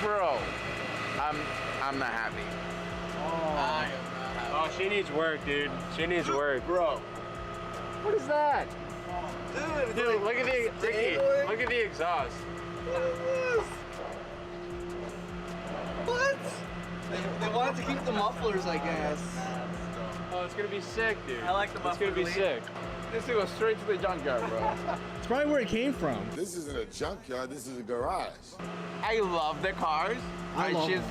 Bro, I'm not happy. I am not happy. Oh, she needs work, dude. She needs work. Bro, what is that? Dude, look at the Ricky, look at the exhaust. What? They wanted to keep the mufflers, I guess. Oh, it's gonna be sick, dude. I like the It's gonna be sick. This thing goes straight to the junkyard, bro. It's probably where it came from. This isn't a junkyard, this is a garage. I love the cars. I love just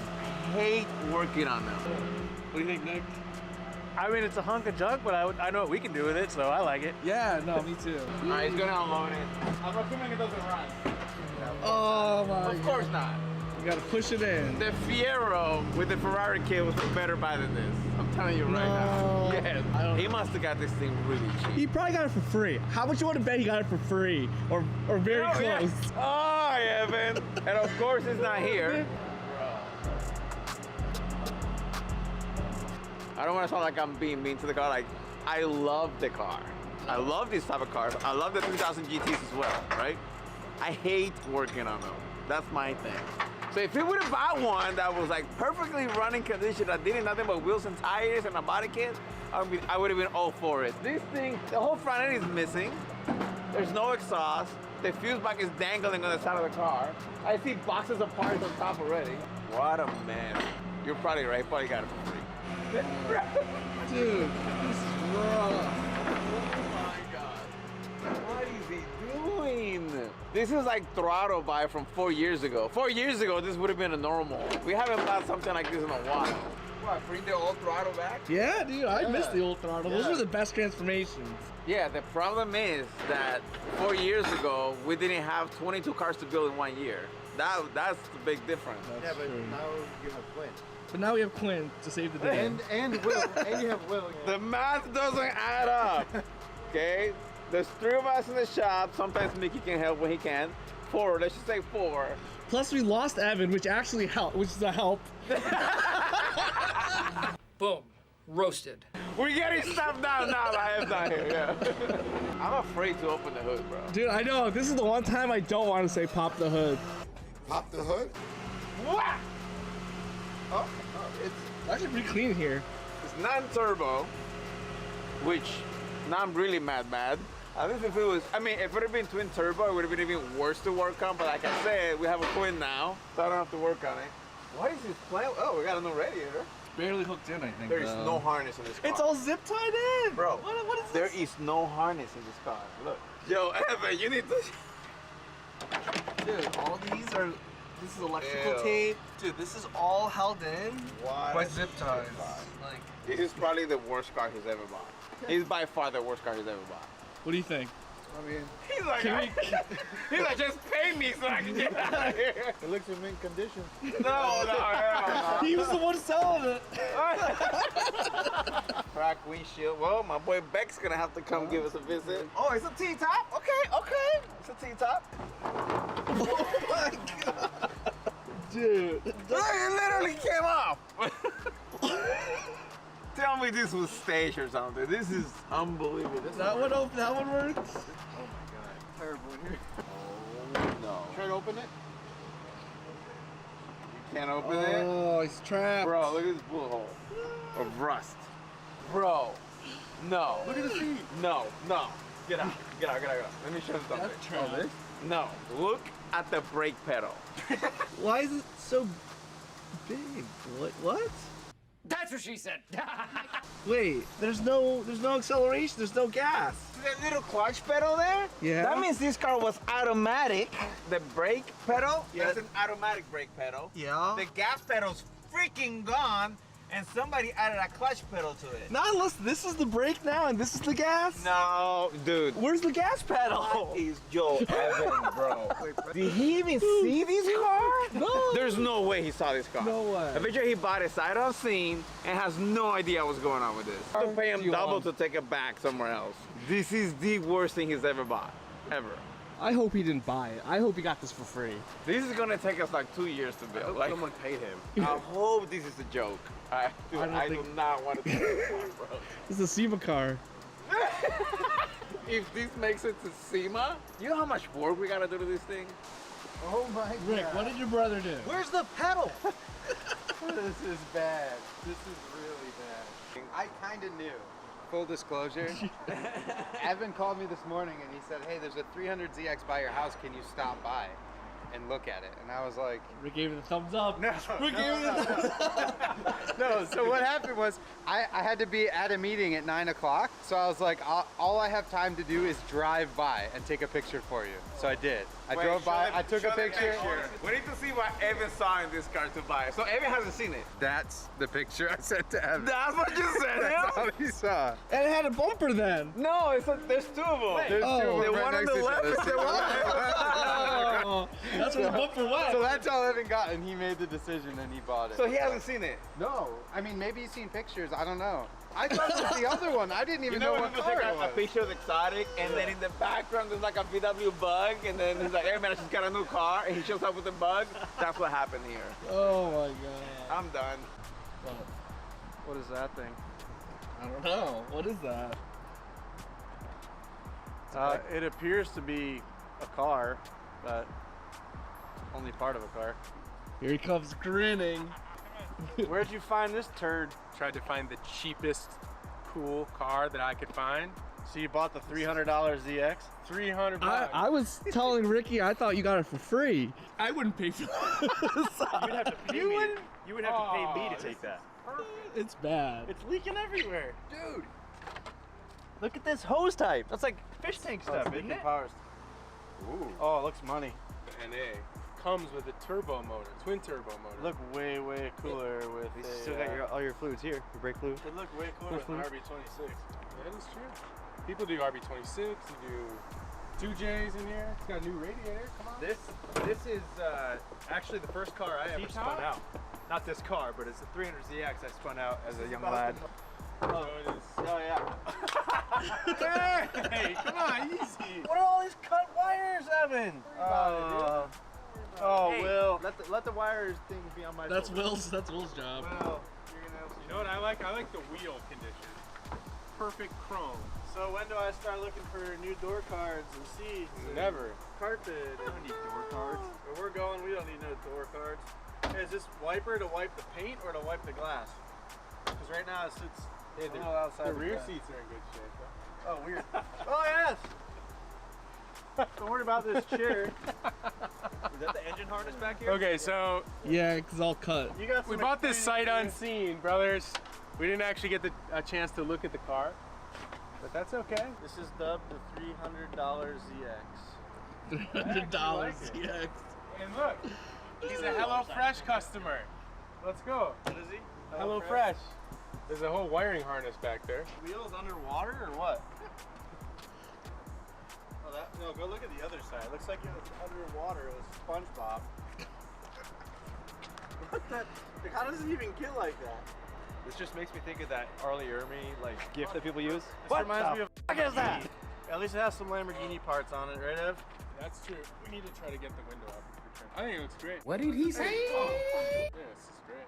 hate working on them. What do you think, Nick? I mean, it's a hunk of junk, but I know what we can do with it, so I like it. Yeah, no, me too. All right, he's gonna unload it. I'm assuming it doesn't run. Oh my Of course not. You gotta push it in. The Fiero with the Ferrari kit was a better buy than this. I'm telling you right now. Yes. He must have got this thing really cheap. He probably got it for free. How much you want to bet he got it for free? Or very close? Yeah. Oh, Evan. And of course it's not here. I don't want to sound like I'm being mean to the car. Like, I love the car. I love these type of cars. I love the 3000 GTs as well, right? I hate working on them. That's my thing. So if we would have bought one that was like perfectly running condition, that didn't nothing but wheels and tires and a body kit, I would have been all for it. This thing, the whole front end is missing. There's no exhaust. The fuse box is dangling on the side of the car. I see boxes of parts on top already. What a man. You're probably right. Probably got it for free. Dude, this is rough. What is he doing? This is like throttle buy from 4 years ago. 4 years ago, this would have been a normal. We haven't bought something like this in a while. What, bring the old throttle back? Yeah, dude, I miss the old throttle. Those were the best transformations. Yeah, the problem is that 4 years ago, we didn't have 22 cars to build in 1 year. That's the big difference. That's true. Now you have Quinn. But now we have Quinn to save the day. And Will, and you have Will. The math doesn't add up, okay? There's 3 of us in the shop. Sometimes Mickey can help when he can. 4, let's just say 4. Plus we lost Evan, which actually helped, which is a help. Boom. Roasted. We're getting stuff down now that I have down here, yeah. I'm afraid to open the hood, bro. Dude, I know, this is the one time I don't want to say pop the hood. Pop the hood? What? Oh, it's actually pretty clean here. It's non-turbo, which now I'm really mad. I think if it was, I mean, if it would have been twin turbo, it would have been even worse to work on. But like I said, we have a Quinn now, so I don't have to work on it. What is this plan? Oh, we got a new radiator. Barely hooked in, I think. There is no harness in this car. It's all zip tied in! Bro, what is there this? is no harness in this car. Look. Yo, Evan, you need to... Dude, all these are, this is electrical Ew. tape. Dude, this is all held in What? by zip ties. Like, This is probably the worst car he's ever bought. He's by far the worst car he's ever bought. What do you think? I mean, He's like, he's like, just pay me so I can get out of here. it looks in mint condition. No, hell He was the one selling it. no. Crack windshield. Well, my boy Beck's gonna have to come give us a visit. Oh, it's a T-top? Okay. It's a T-top. oh my god. Dude. Look, it literally came off. Tell me this was staged or something. This is unbelievable. That one open, that one works? Oh my god. Terrible in here. Oh no. Try to open it. You can't open it? Oh, he's trapped. Bro, look at this bullet hole of rust. Bro, no. Look at the seat. No. Get out. Let me show you something. That's trapped. No, look at the brake pedal. Why is it so big? What? That's what she said. Wait, there's no acceleration, there's no gas. That little clutch pedal there? Yeah. That means this car was automatic. The brake pedal, that's an automatic brake pedal. Yeah. The gas pedal's freaking gone, and somebody added a clutch pedal to it. Not unless this is the brake now and this is the gas. No, dude. Where's the gas pedal? What is Joe Evan, bro? Did he even see this car? No. There's no way he saw this car. No way. I bet you he bought it sight unseen and has no idea what's going on with this. I have to pay him double to take it back somewhere else. This is the worst thing he's ever bought. Ever. I hope he didn't buy it. I hope he got this for free. This is gonna take us like 2 years to build. Like, Someone paid him. I hope this is a joke. I do not want to do this one, bro. This is a SEMA car. If this makes it to SEMA, you know how much work we gotta do to this thing? Oh my god. Rick, what did your brother do? Where's the pedal? This is bad. This is really bad. I kind of knew. Full disclosure. Evan called me this morning and he said, hey, there's a 300ZX by your house. Can you stop by and look at it? And I was like, Rick gave it a thumbs up. no. Rick gave it a thumbs up. No, so what happened was I had to be at a meeting at 9 o'clock. So I was like, all I have time to do is drive by and take a picture for you. So I did. I drove by, I took a picture. We need to see what Evan saw in this car to buy. So Evan hasn't seen it. That's the picture I sent to Evan. That's what you said. That's all he saw. And it had a bumper then. No, there's two of them. There's two of The them one right on next the to left each is other. the one. Oh, that's where the bumper went. So that's all Evan got, and he made the decision and he bought it. So he hasn't seen it. No, I mean maybe he's seen pictures. I don't know. I thought it was the other one. I didn't even You know know when what people car take it a was. picture of the exotic, and then in the background there's like a VW Bug, and then he's like, hey man, I just got a new car, and he shows up with the Bug. That's what happened here. Oh my god. I'm done. What is that thing? I don't know. What is that? It appears to be a car, but only part of a car. Here he comes grinning. Where'd you find this turd? Tried to find the cheapest cool car that I could find. So you bought the $300 ZX? 300 bucks. I was telling Ricky I thought you got it for free. I wouldn't pay for this. You'd have to pay me. You would have to pay me to take that. It's bad. It's leaking everywhere, dude. Look at this hose type. That's like fish tank stuff, isn't it? Powers. Ooh. Oh, it looks money. The NA comes with a turbo motor, twin turbo motor. Look way cooler with You a, still got all your fluids here, your brake fluid. It look way cooler with an RB26. That is true. People do RB26, you do 2Js in here. It's got a new radiator. Come on. This is actually the first car I ever T-top? spun out. Not this car, but it's a 300ZX I spun out as a young lad. So it is. Oh yeah. Hey, come on, easy. What are all these cut wires, Evan? Hey. Will, let the wires thing be on my. That's shoulders. Will's job. Will, you're gonna have You know what I like? I like the wheel condition. Perfect chrome. So when do I start looking for new door cards and seats? and Never. Carpet. I don't need door cards. Where we're going, we don't need no door cards. Hey, is this wiper to wipe the paint or to wipe the glass? Because right now it sits Yeah, a little outside the rear glass. seats are in good shape. Though. Oh, weird. Oh, yes! Don't worry about this chair. Is that the engine harness back here? Okay, so Yeah, it's all cut. You got we some bought this sight explaining to unseen, brothers. We didn't actually get a chance to look at the car, but that's okay. do. This is dubbed the $300 ZX. $300 like it. CX. And look, he's a HelloFresh customer. Let's go. What is he? HelloFresh. There's a whole wiring harness back there. Wheels underwater or what? Oh, no, go look at the other side. It looks like it was underwater. It was SpongeBob. What the? How does it even get like that? This just makes me think of that Arlie Ermy gift that people use. This reminds me of. What is that? At least it has some Lamborghini parts on it, right, Ev? That's true. We need to try to get the window up. I think it looks great. What did he say? Yeah, this is great.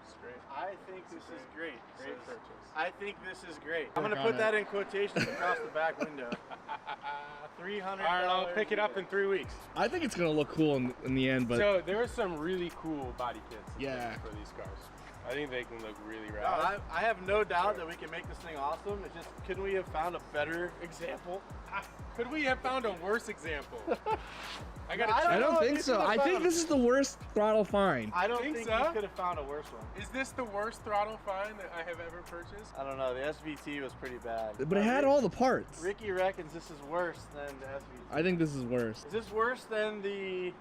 This is great. I think this is great. Great purchase. I think this is great. I'm gonna Work put on that in quotations across the back window. $300. All right, I'll pick it up in 3 weeks. I think it's gonna look cool in the end, but So there are some really cool body kits Yeah. for these cars. I think they can look really No, rad. I have no doubt that we can make this thing awesome. It's just, couldn't we have found a better example? Could we have found a worse example? I gotta I check. I don't know if think you so. could've I think found- this is the worst throttle find. I don't Think think so? you could have found a worse one. Is this the worst throttle find that I have ever purchased? I don't know. The SVT was pretty bad. But it had all the parts. Ricky reckons this is worse than the SVT. I think this is worse. Is this worse than the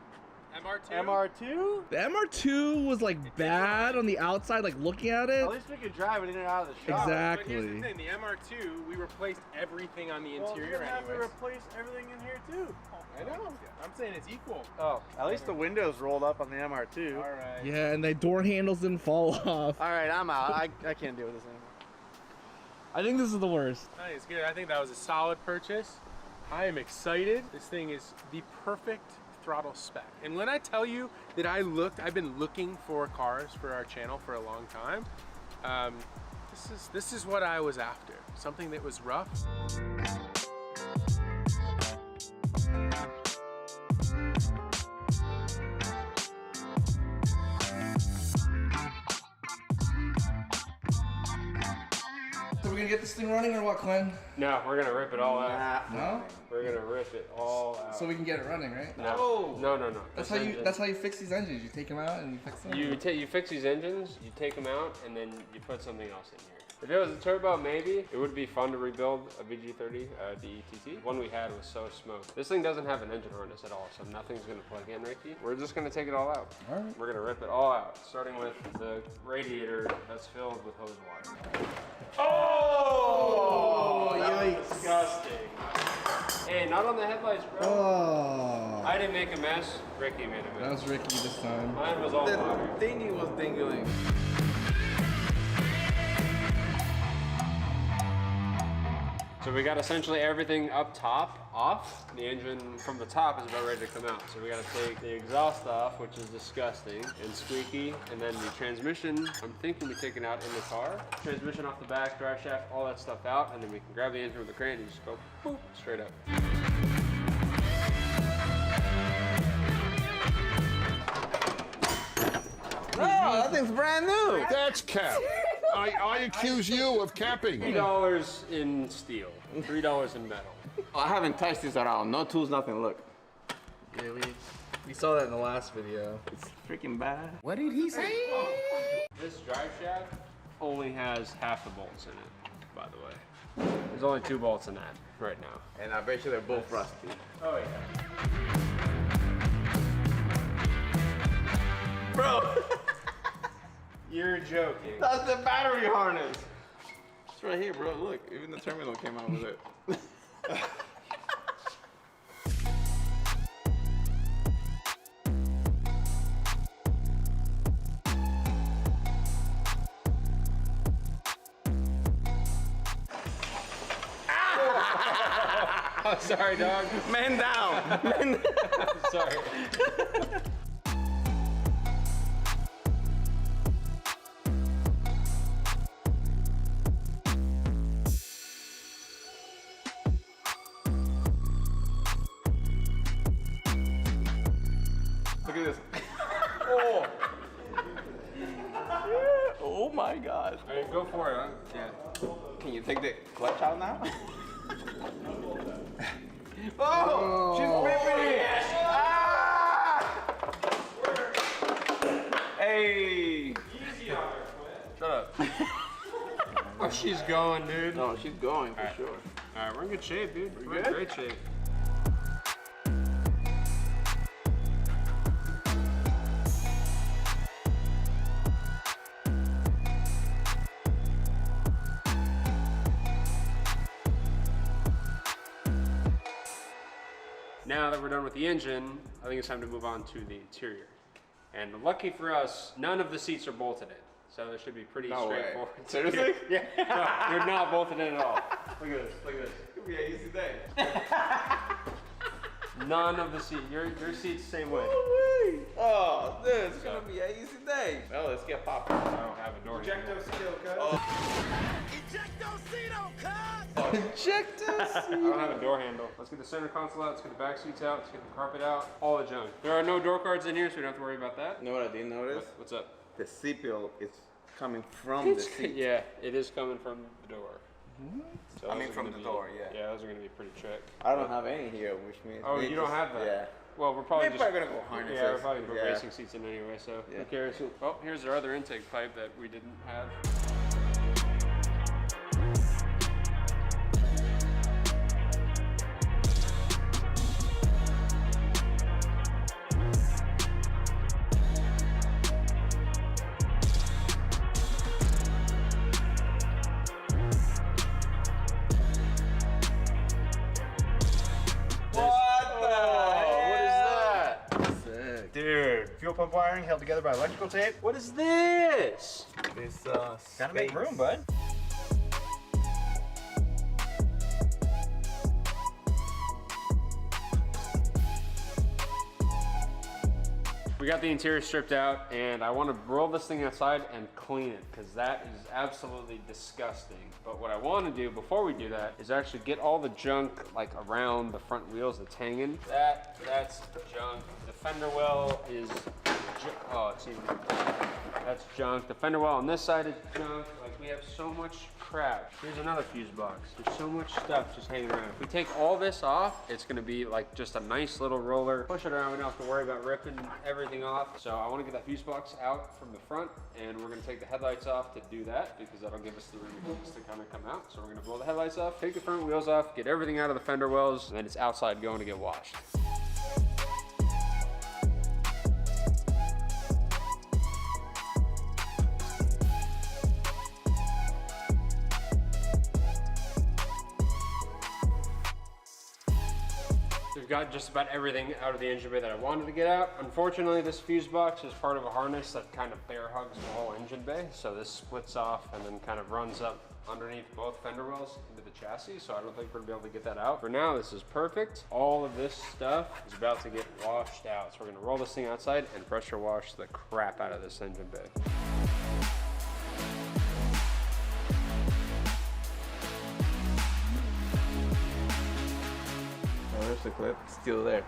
MR2? MR2? The MR2 was like bad on the outside, like looking at it. At least we could drive it in and out of the shop. But here's the Exactly. thing, the MR2, we replaced everything on the Well, interior we're gonna have to anyways. replace everything in here too. I know. I'm saying it's equal. Oh, at least the windows rolled up on the MR2. All right. Yeah, and the door handles didn't fall off. All right, I'm out. I can't deal with this anymore. I think this is the worst. I think it's good. I think that was a solid purchase. I am excited. This thing is the perfect throttle spec. And when I tell you that I've been looking for cars for our channel for a long time. This is what I was after. Something that was rough. we're gonna get this thing running or what, Quinn? No, we're gonna rip it all out. No? We're gonna rip it all out. So we can get it running, right? No. No. That's how you fix these engines. You take them out and you fix them. You fix these engines, you take them out, and then you put something else in here. If it was a turbo, maybe it would be fun to rebuild a VG30 DETT. One we had was so smoked. This thing doesn't have an engine harness at all, so nothing's gonna plug in, Ricky. We're just gonna take it all out. All right. We're gonna rip it all out, starting with the radiator that's filled with hose water. Oh, yikes. Disgusting. Hey, not on the headlights, bro. Oh. I didn't make a mess. Ricky made a That mess. was Ricky this time. Mine was all The water. thingy was dingling. So we got essentially everything up top off. The engine from the top is about ready to come out. So we gotta take the exhaust off, which is disgusting and squeaky. And then the transmission, I'm thinking we take it out in the car. Transmission off the back, drive shaft, all that stuff out. And then we can grab the engine with the crane and just go boop, straight up. No, that thing's brand new. That's cap. I accuse you of capping. $3 in steel, $3 in metal. I haven't touched this at all. No tools, nothing. Look. Yeah, we saw that in the last video. It's freaking bad. What did he say? This drive shaft only has half the bolts in it, by the way. There's only 2 bolts in that right now. And I bet you they're both rusty. Oh yeah. Bro, You're joking. that's the battery harness. It's right here, bro. Look, even the terminal came out with it. Oh, sorry, dog. Man down. Man down. Sorry. Look at this. Oh. Oh my God. All right, go for it, huh? Yeah. Can you take the clutch out now? Oh, she's ripping it. Ah! Hey. Easy on her, Quinn. Shut up. Oh, she's going, dude. No, she's going for sure. All right, we're in good shape, dude. We're in good? great shape. Now that we're done with the engine, I think it's time to move on to the interior. And lucky for us, none of the seats are bolted in. So this should be pretty No way. straightforward. Seriously? Yeah. No, they're not bolted in at all. Look at this, look at this. It'll be an easy day. None of the seats, your seat's the same way. Oh, dude, it's gonna be an easy day. Well, let's get popping. I don't have a door. I don't have a door handle. Let's get the center console out, let's get the back seats out, let's get the carpet out, all the junk. There are no door cards in here, so we don't have to worry about that. You know what I didn't notice? What's up? The seatbelt is coming from the seat. Yeah, it is coming from the door. So I mean, those are from gonna the be- door, yeah. Yeah, those are gonna be pretty trick. I don't have any here, which means. Oh, we you don't just- have that? Yeah. Well, we're probably We're just probably gonna go harnesses. Yeah, we're probably gonna put Yeah. racing seats in anyway. So Yeah. who cares? Oh, here's our other intake pipe that we didn't have. Dude, fuel pump wiring held together by electrical tape. What is this? This Gotta make room, bud. We got the interior stripped out, and I want to roll this thing outside and clean it because that is absolutely disgusting. But what I want to do before we do that is actually get all the junk like around the front wheels that's hanging. That's junk. The fender well is oh, it's even that's junk. The fender well on this side is junk like we have so much crap. Here's another fuse box. There's so much stuff just hanging around. If we take all this off, it's gonna be like just a nice little roller. Push it around, we don't have to worry about ripping everything off. So I wanna get that fuse box out from the front, and we're gonna take the headlights off to do that because that'll give us the room to kind of come out. So we're gonna blow the headlights off, take the front wheels off, get everything out of the fender wells, and then it's outside going to get washed. We've got just about everything out of the engine bay that I wanted to get out. Unfortunately, this fuse box is part of a harness that kind of bear hugs the whole engine bay. So this splits off and then kind of runs up underneath both fender wells into the chassis. So I don't think we're gonna be able to get that out. For now, this is perfect. All of this stuff is about to get washed out. So we're gonna roll this thing outside and pressure wash the crap out of this engine bay. There's the clip, it's still there.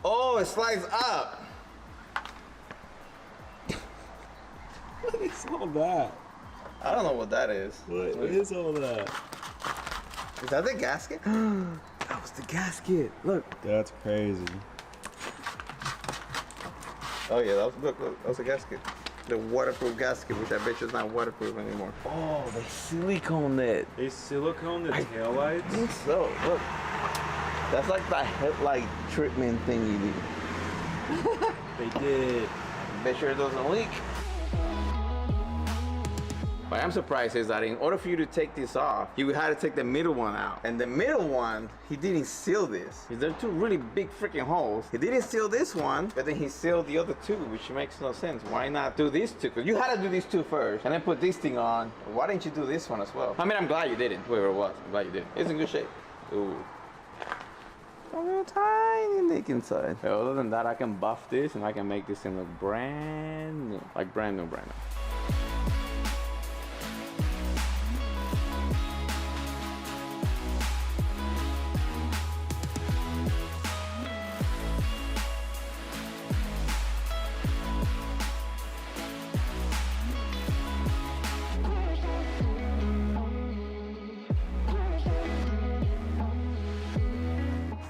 Oh, it slides up. What is all that? I don't know what that is. What is all that? Is that the gasket? That was the gasket. Look. That's crazy. Oh yeah, look, that was a gasket. The waterproof gasket, which I bet you is not waterproof anymore. Oh, they silicone it. They silicone the taillights? I think so, look. That's like the headlight treatment thing you do. They did. Bet sure it doesn't leak. What I'm surprised is that in order for you to take this off, you had to take the middle one out. And the middle one, he didn't seal this. There are two really big freaking holes. He didn't seal this one, but then he sealed the other two, which makes no sense. Why not do these two? Because you had to do these two first, and then put this thing on. Why didn't you do this one as well? I mean, I'm glad you didn't, whoever it was. I'm glad you did. It's in good shape. Ooh. A little tiny nick inside. But other than that, I can buff this and I can make this thing look brand new. Like brand new, brand new.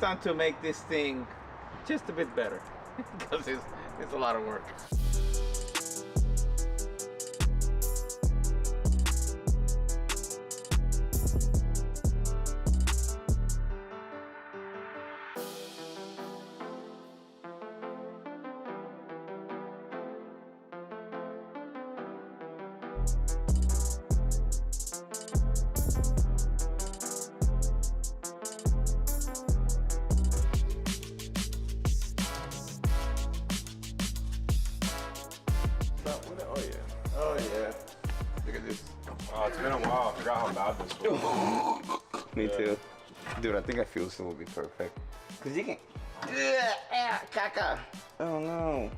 Time to make this thing just a bit better because it's a lot of work. Oh yeah. Look at this. Oh, it's been a while. I forgot how bad this was. Me too. Dude, I think I feel this will be perfect. Cause you can. Caca. Oh no.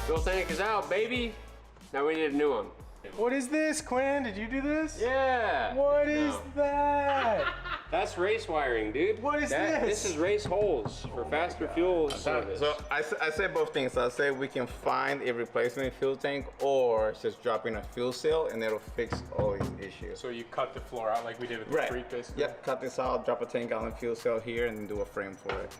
Fuel tank is out, baby. Now we need a new one. What is this, Quinn? Did you do this? Yeah. What is that? That's race wiring, dude. What is this? This is race holes for faster fuel service. So I say both things. I say we can find a replacement fuel tank or just drop in a fuel cell and it'll fix all these issues. So you cut the floor out like we did with the Freak, basically? Yep, cut this out, drop a 10-gallon fuel cell here and do a frame for it.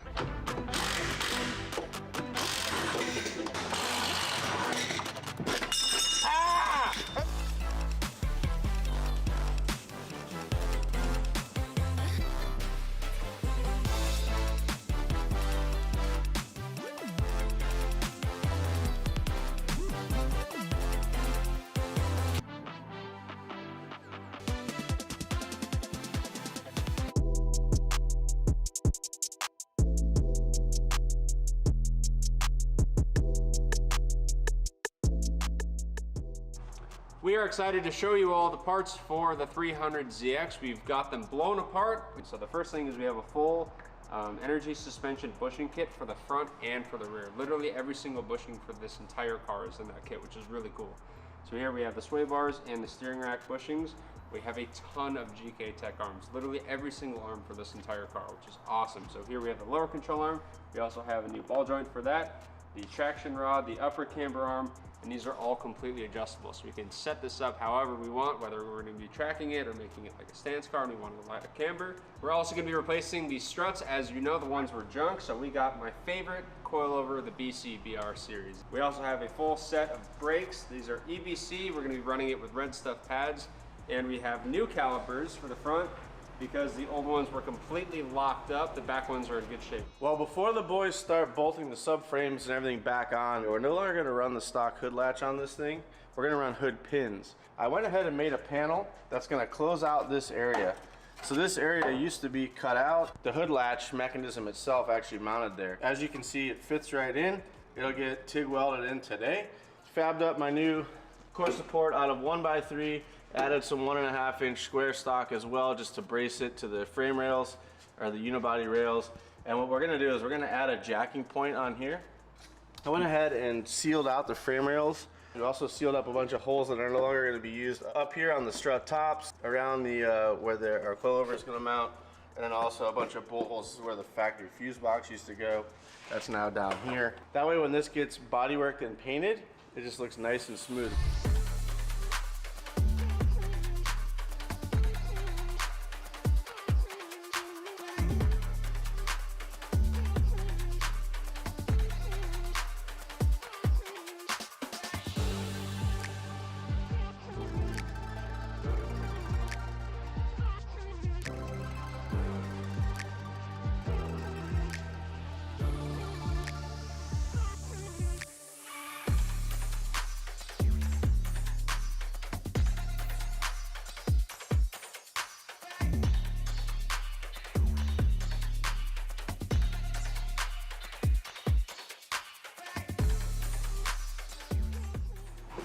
We are excited to show you all the parts for the 300ZX. We've got them blown apart. So the first thing is we have a full energy suspension bushing kit for the front and for the rear. Literally every single bushing for this entire car is in that kit, which is really cool. So here we have the sway bars and the steering rack bushings We have a ton of GK Tech arms, literally every single arm for this entire car, which is awesome. So here we have the lower control arm. We also have a new ball joint for that, the traction rod, the upper camber arm, and these are all completely adjustable. So we can set this up however we want, whether we're gonna be tracking it or making it like a stance car and we want to light a camber. We're also gonna be replacing these struts. As you know, the ones were junk, so we got my favorite coilover, the BC BR series. We also have a full set of brakes. These are EBC. We're gonna be running it with red stuff pads. And we have new calipers for the front because the old ones were completely locked up. The back ones are in good shape. Well, before the boys start bolting the subframes and everything back on, we're no longer gonna run the stock hood latch on this thing. We're gonna run hood pins. I went ahead and made a panel that's gonna close out this area. So this area used to be cut out. The hood latch mechanism itself actually mounted there. As you can see, it fits right in. It'll get TIG welded in today. Fabbed up my new core support out of 1x3. Added some 1.5 inch square stock as well, just to brace it to the frame rails or the unibody rails. And what we're gonna do is we're gonna add a jacking point on here. I went ahead and sealed out the frame rails. We also sealed up a bunch of holes that are no longer gonna be used up here on the strut tops, around the where our coilover is gonna mount, and then also a bunch of bolt holes. This is where the factory fuse box used to go. That's now down here. That way when this gets bodyworked and painted, it just looks nice and smooth.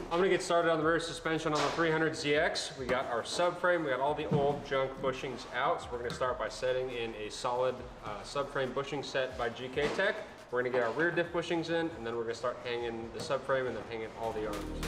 I'm gonna get started on the rear suspension on the 300ZX. We got our subframe, we got all the old junk bushings out, so we're gonna start by setting in a solid subframe bushing set by GK Tech. We're gonna get our rear diff bushings in, and then we're gonna start hanging the subframe and then hanging all the arms.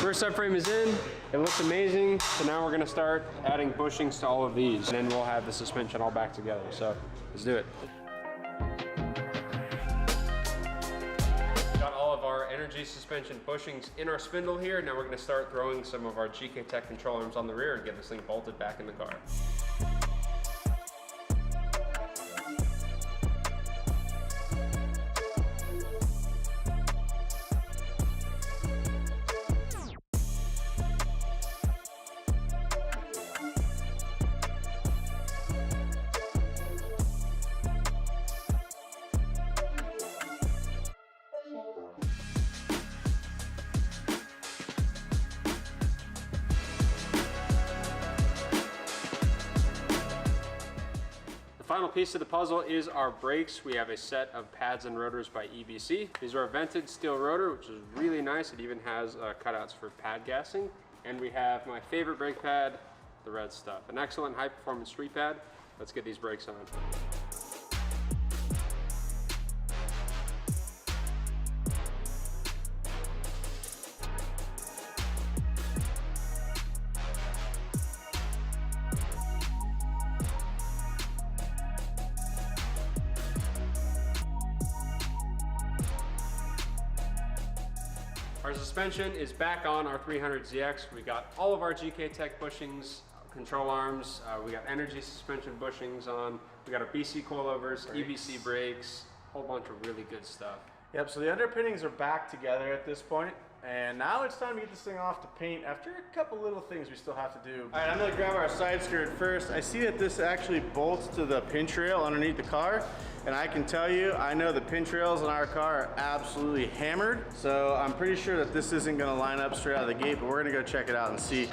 Rear subframe is in, it looks amazing, so now we're gonna start adding bushings to all of these, and then we'll have the suspension all back together, so let's do it. Got all of our energy suspension bushings in our spindle here. Now we're gonna start throwing some of our GK Tech control arms on the rear and get this thing bolted back in the car. The final piece of the puzzle is our brakes. We have a set of pads and rotors by EBC. These are a vented steel rotor, which is really nice. It even has cutouts for pad gassing. And we have my favorite brake pad, the red stuff. An excellent high performance street pad. Let's get these brakes on. Our suspension is back on our 300ZX. We got all of our GK Tech bushings, control arms, we got energy suspension bushings on, we got our BC coilovers, EBC brakes, a whole bunch of really good stuff. Yep, so the underpinnings are back together at this point, and now it's time to get this thing off to paint after a couple little things we still have to do. All right, I'm gonna grab our side skirt first. I see that this actually bolts to the pinch rail underneath the car, and I can tell you, I know the pinch rails in our car are absolutely hammered, so I'm pretty sure that this isn't gonna line up straight out of the gate, but we're gonna go check it out and see.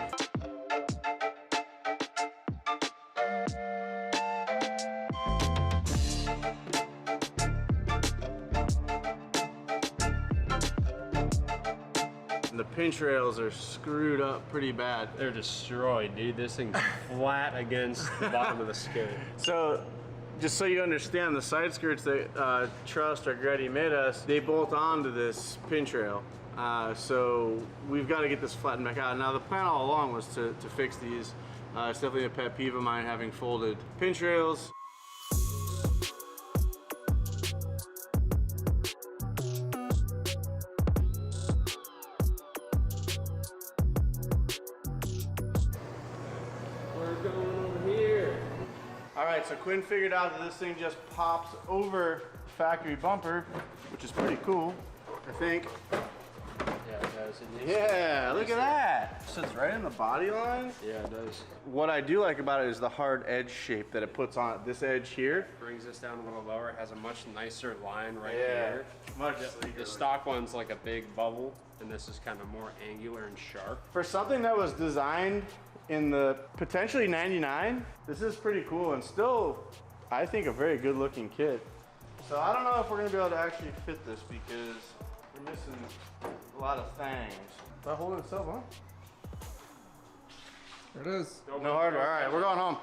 pinch rails are screwed up pretty bad. They're destroyed, dude. This thing's flat against the bottom of the skid. So, just so you understand, the side skirts that Trust or Gretty made us, they bolt onto this pinch rail. So we've got to get this flattened back out. Now the plan all along was to fix these. It's definitely a pet peeve of mine, having folded pinch rails. We're going over here. All right, so Quinn figured out that this thing just pops over the factory bumper, which is pretty cool, I think. Yeah, it does. Yeah, look at that. Sits right in the body line. Yeah, it does. What I do like about it is the hard edge shape that it puts on it. This edge here. Brings this down a little lower. It has a much nicer line right Yeah, here. much The sleeker. stock one's like a big bubble, and this is kind of more angular and sharp. For something that was designed in the potentially 99, this is pretty cool and still, I think, a very good looking kit. So I don't know if we're gonna be able to actually fit this because we're missing a lot of things. Is that holding itself on? There it is. No hardware. All right, we're going home.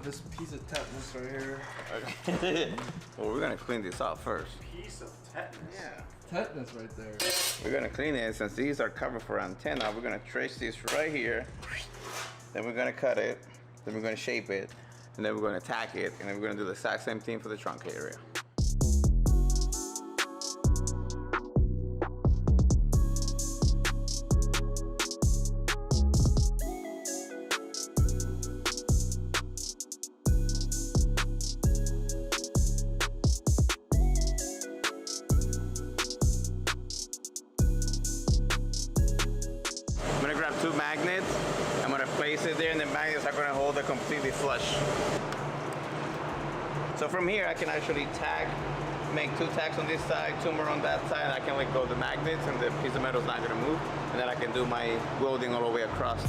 This piece of tetanus right here. Well, we're gonna clean this off first. Piece of tetanus. Yeah. Tetanus right there. We're gonna clean it. Since these are covered for antenna, we're gonna trace this right here. Then we're gonna cut it. Then we're gonna shape it. And then we're gonna tack it. And then we're gonna do the exact same thing for the trunk area. I'm gonna grab 2 magnets. I'm gonna place it there, and the magnets are gonna hold it completely flush. So from here, I can actually tack, make 2 tacks on this side, 2 more on that side, and I can let go of the magnets, and the piece of metal is not gonna move. And then I can do my welding all the way across.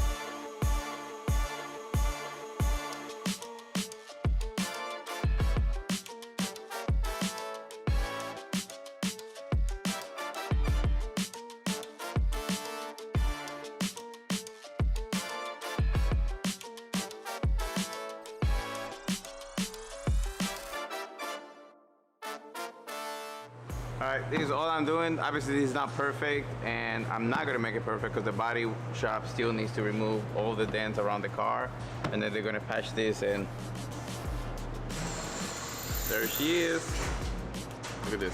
All right, this is all I'm doing. Obviously, this is not perfect, and I'm not gonna make it perfect because the body shop still needs to remove all the dents around the car, and then they're gonna patch this, and there she is. Look at this.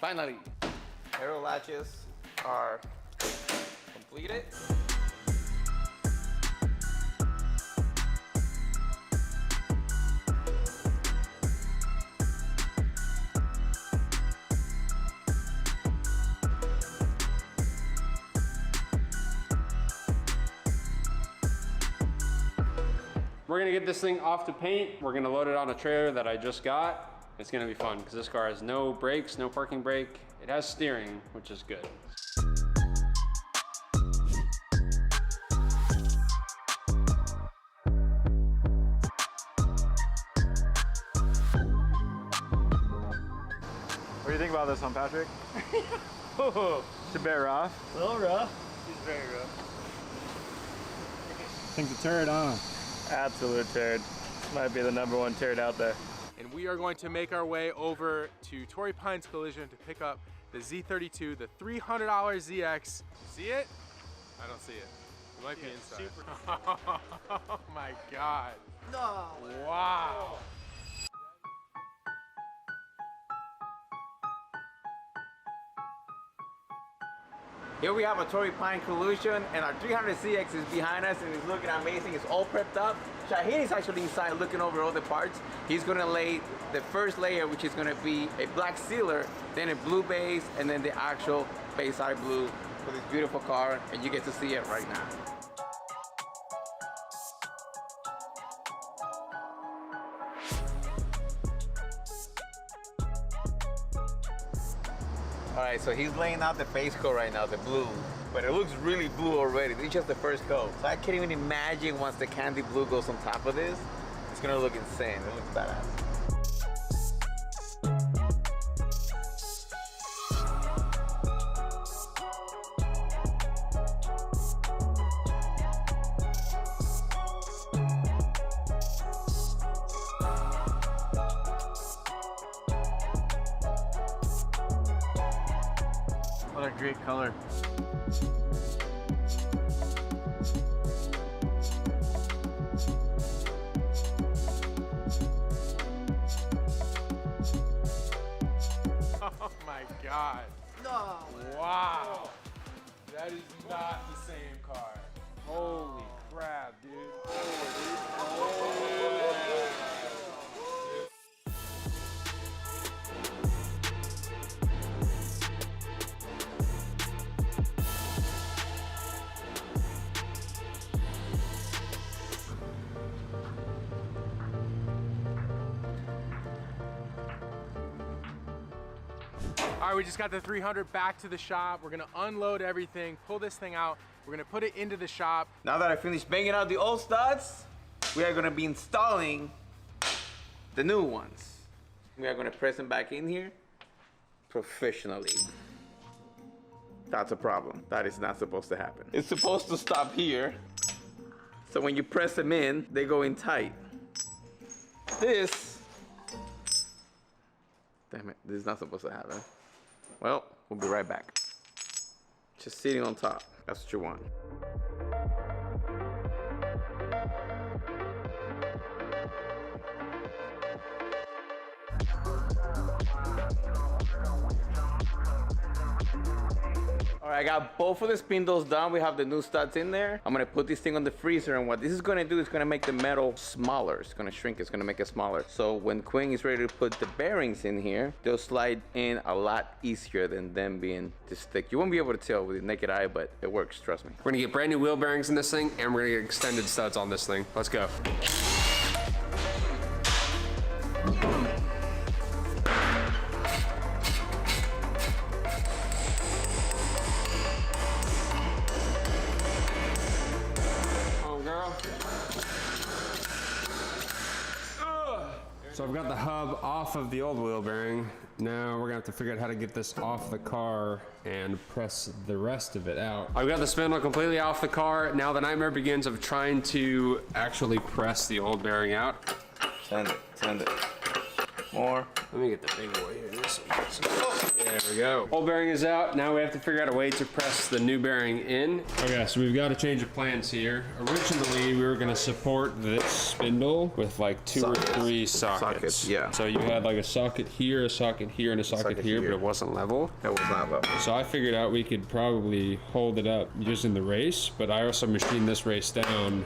Finally, aero latches are completed. We're gonna get this thing off to paint. We're gonna load it on a trailer that I just got. It's gonna be fun because this car has no brakes, no parking brake. It has steering, which is good. What do you think about this one, Patrick? It's a bit rough. A little rough. It's very rough. Think the turd, huh? Absolute turd. This might be the #1 turd out there. And we are going to make our way over to Torrey Pines Collision to pick up the Z32, the $300 ZX. See it? I don't see it. It might be inside. Oh my God. No. Wow. Here we have a Torrey Pine Collision, and our 300 CX is behind us, and it's looking amazing. It's all prepped up. Shaheen is actually inside looking over all the parts. He's gonna lay the first layer, which is gonna be a black sealer, then a blue base, and then the actual base eye blue for this beautiful car, and you get to see it right now. All right, so he's laying out the base coat right now, the blue. But it looks really blue already. This is just the first coat. So I can't even imagine once the candy blue goes on top of this, it's gonna look insane. It looks badass. What a great color. Oh my God. No. Wow. That is not the same car. Holy crap, dude. All right, we just got the 300 back to the shop. We're gonna unload everything, pull this thing out. We're gonna put it into the shop. Now that I finished banging out the old studs, we are gonna be installing the new ones. We are gonna press them back in here professionally. That's a problem. That is not supposed to happen. It's supposed to stop here. So when you press them in, they go in tight. This, damn it, this is not supposed to happen. Well, we'll be right back. Just sitting on top. That's what you want. All right, I got both of the spindles done. We have the new studs in there. I'm gonna put this thing on the freezer, and what this is gonna do is gonna make the metal smaller. It's gonna shrink, it's gonna make it smaller. So when Quinn is ready to put the bearings in here, they'll slide in a lot easier than them being this thick. You won't be able to tell with the naked eye, but it works, trust me. We're gonna get brand new wheel bearings in this thing, and we're gonna get extended studs on this thing. Let's go. So I've got the hub off of the old wheel bearing. Now we're gonna have to figure out how to get this off the car and press the rest of it out. I've got the spindle completely off the car. Now the nightmare begins of trying to actually press the old bearing out. Send it. More. Let me get the big boy here. There we go. Old bearing is out. Now we have to figure out a way to press the new bearing in. Okay, so we've got to change of plans here. Originally, we were going to support this spindle with like 2 or 3 sockets. Yeah. So you had like a socket here, a socket here, and a socket here, but it wasn't level. That was not level. So I figured out we could probably hold it up using the race, but I also machined this race down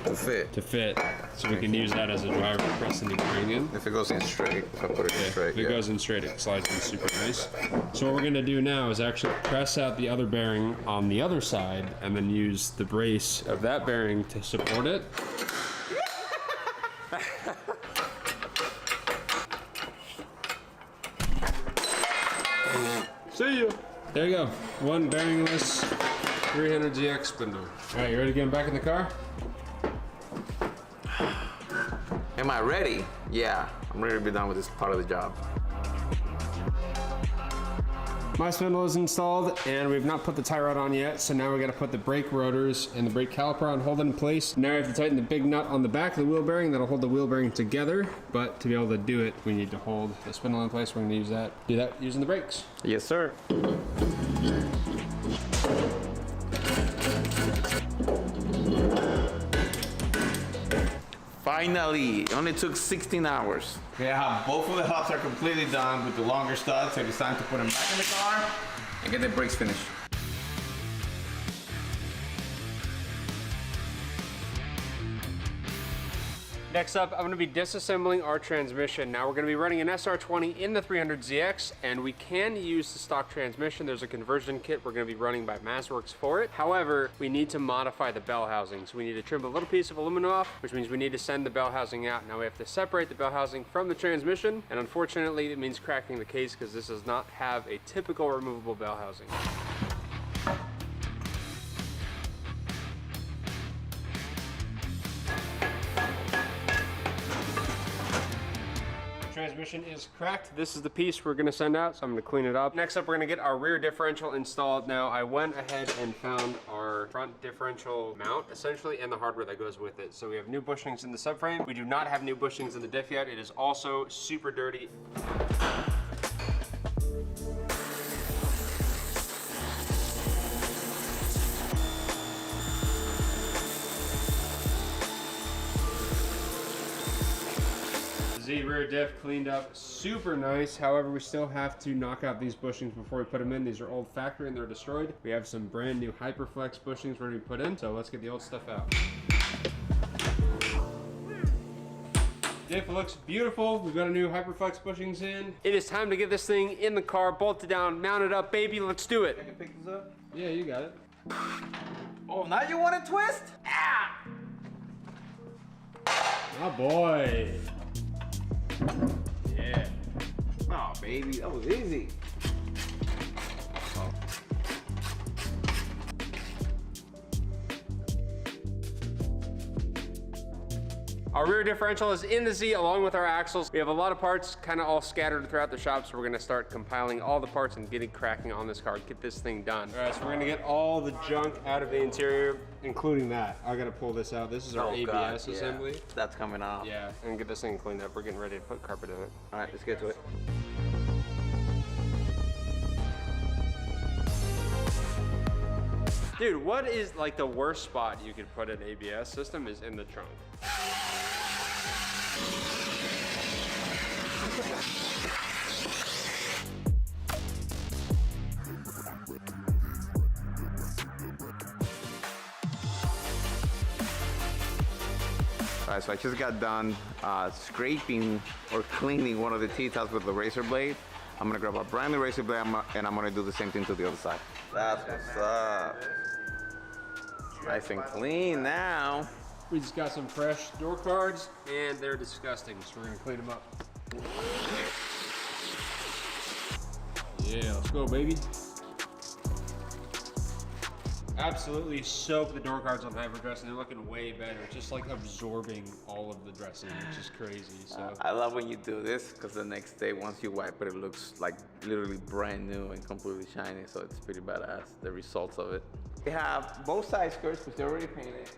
To fit. so we can use that as a driver to press the new bearing in. If it goes in straight, I'll put it in straight. If it goes in straight, it slides in super nice. So what we're gonna do now is actually press out the other bearing on the other side and then use the brace of that bearing to support it. See ya. There you go. One bearingless 300ZX spindle. All right, you ready to get him back in the car? Am I ready? Yeah, I'm ready to be done with this part of the job. My spindle is installed and we've not put the tie rod on yet, so now we gotta put the brake rotors and the brake caliper on, hold it in place. Now we have to tighten the big nut on the back of the wheel bearing that'll hold the wheel bearing together, but to be able to do it, we need to hold the spindle in place. We're gonna do that using the brakes. Yes, sir. Finally, it only took 16 hours. Yeah, both of the hubs are completely done with the longer studs, so it's time to put them back in the car and get the brakes finished. Next up, I'm gonna be disassembling our transmission. Now we're gonna be running an SR20 in the 300ZX, and we can use the stock transmission. There's a conversion kit we're gonna be running by MassWorks for it. However, we need to modify the bell housing. So we need to trim a little piece of aluminum off, which means we need to send the bell housing out. Now we have to separate the bell housing from the transmission, and unfortunately, it means cracking the case because this does not have a typical removable bell housing. Transmission is cracked. This is the piece we're gonna send out, so I'm gonna clean it up. Next up, we're gonna get our rear differential installed. Now, I went ahead and found our front differential mount, essentially, and the hardware that goes with it. So we have new bushings in the subframe. We do not have new bushings in the diff yet. It is also super dirty. Z rear diff cleaned up super nice. However, we still have to knock out these bushings before we put them in. These are old factory and they're destroyed. We have some brand new Hyperflex bushings ready to put in, so let's get the old stuff out. Diff looks beautiful. We've got a new Hyperflex bushings in. It is time to get this thing in the car, bolted down, mounted up, baby. Let's do it. Can you pick this up? Yeah, you got it. Oh, now you want to twist? Ah! Oh boy. Yeah. Oh, baby, that was easy. Our rear differential is in the Z along with our axles. We have a lot of parts kind of all scattered throughout the shop, so we're gonna start compiling all the parts and getting cracking on this car, get this thing done. All right, so we're gonna get all the junk out of the interior, including that. I gotta pull this out. This is our ABS assembly. That's coming off. Yeah, and get this thing cleaned up. We're getting ready to put carpet in it. All right, let's get to it. Dude, what is like the worst spot you could put an ABS system is in the trunk. All right, so I just got done scraping or cleaning one of the T-tops with the razor blade. I'm gonna grab a brand new razor blade and I'm gonna do the same thing to the other side. That's what's up. Nice and clean now. We just got some fresh door cards and they're disgusting, so we're gonna clean them up. Yeah, let's go, baby. Absolutely soak the door cards on hyper dressing. They're looking way better. It's just like absorbing all of the dressing, which is crazy. So I love when you do this because the next day, once you wipe it, it looks like literally brand new and completely shiny. So it's pretty badass, the results of it. We have both side skirts, which they're already painted.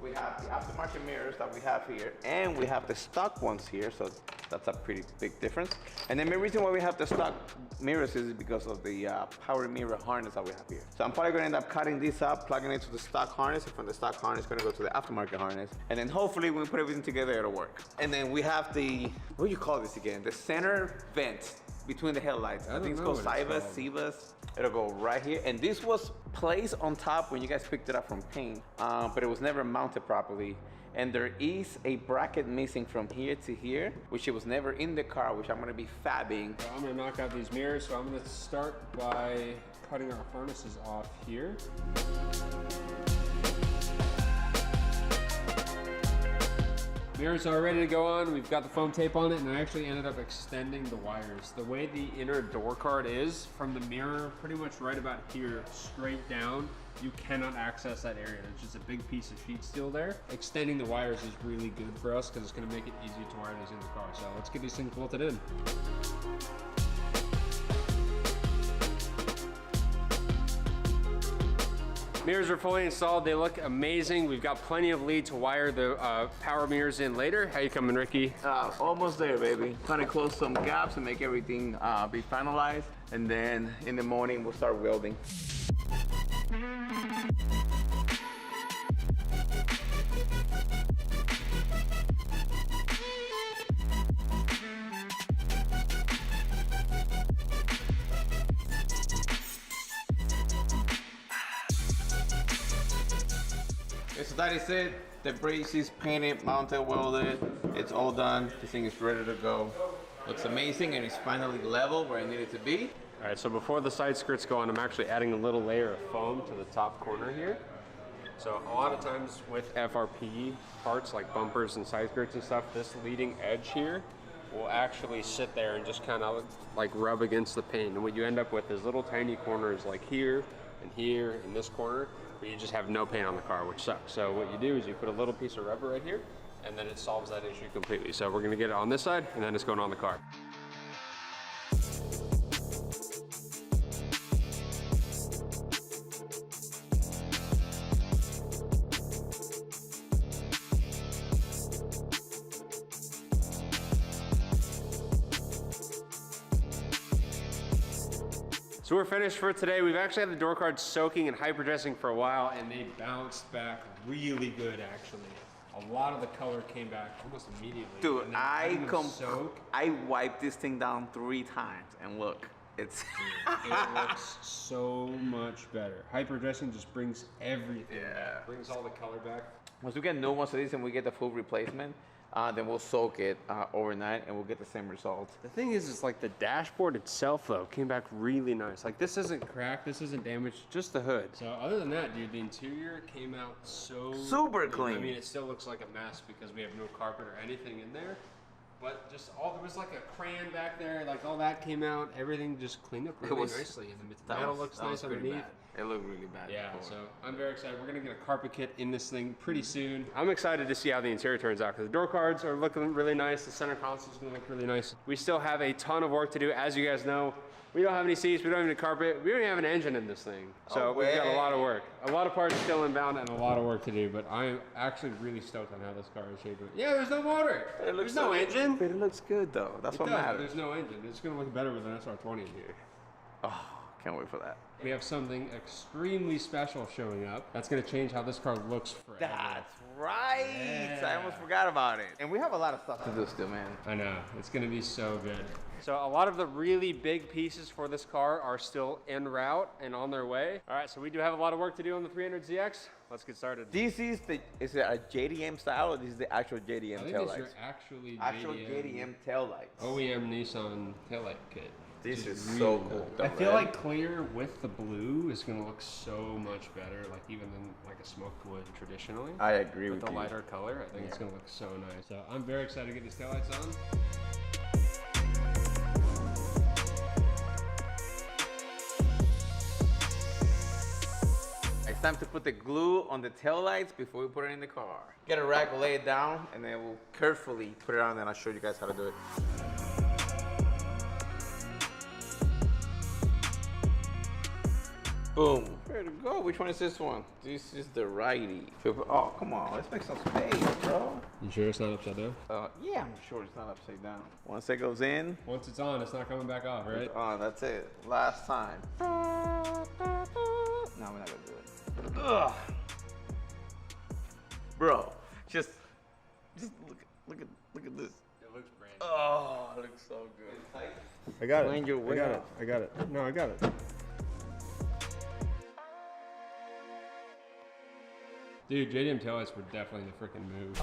we have the aftermarket mirrors that we have here, and we have the stock ones here, so that's a pretty big difference. And the main reason why we have the stock mirrors is because of the power mirror harness that we have here. So I'm probably gonna end up cutting this up, plugging it to the stock harness, and from the stock harness, gonna go to the aftermarket harness. And then hopefully when we put everything together, it'll work. And then we have the, what do you call this again? The center vent between the headlights. I think it's called Sivas. It'll go right here. And this was placed on top when you guys picked it up from paint, but it was never mounted properly. And there is a bracket missing from here to here, which it was never in the car, which I'm gonna be fabbing. So I'm gonna knock out these mirrors, so I'm gonna start by cutting our harnesses off here. Mirrors are ready to go on. We've got the foam tape on it, and I actually ended up extending the wires. The way the inner door card is, from the mirror pretty much right about here, straight down, you cannot access that area. There's just a big piece of sheet steel there. Extending the wires is really good for us because it's gonna make it easy to wire these in the car. So let's get these things bolted in. Mirrors are fully installed. They look amazing. We've got plenty of lead to wire the power mirrors in later. How you coming, Ricky? Almost there, baby. Trying to close some gaps and make everything be finalized. And then in the morning, we'll start welding. So that is it. The brace is painted, mounted, welded. It's all done. This thing is ready to go. Looks amazing, and it's finally level where I need it to be. All right, so before the side skirts go on, I'm actually adding a little layer of foam to the top corner here. So a lot of times with FRP parts like bumpers and side skirts and stuff, this leading edge here will actually sit there and just kind of like rub against the paint. And what you end up with is little tiny corners like here and this corner, where you just have no paint on the car, which sucks. So what you do is you put a little piece of rubber right here, and then it solves that issue completely. So we're gonna get it on this side, and then it's going on the car. So we're finished for today. We've actually had the door cards soaking and hyper dressing for a while, and they bounced back really good, actually. A lot of the color came back almost immediately. Dude, I wiped this thing down 3 times, and look, it looks so much better. Hyper dressing just brings everything back. Brings all the color back. Once we get new ones of these and we get the full replacement, then we'll soak it overnight and we'll get the same result. The thing is like the dashboard itself though came back really nice. Like this isn't cracked, this isn't damaged, just the hood. So other than that, dude, the interior came out so super clean. I mean, it still looks like a mess because we have no carpet or anything in there. But just there was like a crayon back there, like all that came out. Everything just cleaned up really nicely. And the metal looks nice underneath. It looked really bad. Yeah, so I'm very excited. We're gonna get a carpet kit in this thing pretty soon. I'm excited to see how the interior turns out because the door cards are looking really nice. The center console is gonna look really nice. We still have a ton of work to do. As you guys know, we don't have any seats, we don't have any carpet, we don't even have an engine in this thing. So we've got a lot of work. A lot of parts still inbound and a lot of work to do, but I'm actually really stoked on how this car is shaping. Yeah, there's no motor. There's no engine. But it looks good though. That's what matters. There's no engine. It's gonna look better with an SR20 in here. Oh, can't wait for that. We have something extremely special showing up. That's gonna change how this car looks forever. That's right. Yeah. I almost forgot about it. And we have a lot of stuff to do still, man. I know. It's gonna be so good. So a lot of the really big pieces for this car are still en route and on their way. All right, so we do have a lot of work to do on the 300ZX. Let's get started. This is is it a JDM style or this is the actual JDM taillights? I think these are actual JDM taillights. OEM Nissan taillight kit. This is really so cool. I feel like clear with the blue is gonna look so much better, like even than like a smoked wood traditionally. I agree with the you. lighter color, I think it's gonna look so nice. So I'm very excited to get these taillights on. It's time to put the glue on the taillights before we put it in the car. Get a rack, lay it down, and then we'll carefully put it on, and I'll show you guys how to do it. Boom. Where to go? Which one is this one? This is the righty. Oh, come on. Let's make some space, bro. You sure it's not upside down? Yeah, I'm sure it's not upside down. Once it goes in, Once it's on, it's not coming back off, right? it's on. That's it. Last time. No, we're not gonna do it. Ugh. Bro, just look at this. It looks brand Oh, it looks so good. I got Find your way out. I got it. No, I got it. Dude, JDM taillights were definitely the freaking move.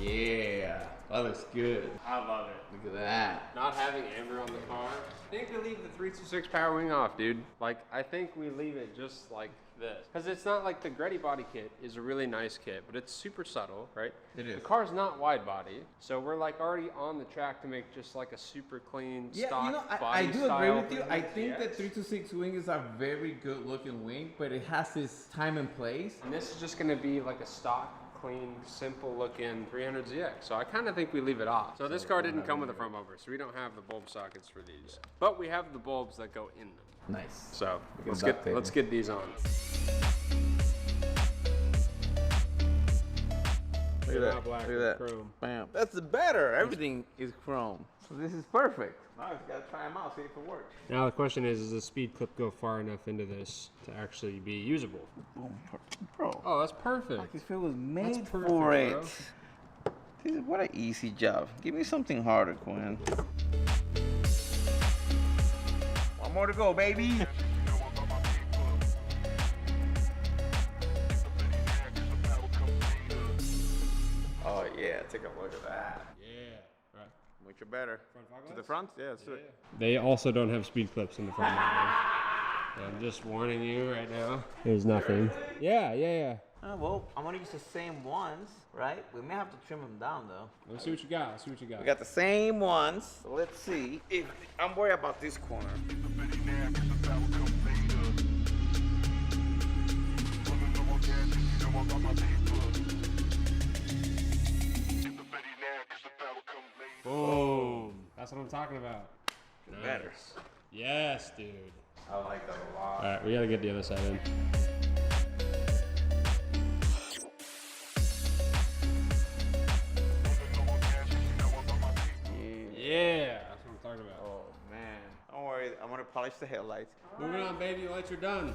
Yeah, that looks good. I love it. Look at that. Not having amber on the car. I think we leave the 326 power wing off, dude. Like, I think we leave it just like this. Because it's not like the Gretty body kit is a really nice kit, but it's super subtle, right? It is. The car's not wide body, so we're like already on the track to make just like a super clean stock you know, I body do agree style with you. for the I think GTX. that 326 wing is a very good looking wing, but it has its time and place. And this is just gonna be like a stock, clean, simple looking 300ZX. So I kind of think we leave it off. So this car didn't come with a front bumper, so we don't have the bulb sockets for these. But we have the bulbs that go in them. Nice. So let's duct tape get these on. Look at that. Black Look at that. chrome. Bam. That's better. Everything is chrome. So this is perfect. Now I just gotta try them out, see if it works. Now the question is, does the speed clip go far enough into this to actually be usable? Boom. Bro. Oh, that's perfect. This feel was made perfect, for it. bro. This is, what an easy job. Give me something harder, Quinn. One more to go, baby. Oh yeah, take a look at that. Yeah. Right. Which are better? To the front? Yeah, let's do it. They also don't have speed clips in the front. I'm just warning you right now. There's nothing. Yeah. Well, I'm gonna use the same ones, right? We may have to trim them down though. Let's see what you got. We got the same ones. So let's see. If I'm worried about this corner. Boom. That's what I'm talking about. Better. Yes, dude. I like that a lot. All right, we gotta get the other side in. Yeah, that's what I'm talking about. Oh man. Don't worry, I'm gonna polish the headlights. Moving on, baby. Lights are done.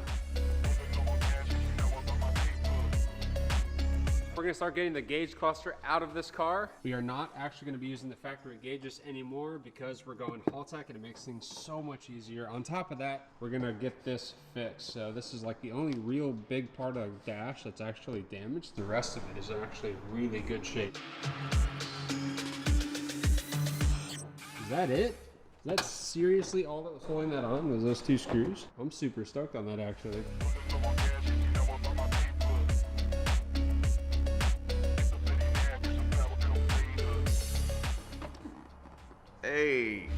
We're gonna start getting the gauge cluster out of this car. We are not actually gonna be using the factory gauges anymore because we're going Haltech and it makes things so much easier. On top of that, we're gonna get this fixed. So this is like the only real big part of the dash that's actually damaged. The rest of it is actually in really good shape. Is that it? Is that seriously all that was holding that on, was those two screws? I'm super stoked on that actually. Hey.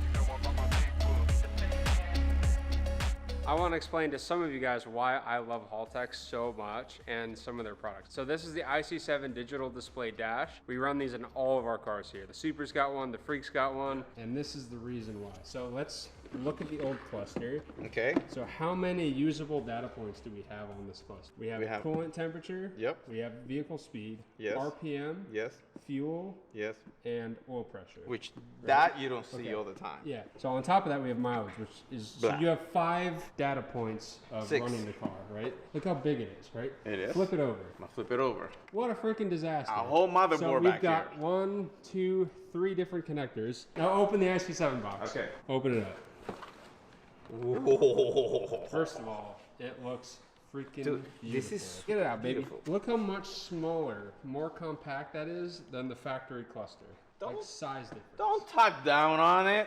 I want to explain to some of you guys why I love Haltech so much and some of their products. So this is the IC7 digital display dash. We run these in all of our cars here. The Super's got one, the Freak's got one, and this is the reason why. So let's look at the old cluster. Okay. So how many usable data points do we have on this cluster? We have coolant temperature. Yep. We have vehicle speed. Yes. RPM. Yes. Fuel. Yes. And oil pressure. Which that you don't see all the time. Yeah. So on top of that, we have mileage, which is so you have 5 data points of 6. running the car, right? Look how big it is, right? It is. Flip it over. I'm gonna flip it over. What a freaking disaster! A whole motherboard So we've back got here. 1, 2, 3 different connectors. Now open the IC7 box. Okay. Open it up. Whoa. First of all, it looks freaking Dude, beautiful. this is Get it out, baby. beautiful. Look how much smaller, more compact that is than the factory cluster. Like size difference. Don't talk down on it.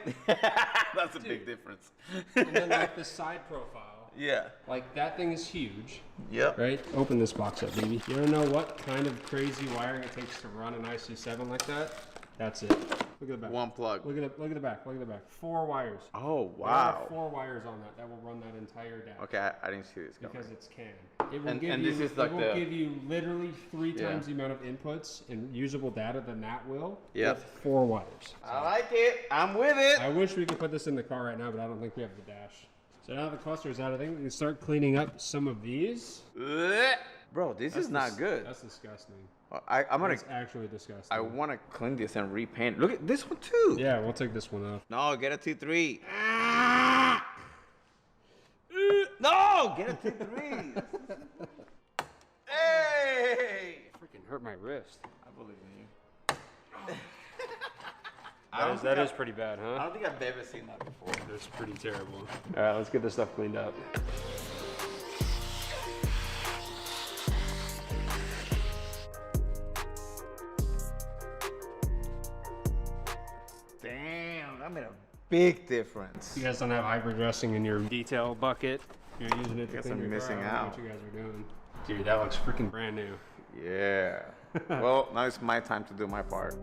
That's a big difference. And then like the side profile. Yeah. Like that thing is huge. Yep. Right? Open this box up, baby. You don't know what kind of crazy wiring it takes to run an IC7 like that? That's it. Look at the back. One plug. Look at the back. Look at the back. 4 wires. Oh, There are wow. 4 wires on that. That will run that entire dash. Okay, I didn't see this coming. Because it's CAN. It will And- give and you, this is like it will the- give you literally 3 Yeah. times the amount of inputs and usable data than that will. Yep. With 4 wires. I like it. I'm with it. I wish we could put this in the car right now, but I don't think we have the dash. So now that the cluster is out, I think we can start cleaning up some of these. Blech. Bro, this is not good. That's disgusting. I'm gonna. That's actually disgusting. I want to clean this and repaint. Look at this one too. Yeah, we'll take this one off. No, get a T3. No, get a T3. Hey. Freaking hurt my wrist. I believe in you. That is pretty bad, I huh? don't think I've ever seen that before. That's pretty terrible. All right, let's get this stuff cleaned up. Damn, that made a big difference. You guys don't have hyper dressing in your detail bucket. You're using it to Guess clean I'm your missing car. I don't know out. what you guys are doing. Dude, that looks freaking brand new. Yeah. Well, now it's my time to do my part.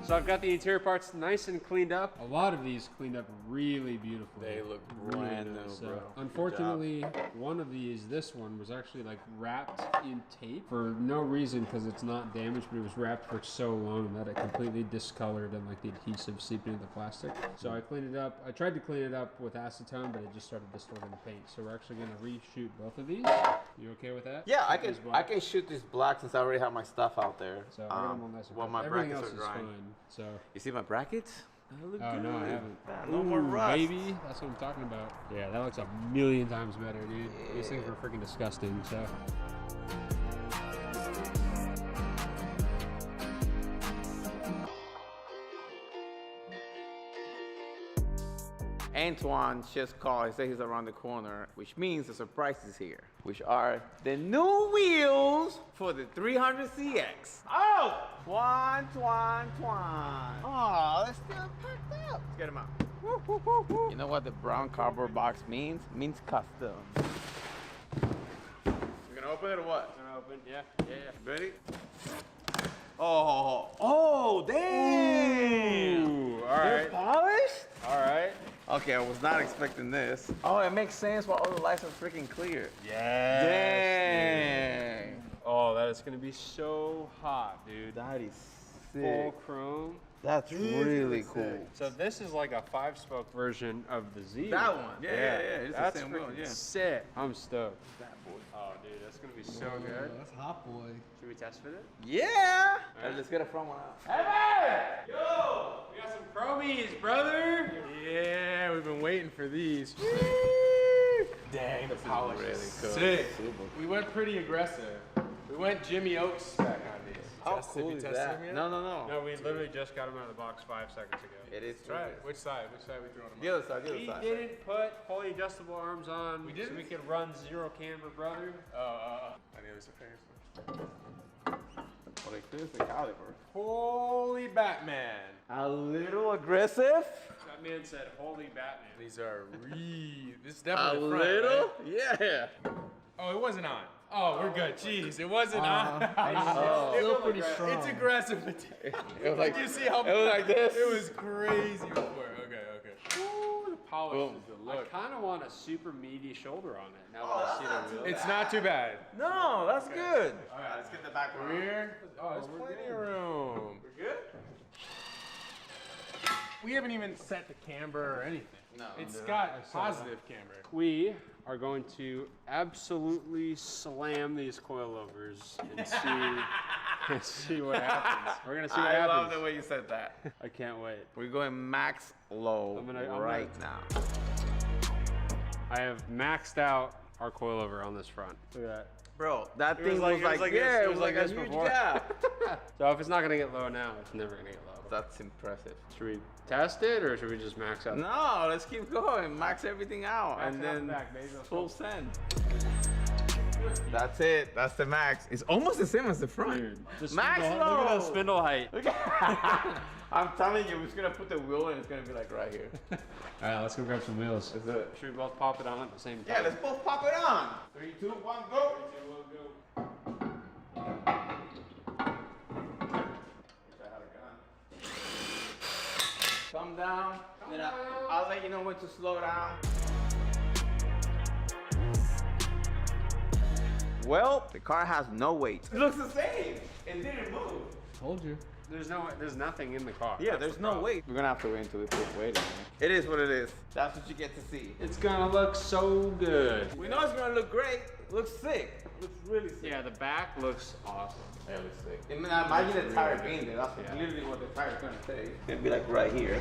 So I've got the interior parts nice and cleaned up. A lot of these cleaned up really beautifully. They look Really brand nice. new, bro. Good Unfortunately, one of these, this one, was actually like wrapped in tape for no reason because it's not damaged, but it was wrapped for so long that it completely discolored and like the adhesive seeped into the plastic. So I cleaned it up. I tried to clean it up with acetone, but it just started distorting the paint. So we're actually gonna reshoot both of these. You okay with that? Yeah, I Shoot can these black. shoot this black since I already have my stuff out there. So I got them all nice and well, crisp. my Everything brackets else are is drying. fine. So. You see my brackets? They look Oh good. no, I haven't. No more rust. Baby, that's what I'm talking about. Yeah, that looks a million times better, dude. These things were freaking disgusting. So. Antoine just called. He said he's around the corner, which means the surprise is here, which are the new wheels for the 300CX. Oh, Twan. Oh, they're still packed up. Let's get them out. You know what the brown cardboard box means? It means custom. You gonna open it or what? Gonna open, yeah. Ready? Oh, damn! Ooh, all They're right. polished? All right. Okay, I was not expecting this. Oh, it makes sense why all the lights are freaking clear. Yes. Dang. Oh, that is gonna be so hot, dude. That is Full sick. chrome. That's really cool. So this is like a 5-spoke version of the Z. That one. Yeah. It's That's the same wheel, freaking yeah. sick. I'm stoked. Oh, dude, that's gonna be so good. That's hot boy. Should we test fit it? Yeah. All right, let's get a front one out. Yo, we got some chromies, brother. Yeah, we've been waiting for these. Dang, the polish really is cool. sick. Super. We went pretty aggressive. We went Jimmy Oaks spec on these. How Tested- cool you is tested that? them yet? No. No, we literally just got them out of the box 5 seconds ago. It is. That's right. Which side? Which side we throwing them The other side. The We other side. didn't put fully adjustable arms on We so didn't? we could run 0 camber, brother. on the other side first. Oh, they clear the caliper. Holy Batman. A little aggressive. That man said, "Holy Batman." These are this is A definitely the front, little. right? Yeah. Oh, it wasn't on. Oh, we're good. Jeez, it wasn't on. Oh. Still pretty strong. It's aggressive. It was like. Did you see how It was like this. It was crazy before. Okay. Ooh, the polish Boom. is the I look. kind of want a super meaty shoulder on it now that I see the wheel. It's not too bad. No, that's good. All right, let's get the back one. Rear. Oh, there's plenty of room. We're good. We haven't even set the camber or anything. No. It's got positive camber. We are going to absolutely slam these coilovers and see what happens. We're gonna see what I happens. love the way you said that. I can't wait. We're going max low I'm right now. I have maxed out our coilover on this front. Look at that. Bro, that It thing was was like- like, it was like yeah, this- it was like a this huge before. gap. So if it's not gonna get low now, it's never gonna get low. That's impressive. Should we test it or should we just max out? No, let's keep going. Max everything out Max and it out then the back, baby. Let's full go. send. That's it. That's the max. It's almost the same as the front. Maximum. Look at that spindle height. I'm telling you, we're just gonna put the wheel and it's gonna be like right here. All right, let's go grab some wheels. Let's do it. Should we both pop it on at the same time? Yeah, let's both pop it on. 3, 2, 1, go. Come down. Then I'll let you know when to slow down. Well, the car has no weight. It looks the same. It didn't move. Told you. There's nothing in the car. Yeah, there's no weight. We're gonna have to wait until we put weight in. It is what it is. That's what you get to see. It's gonna look so good. We know it's gonna look great. It looks sick. It looks really sick. Yeah, the back looks awesome. Yeah, it looks sick. I mean, imagine the tire being there. That's literally what the tire's gonna say. It's gonna be like right here.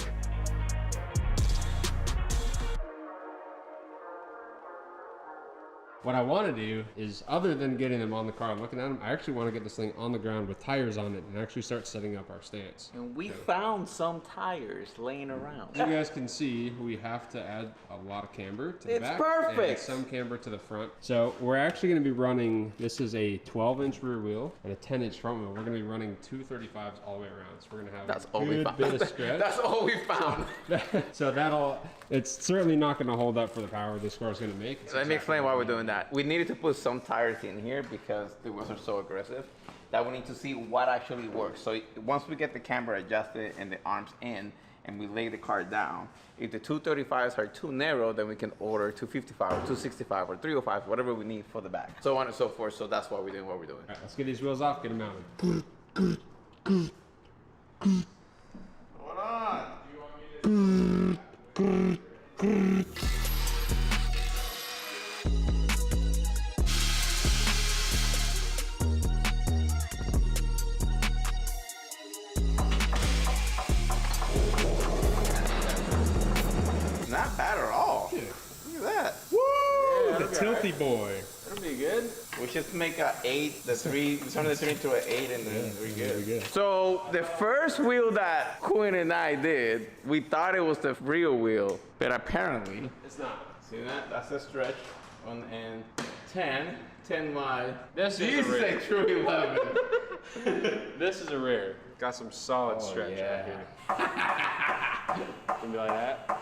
What I want to do is, other than getting them on the car and looking at them, I actually want to get this thing on the ground with tires on it and actually start setting up our stance. And we found some tires laying around. As you guys can see, we have to add a lot of camber to the It's back perfect. and some camber to the front. So we're actually going to be running, this is a 12-inch rear wheel and a 10-inch front wheel. We're going to be running 2 35s all the way around. So we're going to have That's a all we good found. bit of stretch. That's all we found. So it's certainly not going to hold up for the power this car is going to make. Let me explain why we're doing that. We needed to put some tires in here because the wheels are so aggressive that we need to see what actually works. So once we get the camber adjusted and the arms in and we lay the car down, if the 235s are too narrow, then we can order 255 or 265 or 305, whatever we need for the back. So on and so forth. So that's why we're doing what we're doing. All right, let's get these wheels off, get them mounted. Hold on. Not bad at all. Look at that. Woo! The tilty boy. That'll be good. We should make a 8, the 3, turn the 3 to an 8 and then we're good. So the first wheel that Quinn and I did, we thought it was the real wheel, but apparently It's not. see that? That's a stretch on the end. 10 wide. This is Jesus, a rear. a true 11. This is a rear. Got some solid stretch yeah. right here. Can be like that.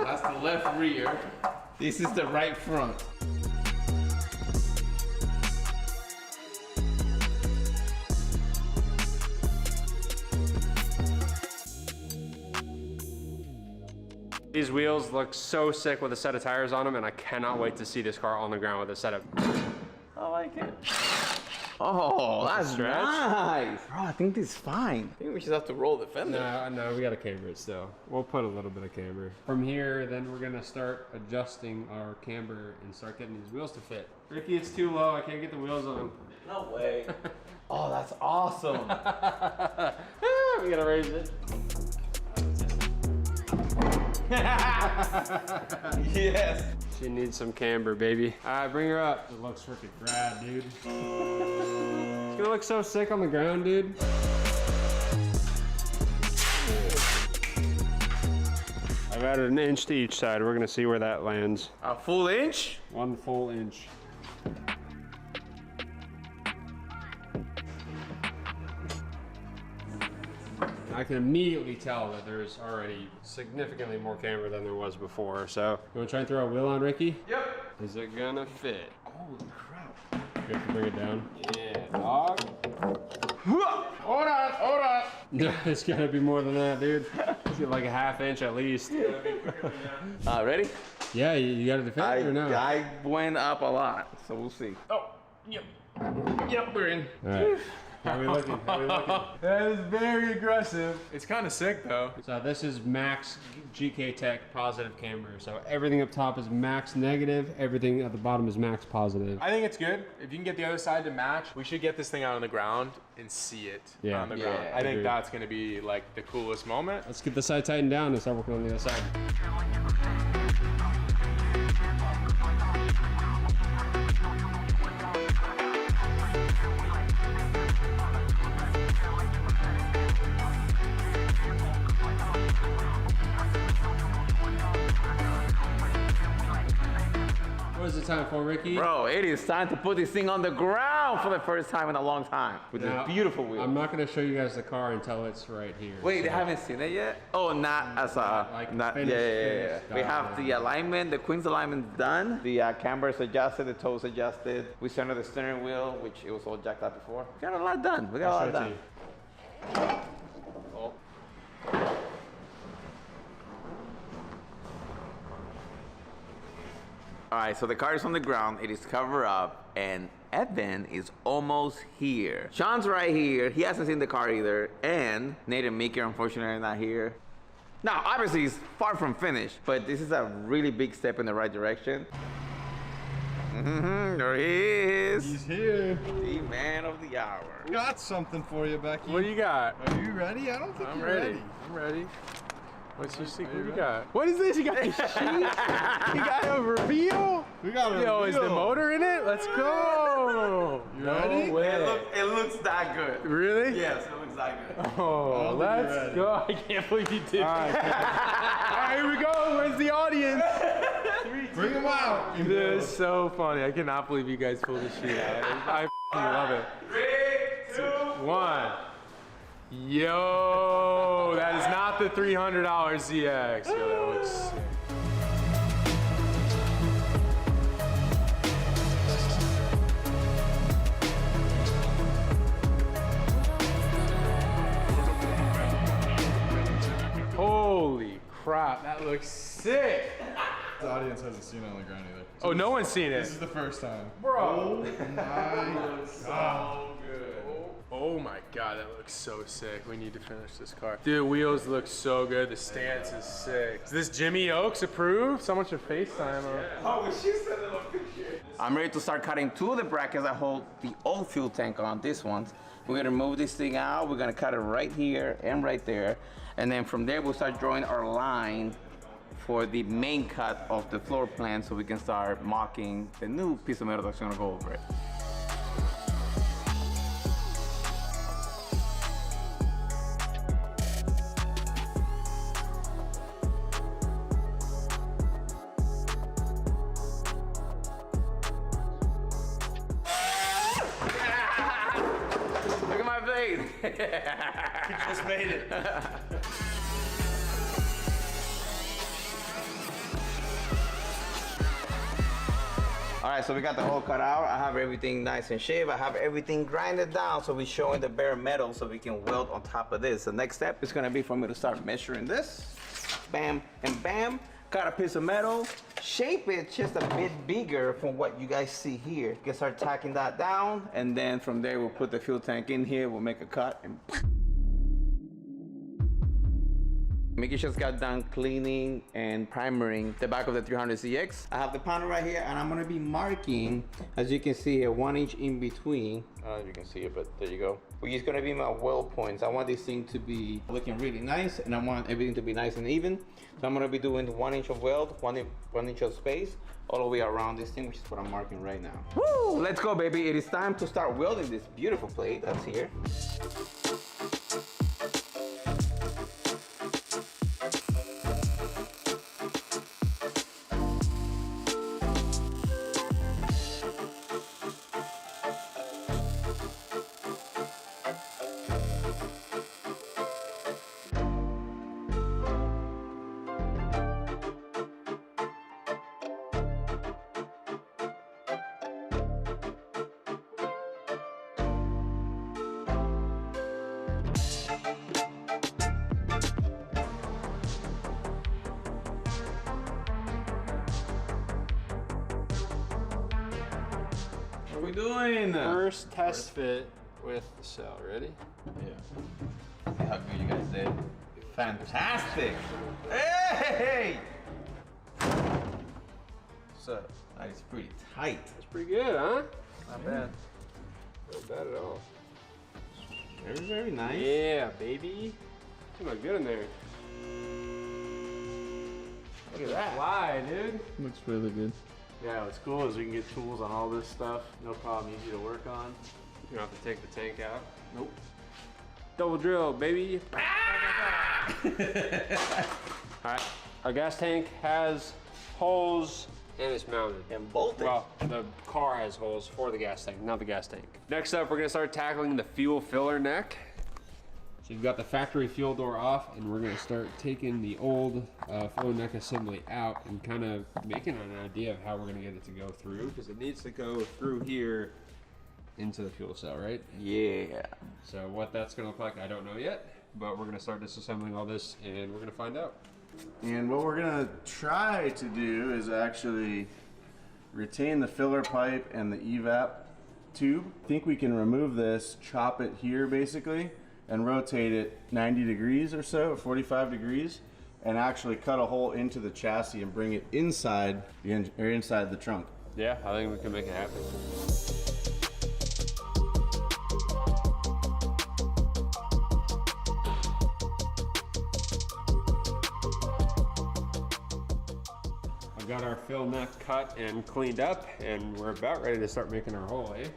That's the left rear. This is the right front. These wheels look so sick with a set of tires on them, and I cannot wait to see this car on the ground with a set of. I like it. Oh, that's stretch? nice. Bro, I think this is fine. I think we just have to roll the fender. No, we gotta camber it still. We'll put a little bit of camber. From here, then we're gonna start adjusting our camber and start getting these wheels to fit. Ricky, it's too low. I can't get the wheels on. No way. Oh, that's awesome. We gotta raise it. Yes. She needs some camber, baby. All right, bring her up. It looks freaking rad, dude. It's gonna look so sick on the ground, dude. I've added an inch to each side. We're gonna see where that lands. A full inch? 1 full inch. I can immediately tell that there's already significantly more camber than there was before. So, you wanna try and throw a wheel on, Ricky? Yep. Is it gonna fit? Holy crap. You have to bring it down. Yeah, dog. Hold on. No, it's gotta be more than that, dude. It's got like a ½ inch at least. Ready? Yeah, you got it to fit or no? I went up a lot, so we'll see. Oh, yep. Yep, we're in. All right. How are we looking? That is very aggressive. It's kind of sick though. So this is max GK Tech positive camber. So everything up top is max negative. Everything at the bottom is max positive. I think it's good. If you can get the other side to match, we should get this thing out on the ground and see it on the ground. I think agreed. that's gonna be like the coolest moment. Let's get the side tightened down and start working on the other side. What is the time for, Ricky? Bro, it is time to put this thing on the ground for the first time in a long time with Now, this beautiful wheel. I'm not gonna show you guys the car until it's right here. Wait, they so- haven't seen it yet? Oh, not as a, Like not, yeah, finished, yeah, yeah. finished We have the alignment, the Queen's alignment's done. The camber's adjusted, the toes adjusted. We centered the steering wheel, which it was all jacked up before. We got a lot done. We got I'll a show lot it to done. you. All right, so the car is on the ground. It is covered up, and Evan is almost here. Sean's right here. He hasn't seen the car either, and Nate and Mickey are unfortunately not here. Now, obviously, it's far from finished, but this is a really big step in the right direction. There he is. He's here. The man of the hour. Got something for you, Becky. What do you got? Are you ready? I don't think I'm you're ready. I'm ready. What's your secret? What you got? What is this? You got the sheet? You got a reveal? We got a Yo, is the reveal. motor in it? Let's go. You No ready? way. It looks that good. Really? Yes, it looks that good. Oh, think let's you're ready. go. I can't believe you did. All right, here we go. Where's the audience? Bring him out. This is so funny. I cannot believe you guys pulled this shit out. I f***ing love it. 3, 2, 1. Yo, that is not the $300 ZX. Yo, that looks sick. Holy crap, that looks sick. The audience hasn't seen it on the ground either. Oh, no one's seen This is it. the first time. Bro. so good. Oh my god, that looks so sick. We need to finish this car. Dude, wheels look so good. The stance is sick. Is this Jimmy Oaks approved? Someone should FaceTime him. Oh, she said it on picture. I'm ready to start cutting two of the brackets that hold the old fuel tank on. This one. We're gonna move this thing out. We're gonna cut it right here and right there. And then from there, we'll start drawing our line for the main cut of the floor plan so we can start mocking the new piece of metal that's gonna go over it. Look at my blade. You just made it. All right, so we got the hole cut out. I have everything nice and shaved. I have everything grinded down so we're showing the bare metal so we can weld on top of this. The next step is gonna be for me to start measuring this. Bam and bam. Cut a piece of metal, shape it just a bit bigger from what you guys see here. You can start tacking that down, and then from there we'll put the fuel tank in here, we'll make a cut, and Mickey just got done cleaning and primering the back of the 300ZX. I have the panel right here, and I'm gonna be marking, as you can see here, 1 inch in between. I don't know if you can see it, but there you go. Which is gonna be my weld points. I want this thing to be looking really nice, and I want everything to be nice and even. So I'm gonna be doing 1 inch of weld, one inch of space, all the way around this thing, which is what I'm marking right now. Woo! Let's go, baby. It is time to start welding this beautiful plate that's here. What are we doing? First test fit with the cell. Ready? Yeah. See how good you guys did. Fantastic. Hey! So, that is pretty tight. That's pretty good, huh? Not bad. Not bad at all. Very, very nice. Yeah, baby. You look good in there. Look at that. Fly, dude. Looks really good. Yeah, what's cool is we can get tools on all this stuff. No problem, easy to work on. You don't have to take the tank out. Nope. Double drill, baby. All right, our gas tank has holes And it's mounted. And bolted. Well, the car has holes for the gas tank, not the gas tank. Next up, we're gonna start tackling the fuel filler neck. So you've got the factory fuel door off, and we're gonna start taking the old filler neck assembly out and kind of making an idea of how we're gonna get it to go through, because it needs to go through here into the fuel cell, right? Yeah. So what that's gonna look like, I don't know yet, but we're gonna start disassembling all this, and we're gonna find out. And what we're gonna try to do is actually retain the filler pipe and the evap tube. I think we can remove this, chop it here basically, and rotate it 90 degrees or so, 45 degrees, and actually cut a hole into the chassis and bring it inside inside the trunk. Yeah, I think we can make it happen. Got our fill neck cut and cleaned up, and we're about ready to start making our hole, eh?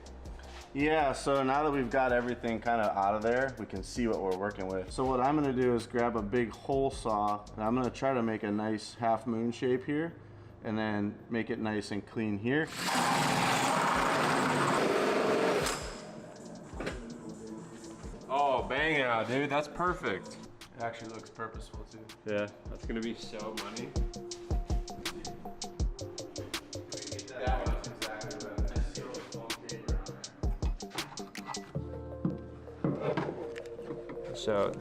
Yeah, so now that we've got everything kind of out of there, we can see what we're working with. So what I'm gonna do is grab a big hole saw, and I'm gonna try to make a nice half moon shape here, and then make it nice and clean here. Oh, bang out, dude, that's perfect. It actually looks purposeful too. Yeah, that's gonna be so money. So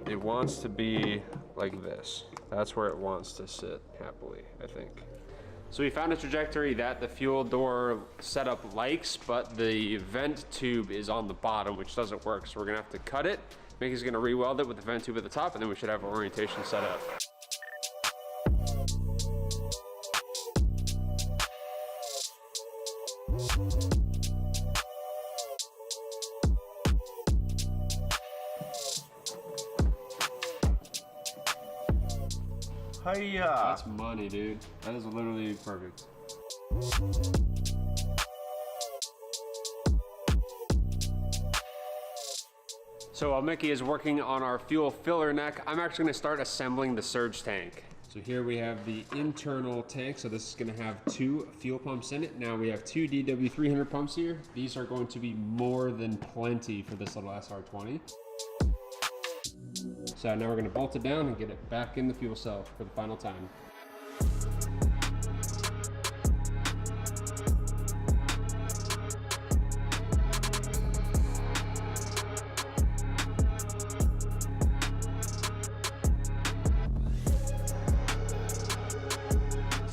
it wants to be like this. That's where it wants to sit happily, I think. So we found a trajectory that the fuel door setup likes, but the vent tube is on the bottom, which doesn't work. So we're gonna have to cut it. Mickey's gonna re-weld it with the vent tube at the top, and then we should have our orientation set up. Hiya! That's money, dude. That is literally perfect. So while Mickey is working on our fuel filler neck, I'm actually gonna start assembling the surge tank. So here we have the internal tank. So this is gonna have 2 fuel pumps in it. Now we have 2 DW300 pumps here. These are going to be more than plenty for this little SR20. So now we're gonna bolt it down and get it back in the fuel cell for the final time.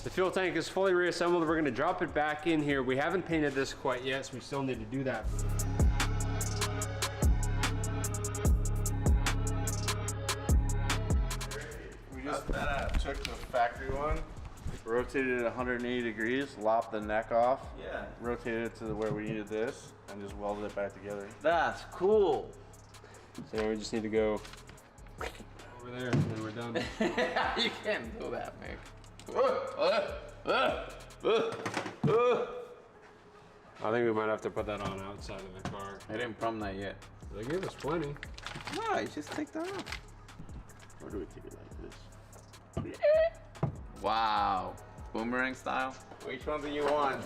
The fuel tank is fully reassembled. We're gonna drop it back in here. We haven't painted this quite yet, so we still need to do that. Took the factory one, rotated it 180 degrees, lopped the neck off, rotated it to where we needed this, and just welded it back together. That's cool. So now we just need to go over there, and then we're done. You can't do that, Mick. I think we might have to put that on outside of the car. I didn't prom that yet. They gave us plenty. No, you just take that off. Or do we take it like this? Wow. Boomerang style? Which one do you want?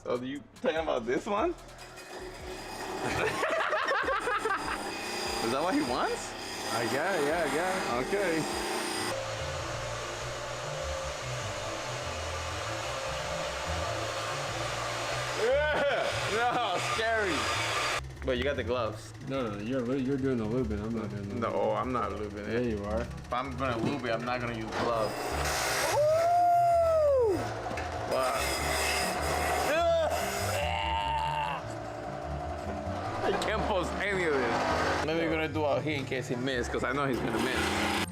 Oh, you talking about this one? Is that what he wants? Yeah. Okay. No, scary. But you got the gloves. No, you're doing the lubing. I'm not doing the No, I'm not lubing Yeah, it. you are. If I'm gonna lube it, I'm not gonna use gloves. Wow. I can't post any of this. Maybe we're gonna do out here in case he missed, because I know he's gonna miss.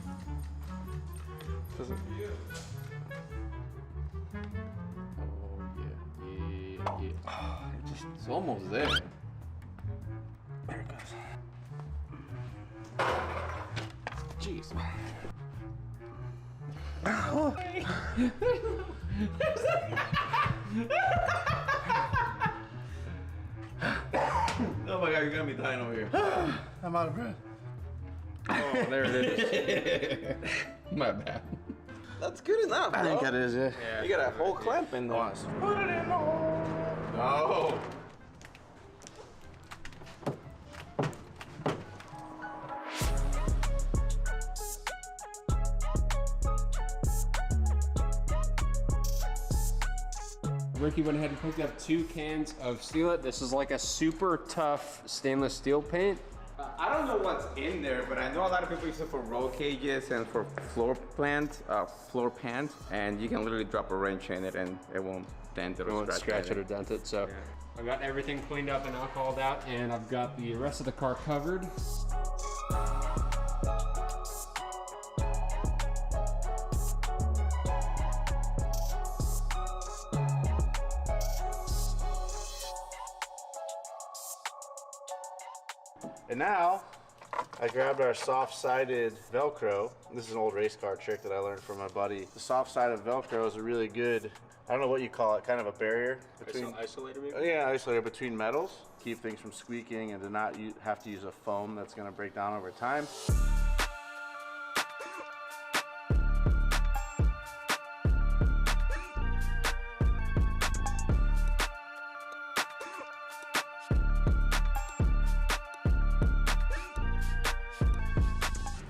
It's almost there. There it goes. Jeez. Oh. Oh my god, you're gonna be dying over here. I'm out of breath. Oh, there it is. My bad. That's good enough, I think bro. that is it. You got a whole clamp in there. Put it in the hole. No. Ricky went ahead and picked up 2 cans of Seal It. This is like a super tough stainless steel paint. I don't know what's in there, but I know a lot of people use it for roll cages and for floor pans, and you can literally drop a wrench in it and it won't dent it or Scratch it or dent it. So I've got everything cleaned up and alcoholed out, and I've got the rest of the car covered. And now, I grabbed our soft-sided Velcro. This is an old race car trick that I learned from my buddy. The soft-sided Velcro is a really good, I don't know what you call it, kind of a barrier between... Isolator maybe? Yeah, isolator between metals. Keep things from squeaking and to not have to use a foam that's gonna break down over time.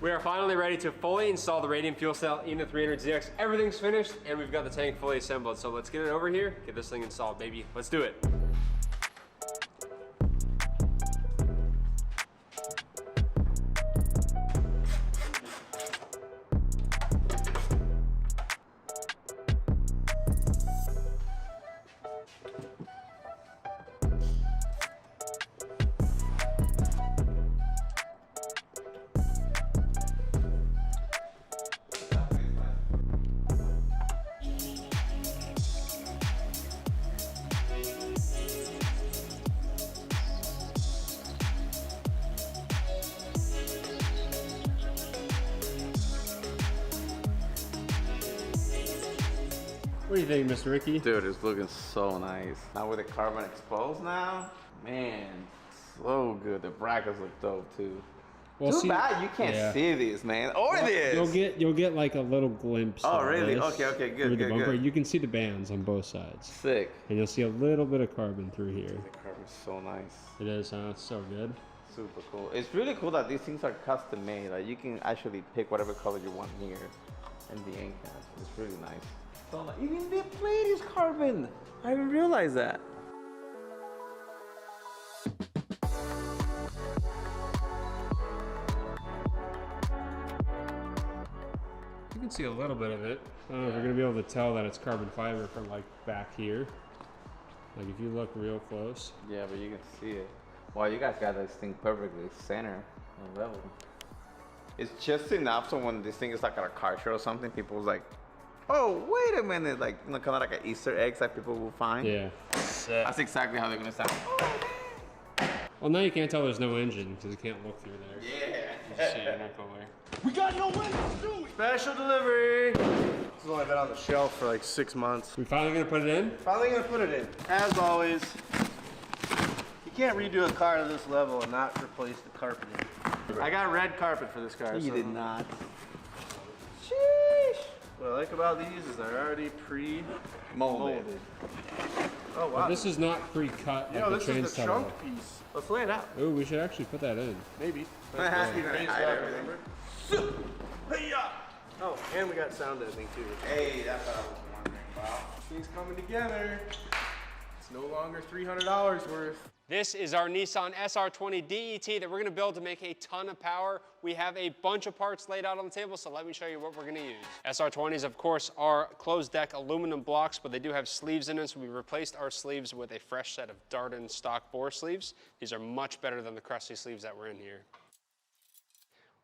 We are finally ready to fully install the radiant fuel cell in the 300ZX. Everything's finished and we've got the tank fully assembled. So let's get it over here, get this thing installed, baby. Let's do it. What do you think, Mr. Ricky? Dude, it's looking so nice. Now with the carbon exposed now, man, so good. The brackets look dope too. Well, Too bad you can't see these, man. Or this. You'll get like a little glimpse. Oh, of really? this Okay, good, through the good, bumper. good. You can see the bands on both sides. Sick. And you'll see a little bit of carbon through here. The carbon's so nice. It is, huh? It's so good. Super cool. It's really cool that these things are custom made. Like you can actually pick whatever color you want here and the ink caps. It's really nice. So like, even the plate is carbon. I didn't realize that. You can see a little bit of it. I don't know if you're gonna be able to tell that it's carbon fiber from like back here. Like if you look real close. Yeah, but you can see it. Wow, you guys got this thing perfectly center and level. It's just enough so when this thing is like at a car show or something, people's like, oh, wait a minute, like, you know, kind of like an Easter eggs that people will find. Yeah. That's exactly how they're gonna sound. Well, now you can't tell there's no engine because you can't look through there. Yeah. You just see it away. We got no windows, do we? Special delivery! This has only been on the shelf for like 6 months. We finally gonna put it in? Finally gonna put it in. As always, you can't redo a car to this level and not replace the carpeting. I got red carpet for this car. You so- did not. Sheesh. What I like about these is they're already pre-molded. Oh wow. But this is not pre-cut You like know, the this train is the set trunk up. piece. Let's lay it out. Ooh, we should actually put that in. Maybe. It has to be Raise hide up, everything. remember? Hey-ya! Oh, and we got sound editing too. Hey, that's what I was wondering about. Things coming together. It's no longer $300 worth. This is our Nissan SR20 DET that we're gonna build to make a ton of power. We have a bunch of parts laid out on the table, so let me show you what we're gonna use. SR20s, of course, are closed deck aluminum blocks, but they do have sleeves in them, so we replaced our sleeves with a fresh set of Darden stock bore sleeves. These are much better than the crusty sleeves that were in here.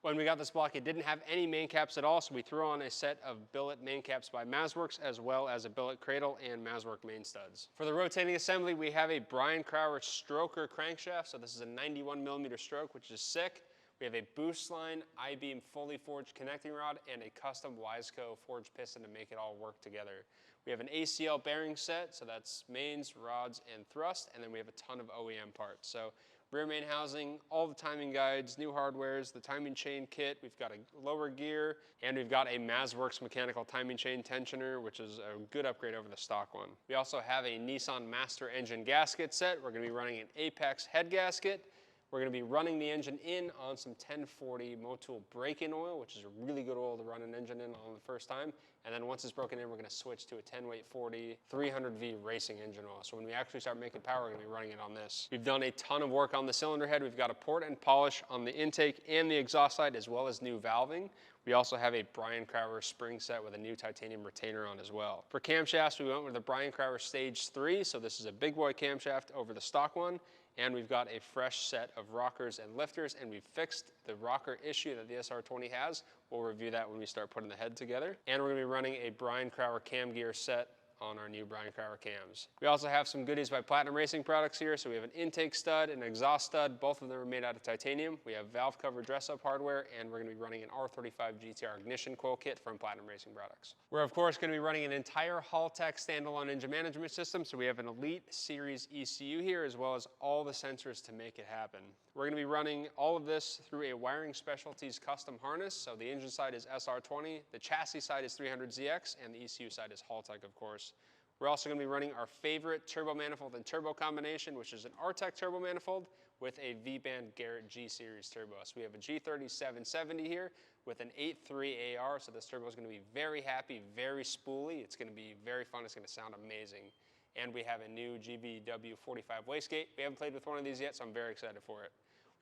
When we got this block, it didn't have any main caps at all, so we threw on a set of billet main caps by Mazworks, as well as a billet cradle and Mazwork main studs. For the rotating assembly, we have a Brian Crower stroker crankshaft, so this is a 91mm stroke, which is sick. We have a boost line, I-beam fully forged connecting rod, and a custom Wiseco forged piston to make it all work together. We have an ACL bearing set, so that's mains, rods, and thrust, and then we have a ton of OEM parts. So rear main housing, all the timing guides, new hardwares, the timing chain kit. We've got a lower gear, and we've got a Mazworks mechanical timing chain tensioner, which is a good upgrade over the stock one. We also have a Nissan Master engine gasket set. We're gonna be running an Apex head gasket. We're gonna be running the engine in on some 1040 Motul break-in oil, which is a really good oil to run an engine in on the first time. And then once it's broken in, we're gonna switch to a 10 weight 40 300V racing engine oil. So when we actually start making power, we're gonna be running it on this. We've done a ton of work on the cylinder head. We've got a port and polish on the intake and the exhaust side, as well as new valving. We also have a Brian Crowder spring set with a new titanium retainer on as well. For camshafts, we went with the Brian Crowder Stage 3. So this is a big boy camshaft over the stock one. And we've got a fresh set of rockers and lifters, and we've fixed the rocker issue that the SR20 has. We'll review that when we start putting the head together. And we're gonna be running a Brian Crowder cam gear set on our new Brian Crowder cams. We also have some goodies by Platinum Racing products here. So we have an intake stud, an exhaust stud. Both of them are made out of titanium. We have valve cover dress-up hardware, and we're gonna be running an R35 GTR ignition coil kit from Platinum Racing products. We're of course gonna be running an entire Haltech standalone engine management system. So we have an Elite Series ECU here, as well as all the sensors to make it happen. We're gonna be running all of this through a Wiring Specialties custom harness. So the engine side is SR20, the chassis side is 300ZX, and the ECU side is Haltech, of course. We're also going to be running our favorite turbo manifold and turbo combination, which is an Artec turbo manifold with a V-band Garrett G-Series turbo. So we have a G30 770 here with an 8.3 AR. So this turbo is going to be very happy, very spooly. It's going to be very fun. It's going to sound amazing. And we have a new GVW 45 wastegate. We haven't played with one of these yet, so I'm very excited for it.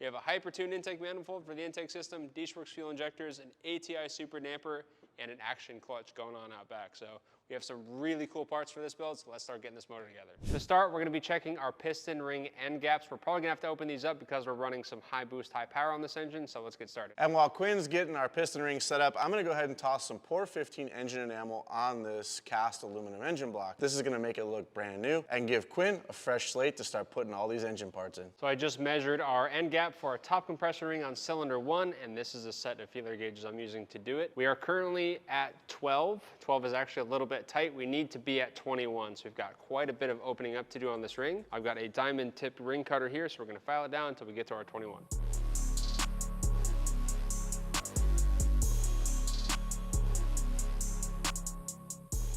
We have a Hypertune intake manifold for the intake system, Dishworks fuel injectors, an ATI super damper, and an action clutch going on out back. So we have some really cool parts for this build, so let's start getting this motor together. To start, we're gonna be checking our piston ring end gaps. We're probably gonna have to open these up because we're running some high boost, high power on this engine, so let's get started. And while Quinn's getting our piston ring set up, I'm gonna go ahead and toss some Por 15 engine enamel on this cast aluminum engine block. This is gonna make it look brand new and give Quinn a fresh slate to start putting all these engine parts in. So I just measured our end gap for our top compression ring on cylinder 1, and this is a set of feeler gauges I'm using to do it. We are currently at 12. 12 is actually a little bit tight. We need to be at 21, so we've got quite a bit of opening up to do on this ring. I've got a diamond tipped ring cutter here, so we're gonna file it down until we get to our 21.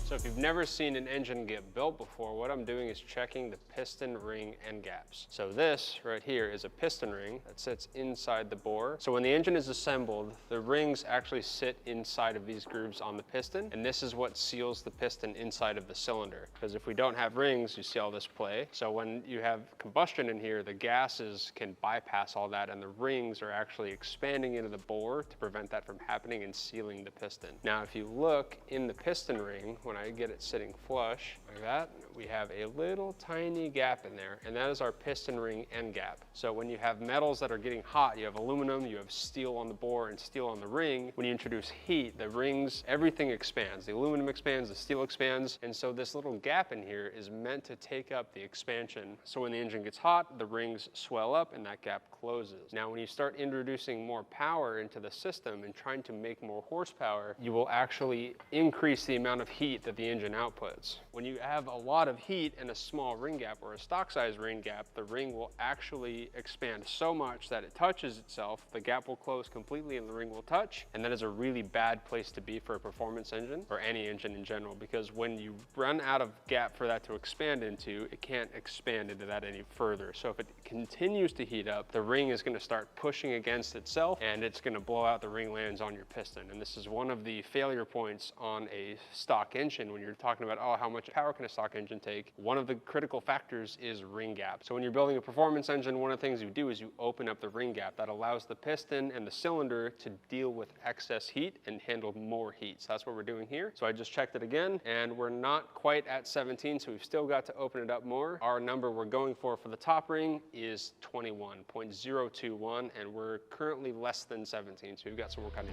So if you've never seen an engine get built before, what I'm doing is checking the piston ring end gaps. So this right here is a piston ring that sits inside the bore. So when the engine is assembled, the rings actually sit inside of these grooves on the piston, and this is what seals the piston inside of the cylinder. Because if we don't have rings, you see all this play. So when you have combustion in here, the gases can bypass all that, and the rings are actually expanding into the bore to prevent that from happening and sealing the piston. Now, if you look in the piston ring, when I get it sitting flush like that, we have a little tiny gap in there, and that is our piston ring end gap. So when you have metals that are getting hot, you have aluminum, you have steel on the bore and steel on the ring. When you introduce heat, the rings, everything expands. The aluminum expands, the steel expands, and so this little gap in here is meant to take up the expansion. So when the engine gets hot, the rings swell up and that gap closes. Now, when you start introducing more power into the system and trying to make more horsepower, you will actually increase the amount of heat that the engine outputs. When you have a lot of heat and a small ring gap or a stock size ring gap, the ring will actually expand so much that it touches itself, the gap will close completely and the ring will touch, and that is a really bad place to be for a performance engine or any engine in general, because when you run out of gap for that to expand into, it can't expand into that any further. So if it continues to heat up, the ring is going to start pushing against itself and it's going to blow out the ring lands on your piston. And this is one of the failure points on a stock engine when you're talking about, oh, how much power can a stock engine take? One of the critical factors is ring gap. So when you're building a performance engine, one of the things you do is you open up the ring gap. That allows the piston and the cylinder to deal with excess heat and handle more heat. So that's what we're doing here. So I just checked it again, and we're not quite at 17, so we've still got to open it up more. Our number we're going for the top ring is 21.021, and we're currently less than 17, so we've got some work to do.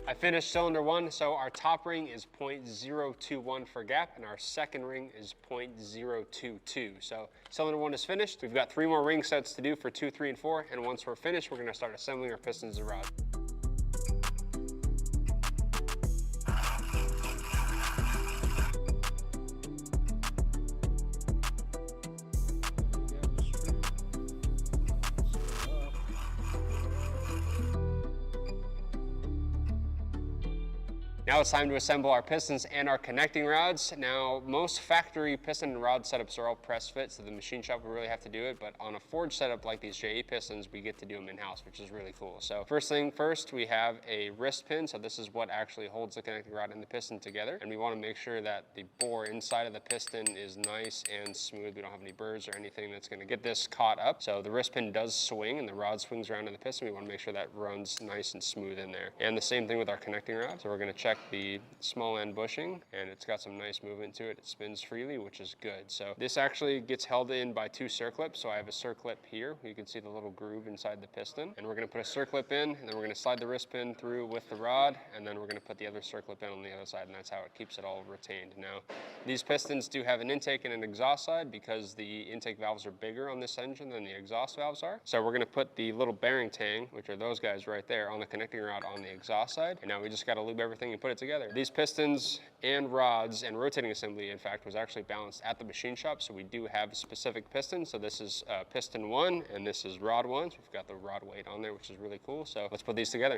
I finished cylinder 1, so our top ring is 0.021 for gap, and our second ring is 0.022. So cylinder 1 is finished. We've got 3 more ring sets to do for 2, 3, and 4, and once we're finished, we're gonna start assembling our pistons and rods. Now it's time to assemble our pistons and our connecting rods. Now, most factory piston and rod setups are all press fit, so the machine shop will really have to do it, but on a forged setup like these JE pistons, we get to do them in-house, which is really cool. So first thing first, we have a wrist pin, so this is what actually holds the connecting rod and the piston together, and we want to make sure that the bore inside of the piston is nice and smooth. We don't have any burrs or anything that's going to get this caught up. So the wrist pin does swing, and the rod swings around in the piston. We want to make sure that runs nice and smooth in there. And the same thing with our connecting rod. So we're going to check the small end bushing, and it's got some nice movement to it. It spins freely, which is good. So this actually gets held in by 2 circlips. So I have a circlip here. You can see the little groove inside the piston, and we're going to put a circlip in, and then we're going to slide the wrist pin through with the rod, and then we're going to put the other circlip in on the other side, and that's how it keeps it all retained. Now, these pistons do have an intake and an exhaust side because the intake valves are bigger on this engine than the exhaust valves are. So we're going to put the little bearing tang, which are those guys right there, on the connecting rod on the exhaust side, and now we just got to lube everything and put it together. These pistons and rods and rotating assembly, in fact, was actually balanced at the machine shop, so we do have specific pistons. So this is piston 1 and this is rod 1. So we've got the rod weight on there, which is really cool. So let's put these together.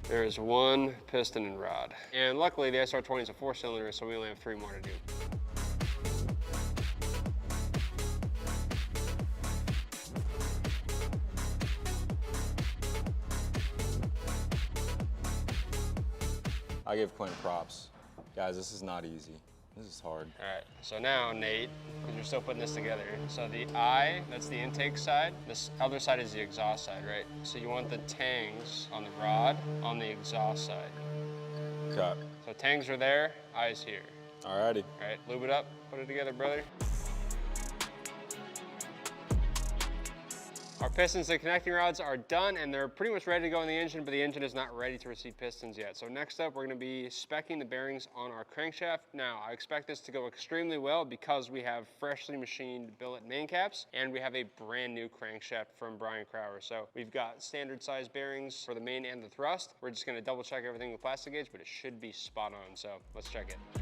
There's 1 piston and rod. And luckily the SR20 is a 4-cylinder, so we only have 3 more to do. I give Quentin props. Guys, this is not easy. This is hard. All right, so now, Nate, because you're still putting this together, so the I, that's the intake side, this other side is the exhaust side, right? So you want the tangs on the rod on the exhaust side. Okay. So tangs are there, I's here. Alrighty. All right, lube it up, put it together, brother. Our pistons and connecting rods are done, and they're pretty much ready to go in the engine, but the engine is not ready to receive pistons yet. So next up, we're gonna be speccing the bearings on our crankshaft. Now, I expect this to go extremely well because we have freshly machined billet main caps, and we have a brand new crankshaft from Brian Crower. So we've got standard size bearings for the main and the thrust. We're just gonna double check everything with plastic gauge, but it should be spot on. So let's check it.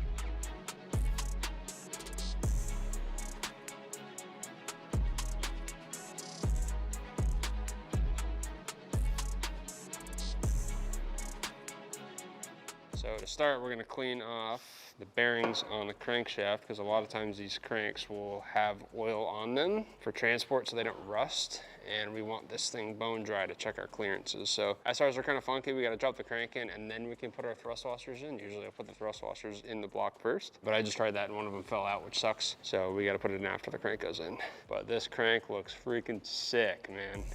So to start, we're gonna clean off the bearings on the crankshaft because a lot of times these cranks will have oil on them for transport so they don't rust. And we want this thing bone dry to check our clearances. So SRs are kind of funky. We gotta drop the crank in and then we can put our thrust washers in. Usually I'll put the thrust washers in the block first, but I just tried that and one of them fell out, which sucks. So we gotta put it in after the crank goes in. But this crank looks freaking sick, man.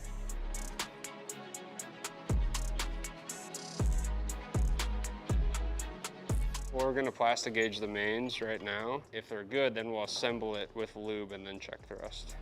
We're gonna plastic gauge the mains right now. If they're good, then we'll assemble it with lube and then check thrust.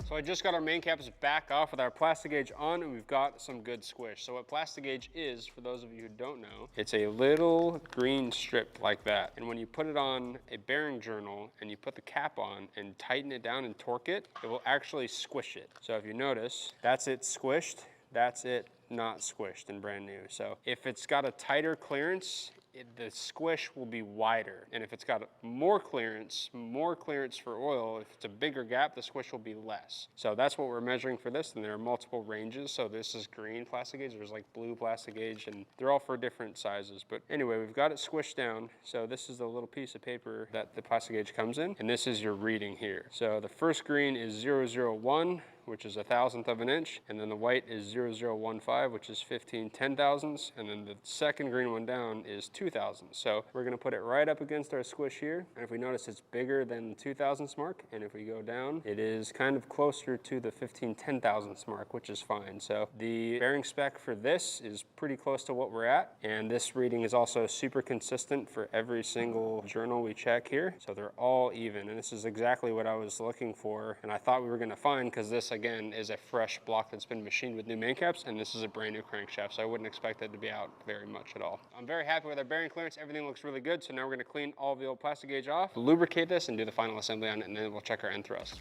So I just got our main caps back off with our plastic gauge on, and we've got some good squish. So what plastic gauge is, for those of you who don't know, it's a little green strip like that. And when you put it on a bearing journal and you put the cap on and tighten it down and torque it, it will actually squish it. So if you notice, that's it squished, that's it not squished and brand new. So if it's got a tighter clearance, the squish will be wider. And if it's got more clearance for oil, if it's a bigger gap, the squish will be less. So that's what we're measuring for this, and there are multiple ranges. So this is green plastic gauge, there's like blue plastic gauge, and they're all for different sizes. But anyway, we've got it squished down. So this is the little piece of paper that the plastic gauge comes in, and this is your reading here. So the first green is 001, which is 1/1000th of an inch, and then the white is 0015, which is 15 10,000ths, and then the second green one down is 2000. So we're gonna put it right up against our squish here, and if we notice, it's bigger than the 2000ths mark, and if we go down, it is kind of closer to the 15 10,000ths mark, which is fine. So the bearing spec for this is pretty close to what we're at, and this reading is also super consistent for every single journal we check here, so they're all even, and this is exactly what I was looking for, and I thought we were gonna find, because this again, is a fresh block that's been machined with new main caps, and this is a brand new crankshaft, so I wouldn't expect that to be out very much at all. I'm very happy with our bearing clearance. Everything looks really good, so now we're gonna clean all the old plastic gauge off, lubricate this, and do the final assembly on it, and then we'll check our end thrust.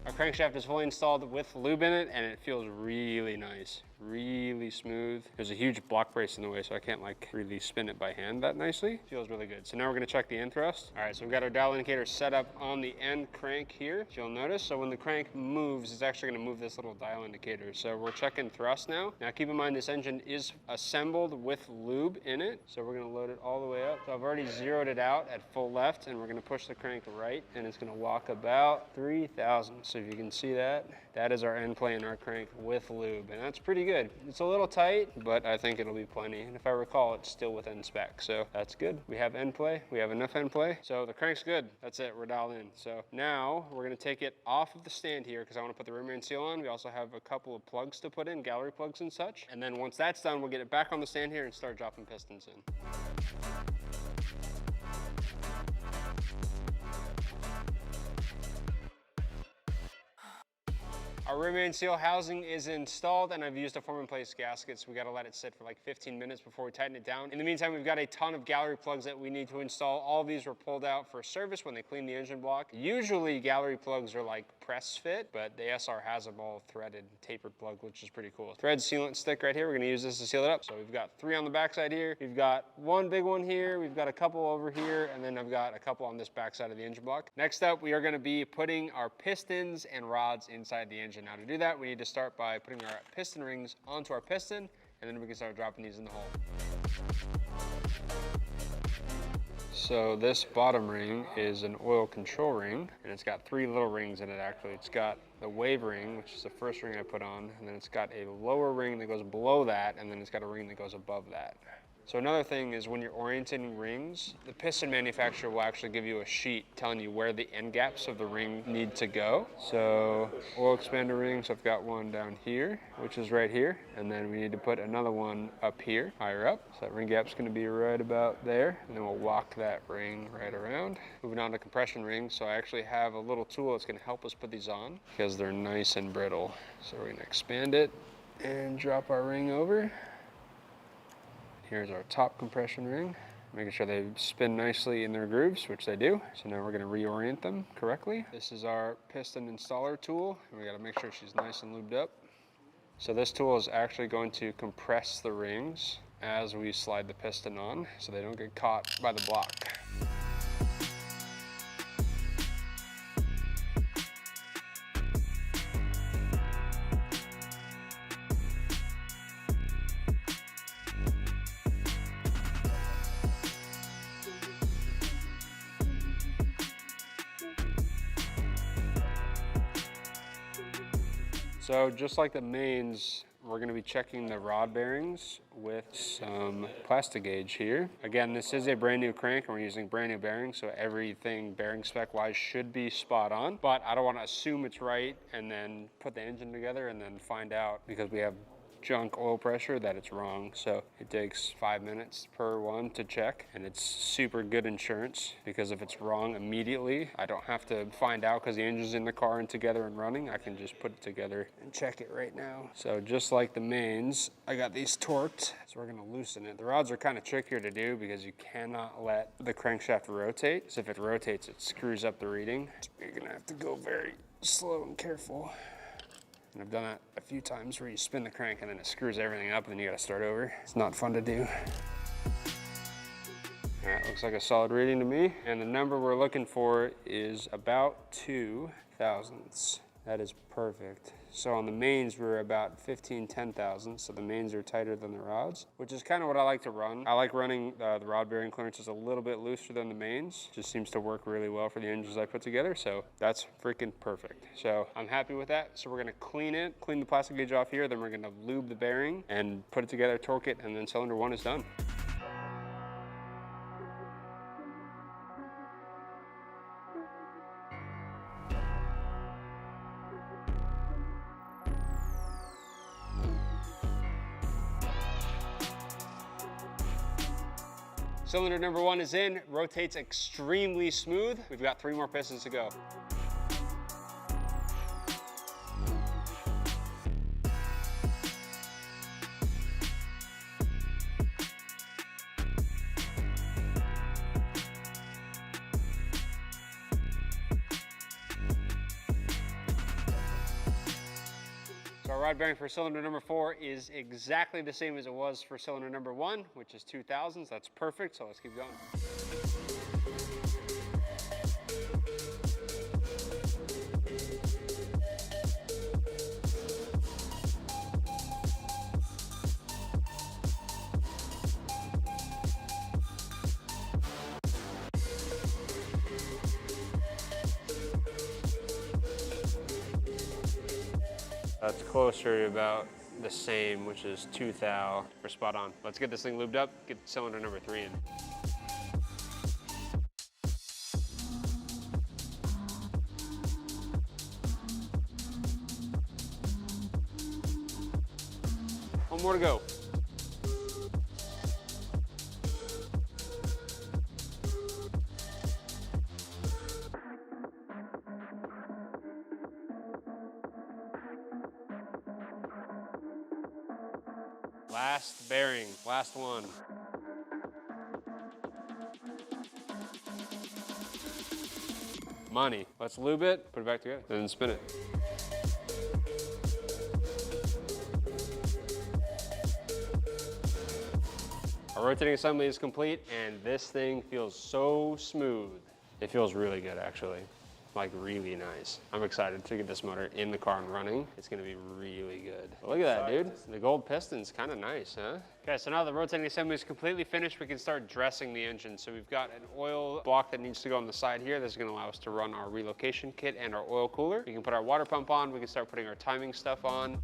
Our crankshaft is fully installed with lube in it, and it feels really nice, really smooth. There's a huge block brace in the way, so I can't like really spin it by hand that nicely. Feels really good. So now we're gonna check the end thrust. All right, so we've got our dial indicator set up on the end crank here, if you'll notice. So when the crank moves, it's actually gonna move this little dial indicator. So we're checking thrust now. Now keep in mind this engine is assembled with lube in it. So we're gonna load it all the way up. So I've already zeroed it out at full left, and we're gonna push the crank right, and it's gonna walk about 3,000. So if you can see that, that is our end play in our crank with lube, and that's pretty good. It's a little tight, but I think it'll be plenty. And if I recall, it's still within spec, so that's good. We have end play, we have enough end play. So the crank's good, that's it, we're dialed in. So now we're gonna take it off of the stand here because I wanna put the rear main seal on. We also have a couple of plugs to put in, gallery plugs and such. And then once that's done, we'll get it back on the stand here and start dropping pistons in. Our rear main seal housing is installed, and I've used a form in place gasket, so we gotta let it sit for like 15 minutes before we tighten it down. In the meantime, we've got a ton of gallery plugs that we need to install. All of these were pulled out for service when they cleaned the engine block. Usually gallery plugs are like press fit, but the SR has them all threaded, tapered plug, which is pretty cool. Thread sealant stick right here, we're gonna use this to seal it up. So we've got 3 on the backside here. We've got one big one here, we've got a couple over here, and then I've got a couple on this backside of the engine block. Next up, we are gonna be putting our pistons and rods inside the engine. Now to do that, we need to start by putting our piston rings onto our piston, and then we can start dropping these in the hole. So this bottom ring is an oil control ring, and it's got 3 little rings in it actually. It's got the wave ring, which is the first ring I put on, and then it's got a lower ring that goes below that, and then it's got a ring that goes above that. So another thing is when you're orienting rings, the piston manufacturer will actually give you a sheet telling you where the end gaps of the ring need to go. So oil expander rings, I've got one down here, which is right here. And then we need to put another one up here, higher up. So that ring gap's gonna be right about there. And then we'll walk that ring right around. Moving on to compression rings. So I actually have a little tool that's gonna help us put these on because they're nice and brittle. So we're gonna expand it and drop our ring over. Here's our top compression ring, making sure they spin nicely in their grooves, which they do. So now we're gonna reorient them correctly. This is our piston installer tool, and we gotta make sure she's nice and lubed up. So this tool is actually going to compress the rings as we slide the piston on, so they don't get caught by the block. So just like the mains, we're gonna be checking the rod bearings with some plastic gauge here. Again, this is a brand new crank and we're using brand new bearings, so everything bearing spec wise should be spot on, but I don't wanna assume it's right and then put the engine together and then find out because we have junk oil pressure that it's wrong. So it takes 5 minutes per one to check, and it's super good insurance because if it's wrong immediately, I don't have to find out because the engine's in the car and together and running. I can just put it together and check it right now. So just like the mains, I got these torqued, so we're gonna loosen it. The rods are kind of trickier to do because you cannot let the crankshaft rotate. So if it rotates, it screws up the reading. So you're gonna have to go very slow and careful. And I've done that a few times where you spin the crank and then it screws everything up and then you gotta start over. It's not fun to do. All right, looks like a solid reading to me. And the number we're looking for is about 2 thousandths. That is perfect. So on the mains, we're about 15, 10 thousandths. So the mains are tighter than the rods, which is kind of what I like to run. I like running the rod bearing clearance just a little bit looser than the mains. Just seems to work really well for the engines I put together. So that's freaking perfect. So I'm happy with that. So we're gonna clean the plastic gauge off here. Then we're gonna lube the bearing and put it together, torque it, and then cylinder 1 is done. Cylinder number 1 is in, rotates extremely smooth. We've got 3 more pistons to go. So our rod bearing for cylinder number 4 is exactly the same as it was for cylinder number 1, which is 2 thousandths. That's perfect, so let's keep going. That's closer to about the same, which is 2 thou. We're spot on. Let's get this thing lubed up, get cylinder number 3 in. One more to go. Last bearing, last one. Money. Let's lube it, put it back together, then spin it. Our rotating assembly is complete, and this thing feels so smooth. It feels really good, actually. Like really nice. I'm excited to get this motor in the car and running. It's gonna be really good. But look at that, dude. The gold piston's kind of nice, huh? Okay, so now the rotating assembly is completely finished, we can start dressing the engine. So we've got an oil block that needs to go on the side here. This is gonna allow us to run our relocation kit and our oil cooler. We can put our water pump on. We can start putting our timing stuff on.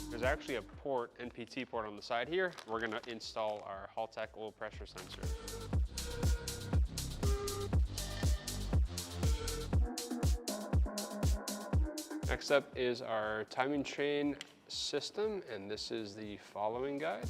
There's actually a port, NPT port on the side here. We're gonna install our Haltech oil pressure sensor. Next up is our timing chain system, and this is the following guide.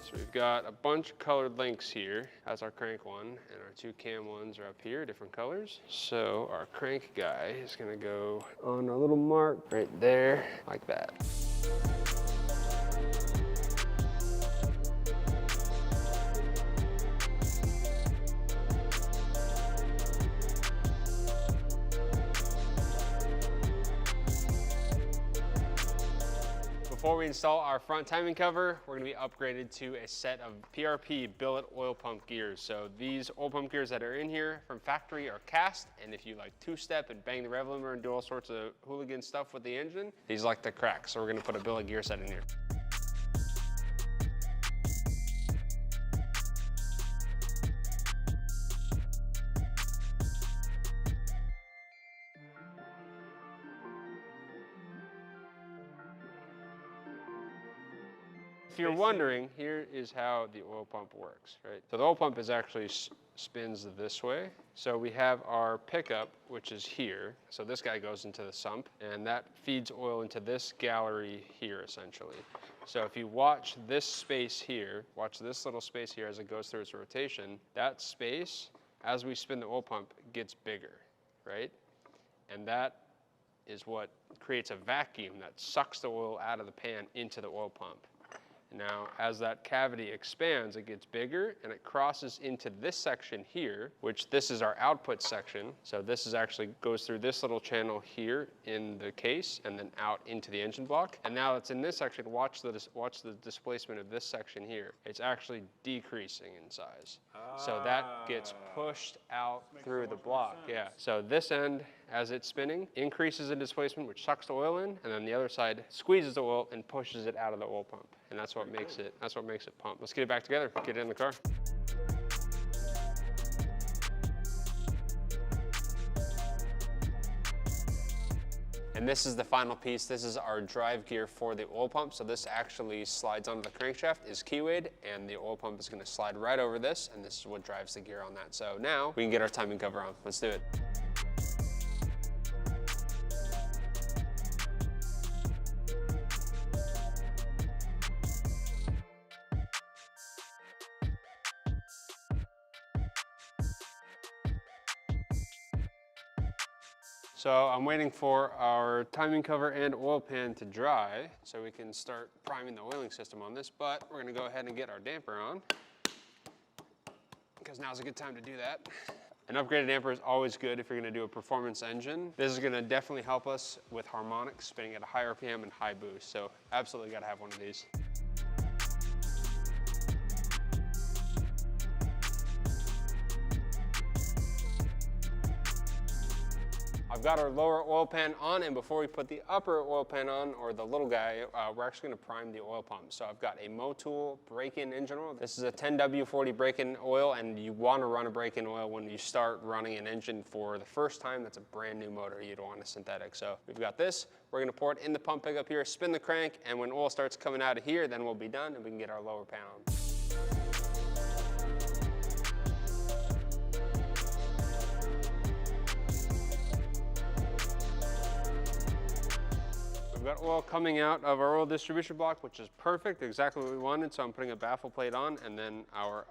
So we've got a bunch of colored links here. That's our crank one, and our 2 cam ones are up here, different colors. So our crank guy is gonna go on a little mark right there, like that. Before we install our front timing cover, we're gonna be upgraded to a set of PRP billet oil pump gears. So these oil pump gears that are in here from factory are cast, and if you like 2-step and bang the rev limiter and do all sorts of hooligan stuff with the engine, these like to crack. So we're gonna put a billet gear set in here. If you're wondering, here is how the oil pump works, right? So the oil pump is actually spins this way. So we have our pickup, which is here. So this guy goes into the sump, and that feeds oil into this gallery here, essentially. So if you watch this space here, watch this little space here as it goes through its rotation, that space, as we spin the oil pump, gets bigger, right? And that is what creates a vacuum that sucks the oil out of the pan into the oil pump. Now, as that cavity expands, it gets bigger and it crosses into this section here, which this is our output section. So this is actually goes through this little channel here in the case and then out into the engine block. And now it's in this section, watch the displacement of this section here. It's actually decreasing in size. So that gets pushed out through the block. Yeah. So this end, as it's spinning, increases in displacement, which sucks the oil in, and then the other side squeezes the oil and pushes it out of the oil pump. And that's what makes it pump. Let's get it back together, get it in the car. And this is the final piece. This is our drive gear for the oil pump. So this actually slides onto the crankshaft, is keywayed, and the oil pump is gonna slide right over this, and this is what drives the gear on that. So now we can get our timing cover on. Let's do it. So I'm waiting for our timing cover and oil pan to dry so we can start priming the oiling system on this, but we're gonna go ahead and get our damper on because now's a good time to do that. An upgraded damper is always good if you're gonna do a performance engine. This is gonna definitely help us with harmonics, spinning at a high RPM and high boost, so absolutely gotta have one of these. I've got our lower oil pan on, and before we put the upper oil pan on, or the little guy, we're actually gonna prime the oil pump. So I've got a Motul break-in engine oil. This is a 10W40 break-in oil, and you wanna run a break-in oil when you start running an engine for the first time. That's a brand new motor. You don't want a synthetic. So we've got this. We're gonna pour it in the pump pickup here, spin the crank, and when oil starts coming out of here, then we'll be done, and we can get our lower pan on. We've got oil coming out of our oil distribution block, which is perfect, exactly what we wanted. So I'm putting a baffle plate on, and then our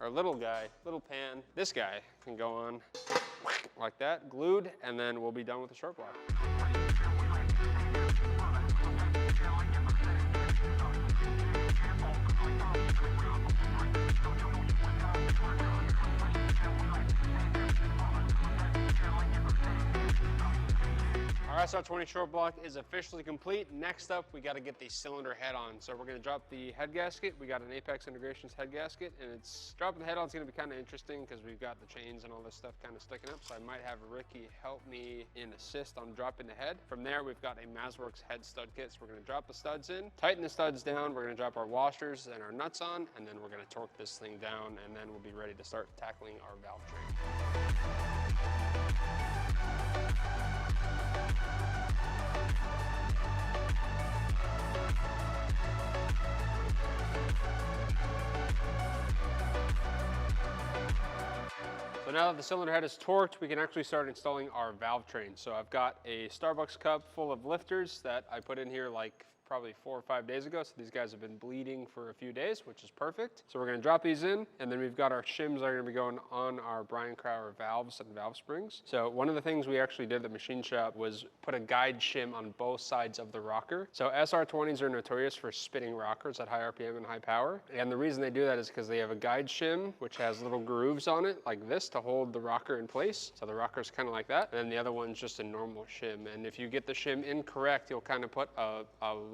little pan, this guy can go on like that, glued, and then we'll be done with the short block. Our SR20 short block is officially complete. Next up, we got to get the cylinder head on. So we're going to drop the head gasket. We got an Apex Integrations head gasket, and dropping the head on is going to be kind of interesting because we've got the chains and all this stuff kind of sticking up. So I might have Ricky help me and assist on dropping the head. From there, we've got a Mazworks head stud kit. So we're going to drop the studs in, tighten the studs down. We're going to drop our washers and our nuts on, and then we're going to torque this thing down, and then we'll be ready to start tackling our valve train. So now that the cylinder head is torqued, we can actually start installing our valve train. So I've got a Starbucks cup full of lifters that I put in here like probably 4 or 5 days ago. So these guys have been bleeding for a few days, which is perfect. So we're gonna drop these in, and then we've got our shims that are gonna be going on our Brian Crowder valves and valve springs. So one of the things we actually did at the machine shop was put a guide shim on both sides of the rocker. So SR20s are notorious for spinning rockers at high RPM and high power. And the reason they do that is because they have a guide shim, which has little grooves on it like this to hold the rocker in place. So the rocker's kind of like that. And then the other one's just a normal shim. And if you get the shim incorrect, you'll kind of put a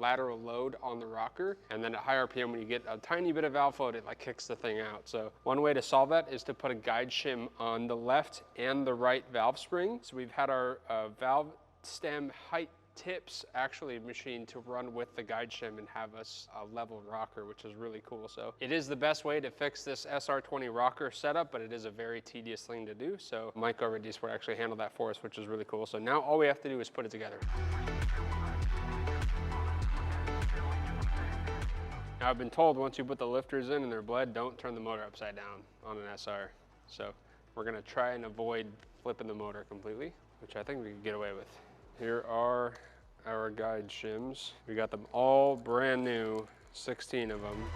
lateral load on the rocker, and then at high RPM, when you get a tiny bit of valve float, it like kicks the thing out. So one way to solve that is to put a guide shim on the left and the right valve spring. So we've had our valve stem height tips actually machined to run with the guide shim and have us a level rocker, which is really cool. So it is the best way to fix this SR20 rocker setup, but it is a very tedious thing to do. So Mike over at D-Sport actually handled that for us, which is really cool. So now all we have to do is put it together. Now I've been told once you put the lifters in and they're bled, don't turn the motor upside down on an SR. So we're gonna try and avoid flipping the motor completely, which I think we can get away with. Here are our guide shims. We got them all brand new, 16 of them.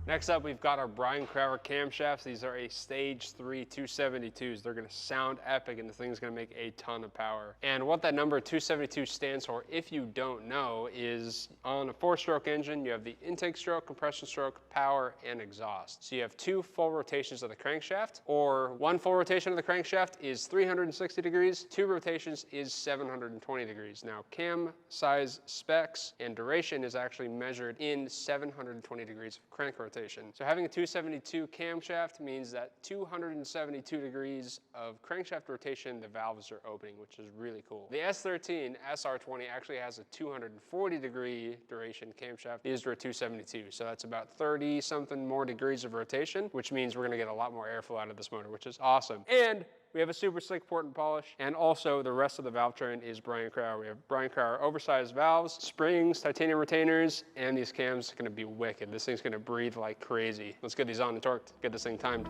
Next up, we've got our Brian Crower camshafts. These are a stage 3 272s. They're gonna sound epic and the thing's gonna make a ton of power. And what that number 272 stands for, if you don't know, is on a 4-stroke engine, you have the intake stroke, compression stroke, power, and exhaust. So you have 2 full rotations of the crankshaft, or 1 full rotation of the crankshaft is 360 degrees, 2 rotations is 720 degrees. Now, cam size specs and duration is actually measured in 720 degrees of crank rotation. So having a 272 camshaft means that 272 degrees of crankshaft rotation, the valves are opening, which is really cool. The S13 SR20 actually has a 240 degree duration camshaft. These are a 272, so that's about 30 something more degrees of rotation, which means we're gonna get a lot more airflow out of this motor, which is awesome. And we have a super slick port and polish, and also the rest of the valve train is Brian Crower. We have Brian Crower oversized valves, springs, titanium retainers, and these cams are gonna be wicked. This thing's gonna breathe like crazy. Let's get these on and torqued, get this thing timed.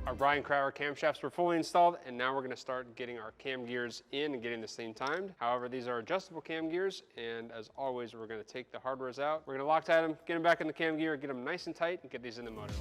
Our Brian Crower camshafts were fully installed, and now we're gonna start getting our cam gears in and getting this thing timed. However, these are adjustable cam gears, and as always, we're gonna take the hardwares out. We're gonna Loctite them, get them back in the cam gear, get them nice and tight, and get these in the motor.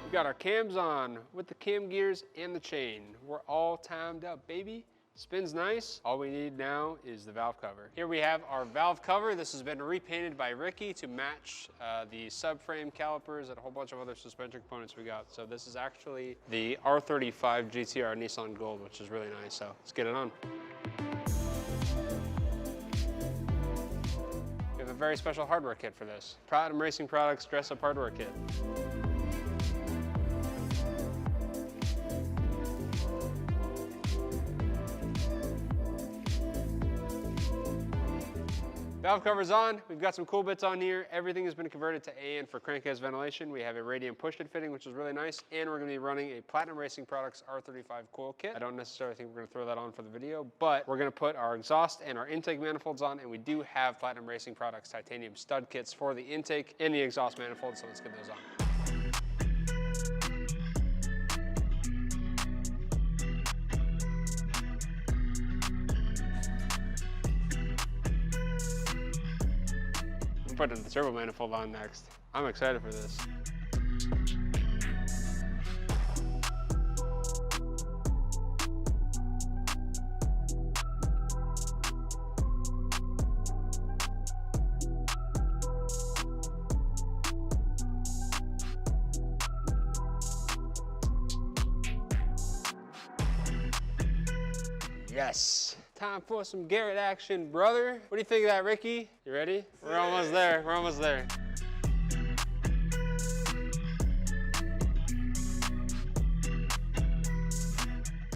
We got our cams on with the cam gears and the chain. We're all timed up, baby. Spins nice. All we need now is the valve cover. Here we have our valve cover. This has been repainted by Ricky to match the subframe calipers and a whole bunch of other suspension components we got. So this is actually the R35 GTR Nissan Gold, which is really nice. So let's get it on. We have a very special hardware kit for this. Platinum Racing Products dress-up hardware kit. Valve cover's on. We've got some cool bits on here. Everything has been converted to AN for crankcase ventilation. We have a radiant push-it fitting, which is really nice. And we're gonna be running a Platinum Racing Products R35 coil kit. I don't necessarily think we're gonna throw that on for the video, but we're gonna put our exhaust and our intake manifolds on, and we do have Platinum Racing Products titanium stud kits for the intake and the exhaust manifold, so let's get those on. Putting the turbo manifold on next. I'm excited for this. Yes. Time for some Garrett action, brother. What do you think of that, Ricky? You ready? We're almost there. We're almost there.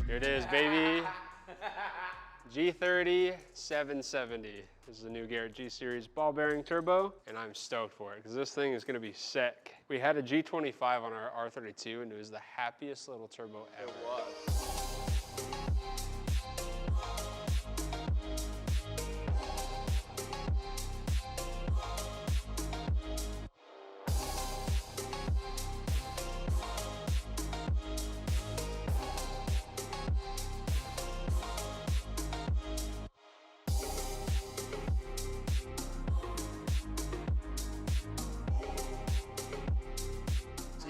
Here it is, baby. G30 770. This is the new Garrett G Series ball bearing turbo, and I'm stoked for it because this thing is gonna be sick. We had a G25 on our R32, and it was the happiest little turbo ever. It was.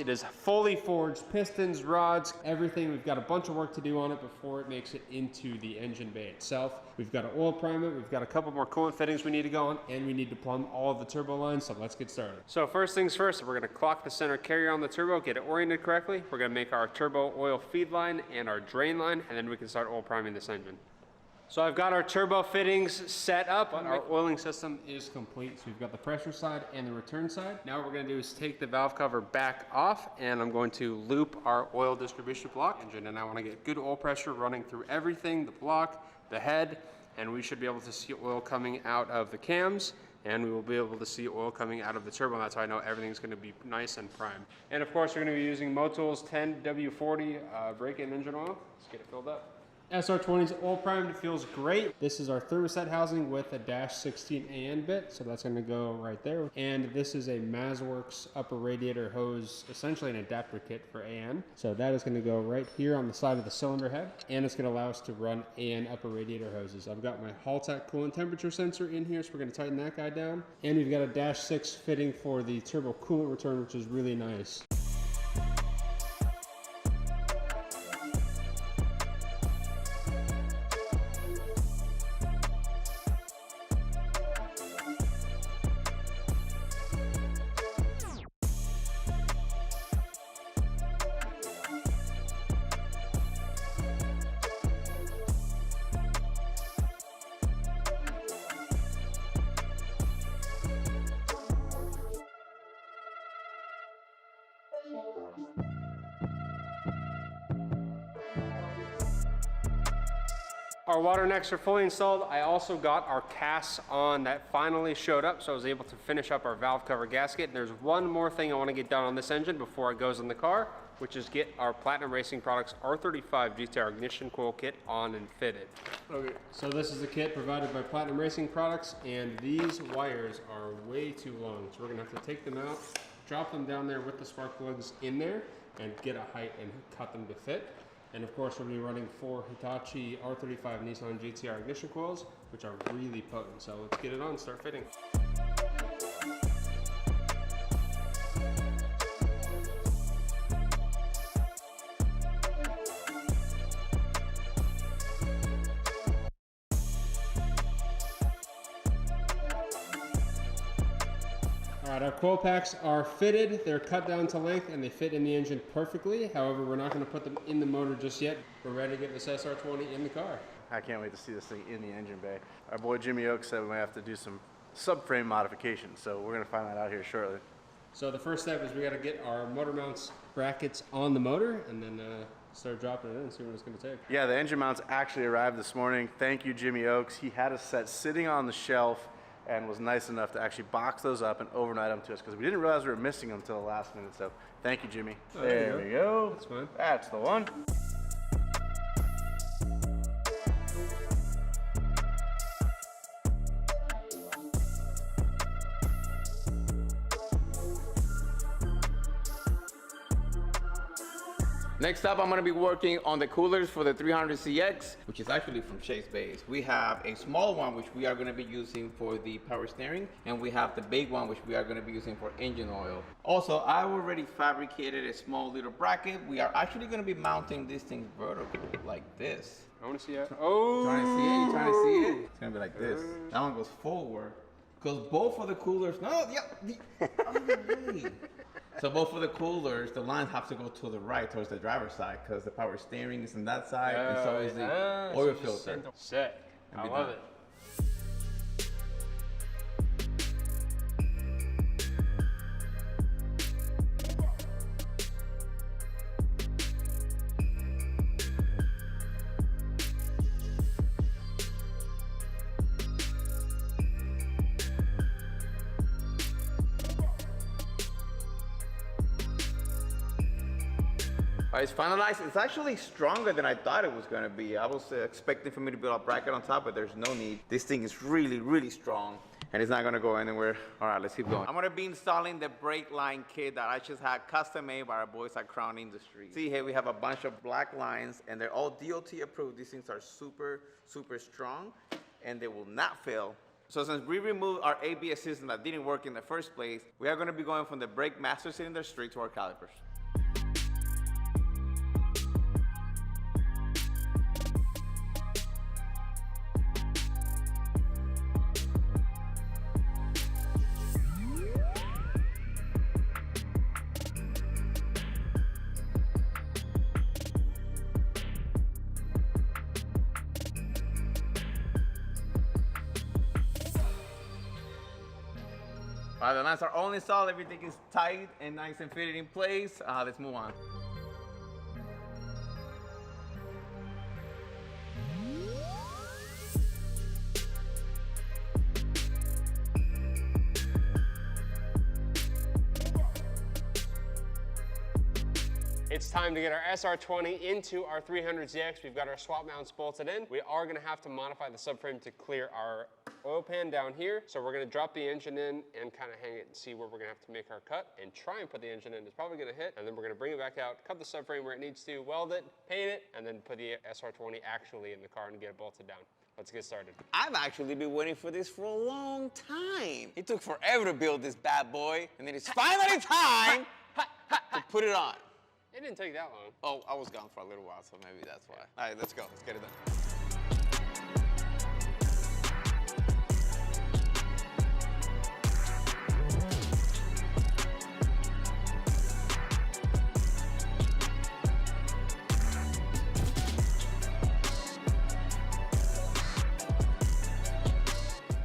It is fully forged, pistons, rods, everything. We've got a bunch of work to do on it before it makes it into the engine bay itself. We've got to oil prime it, we've got a couple more coolant fittings we need to go on, and we need to plumb all of the turbo lines, so let's get started. So first things first, we're gonna clock the center carrier on the turbo, get it oriented correctly. We're gonna make our turbo oil feed line and our drain line, and then we can start oil priming this engine. So I've got our turbo fittings set up, but our oiling system is complete. So we've got the pressure side and the return side. Now what we're gonna do is take the valve cover back off, and I'm going to loop our oil distribution block engine, and I wanna get good oil pressure running through everything, the block, the head, and we should be able to see oil coming out of the cams, and we will be able to see oil coming out of the turbo, and that's how I know everything's gonna be nice and primed. And of course, we're gonna be using Motil's 10W40 break-in engine oil. Let's get it filled up. SR20's oil primed, feels great. This is our thermostat housing with a -16 AN bit, so that's gonna go right there. And this is a Mazworks upper radiator hose, essentially an adapter kit for AN. So that is gonna go right here on the side of the cylinder head, and it's gonna allow us to run AN upper radiator hoses. I've got my Haltech coolant temperature sensor in here, so we're gonna tighten that guy down. And we've got a -6 fitting for the turbo coolant return, which is really nice. Our water necks are fully installed. I also got our casts on that finally showed up, so I was able to finish up our valve cover gasket. And there's one more thing I want to get done on this engine before it goes in the car, which is get our Platinum Racing Products R35 GTR ignition coil kit on and fitted. Okay, so this is the kit provided by Platinum Racing Products, and these wires are way too long. So we're gonna have to take them out, drop them down there with the spark plugs in there, and get a height and cut them to fit. And of course, we'll be running 4 Hitachi R35 Nissan GTR ignition coils, which are really potent. So let's get it on, start fitting. All right, our coil packs are fitted, they're cut down to length, and they fit in the engine perfectly. However, we're not gonna put them in the motor just yet. We're ready to get this SR20 in the car. I can't wait to see this thing in the engine bay. Our boy Jimmy Oaks said we might have to do some subframe modifications, so we're gonna find that out here shortly. So the first step is we gotta get our motor mounts brackets on the motor, and then start dropping it in and see what it's gonna take. Yeah, the engine mounts actually arrived this morning. Thank you, Jimmy Oaks. He had a set sitting on the shelf and was nice enough to actually box those up and overnight them to us, because we didn't realize we were missing them until the last minute. So thank you, Jimmy. Oh, there we go. That's fine. That's the one. Next up, I'm gonna be working on the coolers for the 300CX, which is actually from Chase Base. We have a small one, which we are gonna be using for the power steering, and we have the big one, which we are gonna be using for engine oil. Also, I already fabricated a small little bracket. We are actually gonna be mounting these things vertical, like this. I wanna see it. Oh! Trying to see it? You trying to see it? It's gonna be like this. That one goes forward, because both of the coolers, so both of the coolers, the lines have to go to the right towards the driver's side, because the power steering is on that side, and so is the oil filter. Sick. I love it. It's finalized. It's actually stronger than I thought it was gonna be. I was expecting for me to build a bracket on top, but there's no need. This thing is really, really strong, and it's not gonna go anywhere. All right, let's keep going. I'm gonna be installing the brake line kit that I just had custom made by our boys at Crown Industries. See here, we have a bunch of black lines, and they're all DOT approved. These things are super, super strong, and they will not fail. So since we removed our ABS system that didn't work in the first place, we are gonna be going from the brake master cylinder straight to our calipers. The nuts are all installed, everything is tight and nice and fitted in place. Let's move on. It's time to get our SR20 into our 300ZX. We've got our swap mounts bolted in. We are gonna have to modify the subframe to clear our oil pan down here. So we're gonna drop the engine in and kind of hang it and see where we're gonna have to make our cut and try and put the engine in. It's probably gonna hit, and then we're gonna bring it back out, cut the subframe where it needs to, weld it, paint it, and then put the SR20 actually in the car and get it bolted down. Let's get started. I've actually been waiting for this for a long time. It took forever to build this bad boy, and then it's finally time to put it on. It didn't take that long. Oh, I was gone for a little while, so maybe that's why. All right, let's go. Let's get it done.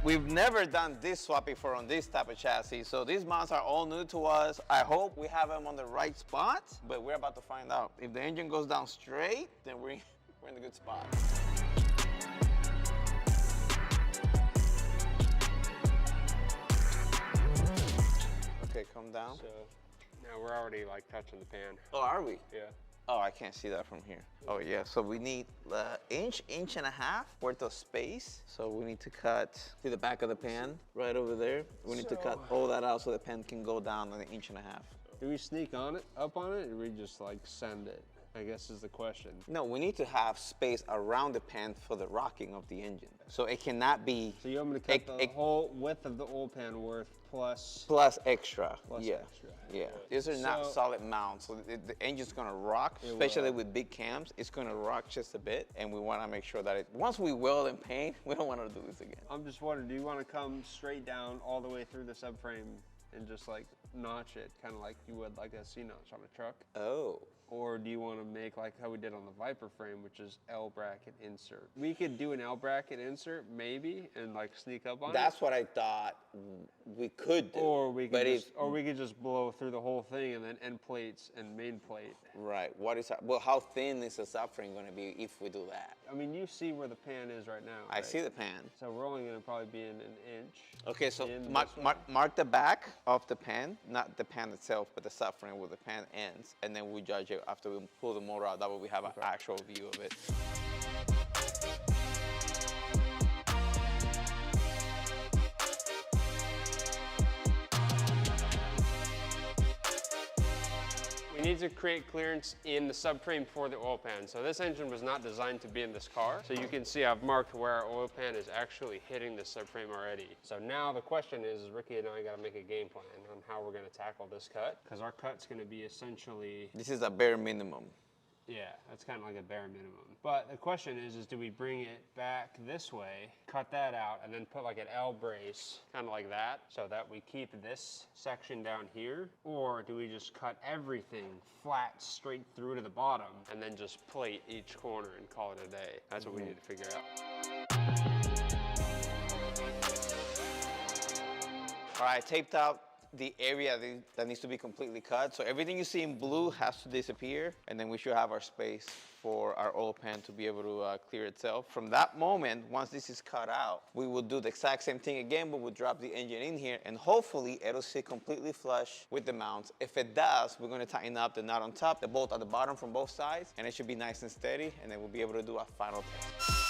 We've never done this swap before on this type of chassis, so these mounts are all new to us. I hope we have them on the right spot, but we're about to find out. If the engine goes down straight, then we're in a good spot. Okay, come down. So now we're already like touching the pan. Oh, are we? Yeah. Oh, I can't see that from here. Oh yeah, so we need inch and a half worth of space. So we need to cut to the back of the pan, right over there. We need to cut all that out so the pan can go down an inch and a half. Do we sneak on it, up on it, or we just like send it? I guess is the question. No, we need to have space around the pan for the rocking of the engine. So it cannot be... So you want me to cut the whole width of the oil pan worth plus... Plus extra, plus yeah. Extra. Yeah, these are not solid mounts, so the engine's gonna rock, especially with big cams. It's gonna rock just a bit, and we wanna make sure that once we weld and paint, we don't wanna do this again. I'm just wondering, do you wanna come straight down all the way through the subframe and just like notch it, kind of like you would like a C-notch on a truck? Oh. Or do you want to make like how we did on the Viper frame, which is L bracket insert? We could do an L bracket insert maybe and like sneak up on it. That's what I thought we could do. Or we could just blow through the whole thing and then end plates and main plate. Right. What is that? Well, how thin is the subframe going to be if we do that? I mean, you see where the pan is right now. I see the pan. So we're only going to probably be in an inch. Okay, so mark the back of the pan, not the pan itself, but the subframe where the pan ends, and then we judge it after we pull the motor out. That way we have an actual view of it. We need to create clearance in the subframe for the oil pan. So this engine was not designed to be in this car. So you can see I've marked where our oil pan is actually hitting the subframe already. So now the question is Ricky and I gotta make a game plan on how we're gonna tackle this cut, because our cut's gonna be essentially... This is a bare minimum. Yeah, that's kind of like a bare minimum. But the question is do we bring it back this way, cut that out, and then put like an L brace, kind of like that, so that we keep this section down here? Or do we just cut everything flat straight through to the bottom and then just plate each corner and call it a day? That's what we need to figure out. All right, taped out the area that needs to be completely cut. So everything you see in blue has to disappear, and then we should have our space for our oil pan to be able to clear itself. From that moment, once this is cut out, we will do the exact same thing again, but we'll drop the engine in here, and hopefully it'll sit completely flush with the mounts. If it does, we're gonna tighten up the nut on top, the bolt at the bottom from both sides, and it should be nice and steady, and then we'll be able to do a final test.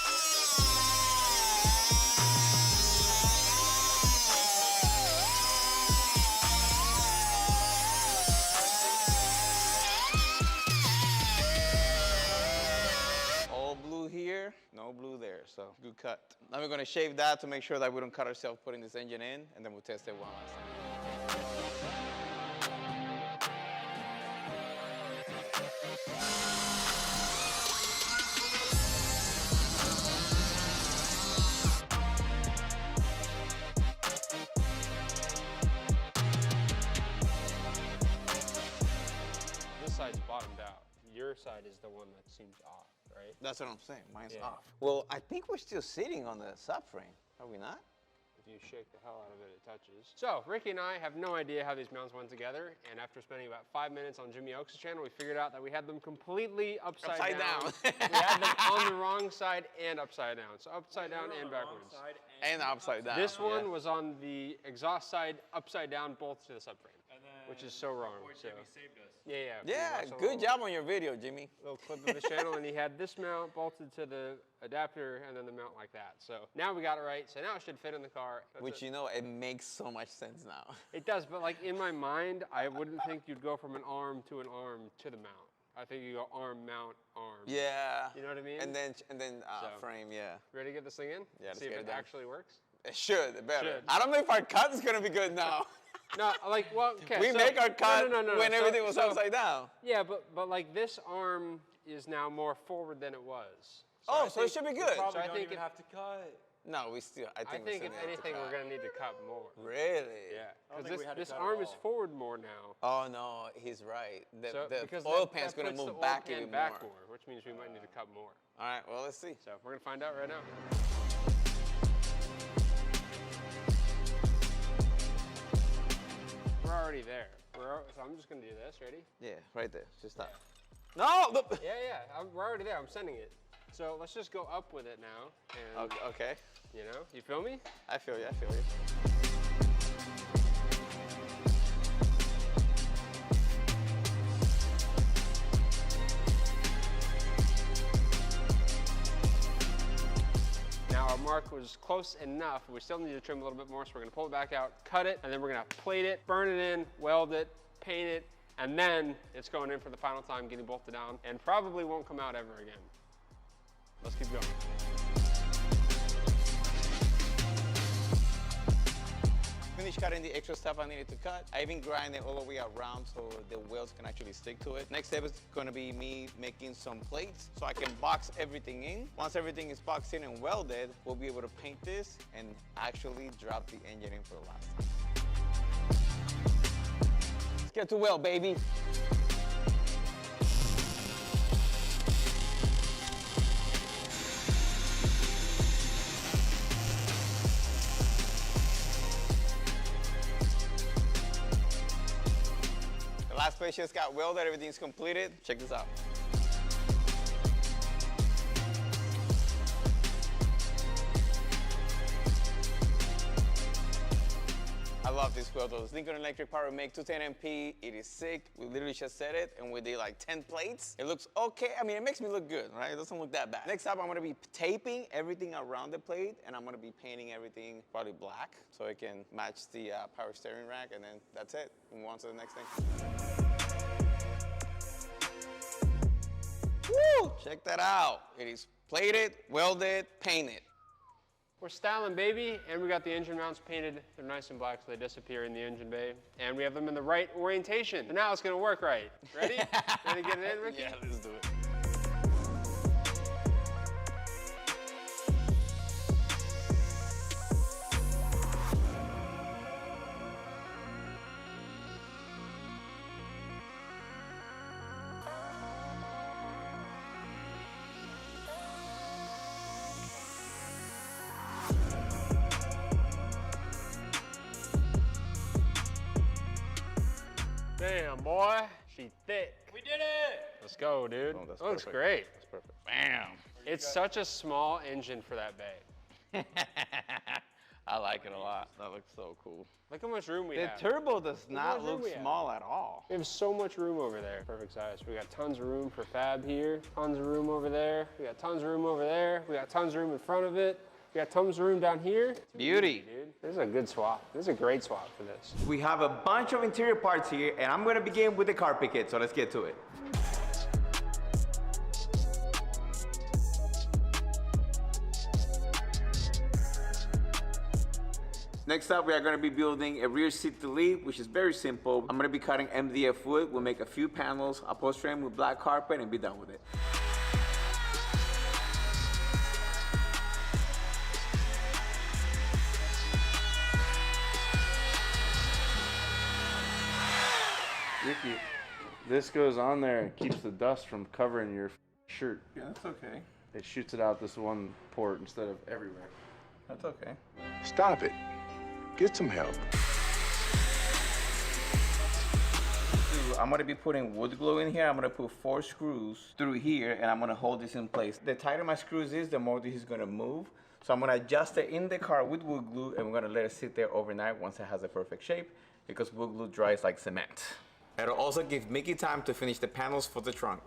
No blue there, so good cut. Now we're gonna shave that to make sure that we don't cut ourselves putting this engine in, and then we'll test it one last time. This side's bottomed out. Your side is the one that seems off, right? That's what I'm saying, mine's off. Well, I think we're still sitting on the subframe, are we not? If you shake the hell out of it, it touches. So Ricky and I have no idea how these mounts went together, and after spending about 5 minutes on Jimmy Oaks' channel, we figured out that we had them completely upside down. We had them on the wrong side and upside down. So upside down and backwards. And upside down. This one was on the exhaust side, upside down, both to the subframe. Which is so wrong. So. Jimmy saved us. Yeah. Yeah, good job on your video, Jimmy. Little clip of his channel, and he had this mount bolted to the adapter, and then the mount like that. So now we got it right. So now it should fit in the car. Which, you know, it makes so much sense now. It does, but like in my mind, I wouldn't think you'd go from an arm to the mount. I think you go arm, mount, arm. Yeah. You know what I mean? And then frame, yeah. Ready to get this thing in? Yeah, See if it actually works? It should, it better. Should. I don't know if our cut is gonna be good now. No, like, well, okay. We make our cut when everything was upside down. Yeah, but like this arm is now more forward than it was. So it should be good. Probably So I don't think even have to cut. No, we still, I think if anything, we're gonna need to cut more. Really? Yeah, think because we had to this cut arm at is all. forward more now. Oh no, he's right. Because The oil that pan's gonna puts the move oil back pan even back more. which means we might need to cut more. All right, well, let's see. So we're gonna find out right now. We're already there. So I'm just gonna do this. Ready? Yeah, right there. Just stop. No! Yeah. We're already there. I'm sending it. So let's just go up with it now. And, Okay. you know, you feel me? I feel you. Now our mark was close enough. We still need to trim a little bit more, so we're gonna pull it back out, cut it, and then we're gonna plate it, burn it in, weld it, paint it, and then it's going in for the final time, getting bolted down, and probably won't come out ever again. Let's keep going. Finished cutting the extra stuff I needed to cut. I even grind it all the way around so the welds can actually stick to it. Next step is gonna be me making some plates so I can box everything in. Once everything is boxed in and welded, we'll be able to paint this and actually drop the engine in for the last time. Let's get to weld, baby. Last plate just got welded, everything's completed. Check this out. I love this weld. This Lincoln Electric Power Make 210MP. It is sick. We literally just set it and we did like 10 plates. It looks okay. I mean, it makes me look good, right? It doesn't look that bad. Next up, I'm gonna be taping everything around the plate and I'm gonna be painting everything probably black so it can match the power steering rack, and then that's it. Move on to the next thing. Woo! Check that out. It is plated, welded, painted. We're styling, baby, and we got the engine mounts painted. They're nice and black, so they disappear in the engine bay. And we have them in the right orientation. So now it's gonna work right. Ready? Ready to get it in, Ricky? Yeah, let's do it. Damn, boy. She thick. We did it! Let's go, dude. Oh, that's Looks perfect. great. That's perfect. Bam. It's such a small engine for that bay. I like it a lot. That looks so cool. Look how much room we The have. turbo does not much room look we have. small at all. We have so much room over there. Perfect size. We got tons of room for fab here. Tons of room over there. We got tons of room over there. We got tons of room in front of it. We got tons of room down here. Beauty. Dude, this is a good swap. This is a great swap for this. We have a bunch of interior parts here, and I'm gonna begin with the carpet kit, so let's get to it. Next up, we are gonna be building a rear seat delete, which is very simple. I'm gonna be cutting MDF wood. We'll make a few panels, upholstery them with black carpet, and be done with it. Ricky, this goes on there and keeps the dust from covering your shirt. Yeah, that's okay. It shoots it out this one port instead of everywhere. That's okay. Stop it. Get some help. I'm gonna be putting wood glue in here. I'm gonna put 4 screws through here and I'm gonna hold this in place. The tighter my screws is, the more this is gonna move. So I'm gonna adjust it in the car with wood glue and we're gonna let it sit there overnight once it has a perfect shape because wood glue dries like cement. It'll also give Mickey time to finish the panels for the trunk.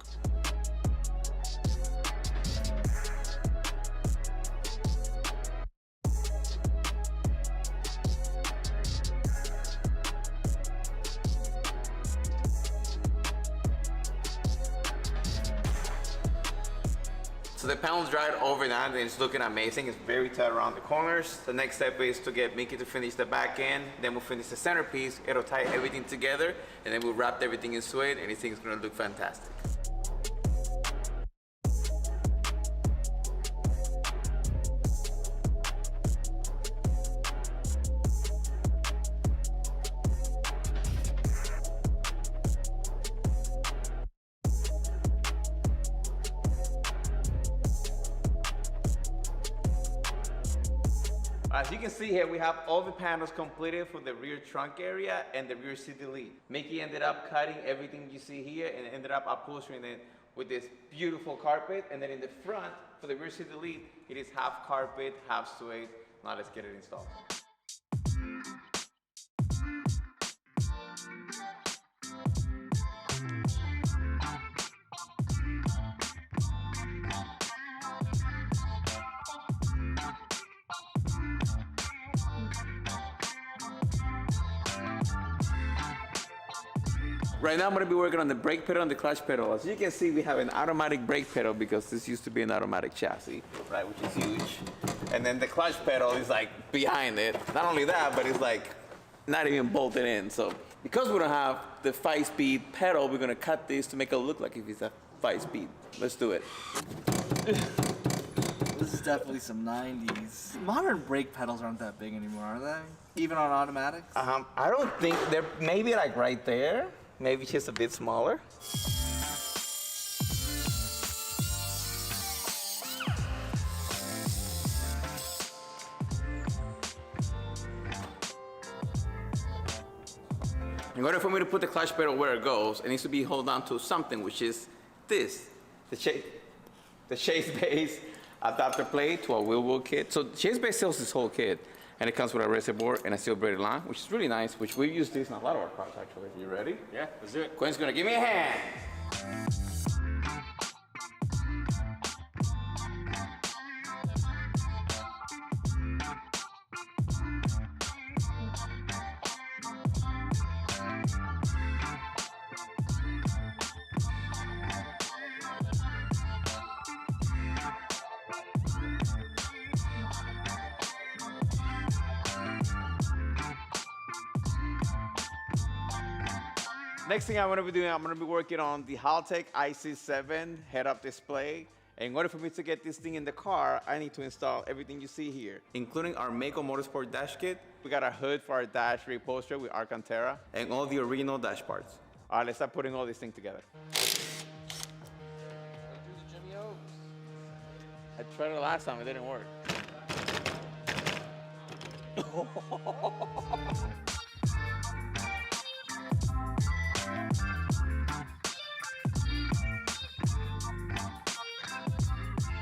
So the panel's dried overnight and it's looking amazing. It's very tight around the corners. The next step is to get Mickey to finish the back end. Then we'll finish the centerpiece. It'll tie everything together and then we'll wrap everything in suede and it's gonna look fantastic. As you can see here, we have all the panels completed for the rear trunk area and the rear seat delete. Mickey ended up cutting everything you see here and ended up upholstering it with this beautiful carpet. And then in the front, for the rear seat delete, it is half carpet, half suede. Now let's get it installed. Right now I'm gonna be working on the brake pedal and the clutch pedal. As you can see, we have an automatic brake pedal because this used to be an automatic chassis, right, which is huge. And then the clutch pedal is like behind it. Not only that, but it's like not even bolted in. So because we don't have the 5-speed pedal, we're gonna cut this to make it look like if it's a 5-speed. Let's do it. This is definitely some 90s. Modern brake pedals aren't that big anymore, are they? Even on automatics? I don't think they're maybe like right there. Maybe just a bit smaller. In order for me to put the clutch pedal where it goes, it needs to be held on to something, which is this, the Chase Base adapter plate to a wheel kit. So Chase Base sells this whole kit, and it comes with a reservoir and a steel braided line, which is really nice, which we use this in a lot of our cars, actually. You ready? Yeah, let's do it. Quinn's gonna give me a hand. Next thing I'm gonna be doing, I'm gonna be working on the Haltech IC7 head-up display. And in order for me to get this thing in the car, I need to install everything you see here, including our Mako Motorsport dash kit. We got a hood for our dash reupholstery with Alcantara, and all the original dash parts. All right, let's start putting all this thing together. I tried it last time, it didn't work.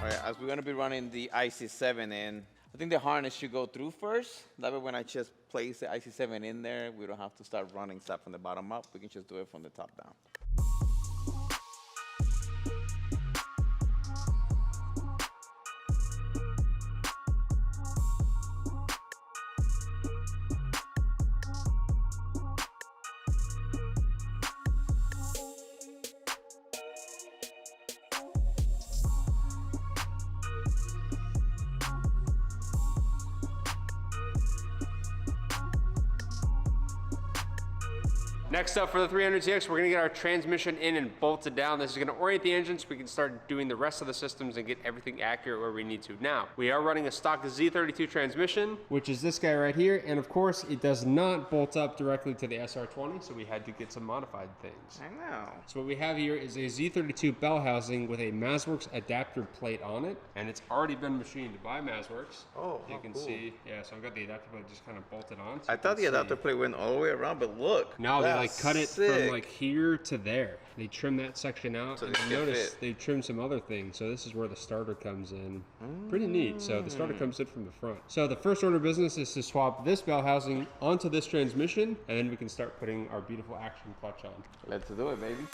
All right, as we're gonna be running the IC7 in, I think the harness should go through first. That way when I just place the IC7 in there, we don't have to start running stuff from the bottom up. We can just do it from the top down. Next up for the 300ZX, we're gonna get our transmission in and bolted down. This is gonna orient the engine so we can start doing the rest of the systems and get everything accurate where we need to. Now, we are running a stock Z32 transmission, which is this guy right here. And of course, it does not bolt up directly to the SR20, so we had to get some modified things. I know. So what we have here is a Z32 bell housing with a Mazworks adapter plate on it, and it's already been machined by Mazworks. Oh, you can cool. see, yeah, so I've got the adapter plate just kind of bolted on. So I thought the adapter plate went all the way around, but look. No, they like cut it from sick. like here to there. They trim that section out, So and this I can noticed fit. they trimmed some other things. So this is where the starter comes in. Pretty neat. So the starter comes in from the front. So the first order of business is to swap this bell housing onto this transmission, and then we can start putting our beautiful action clutch on. Let's do it, baby.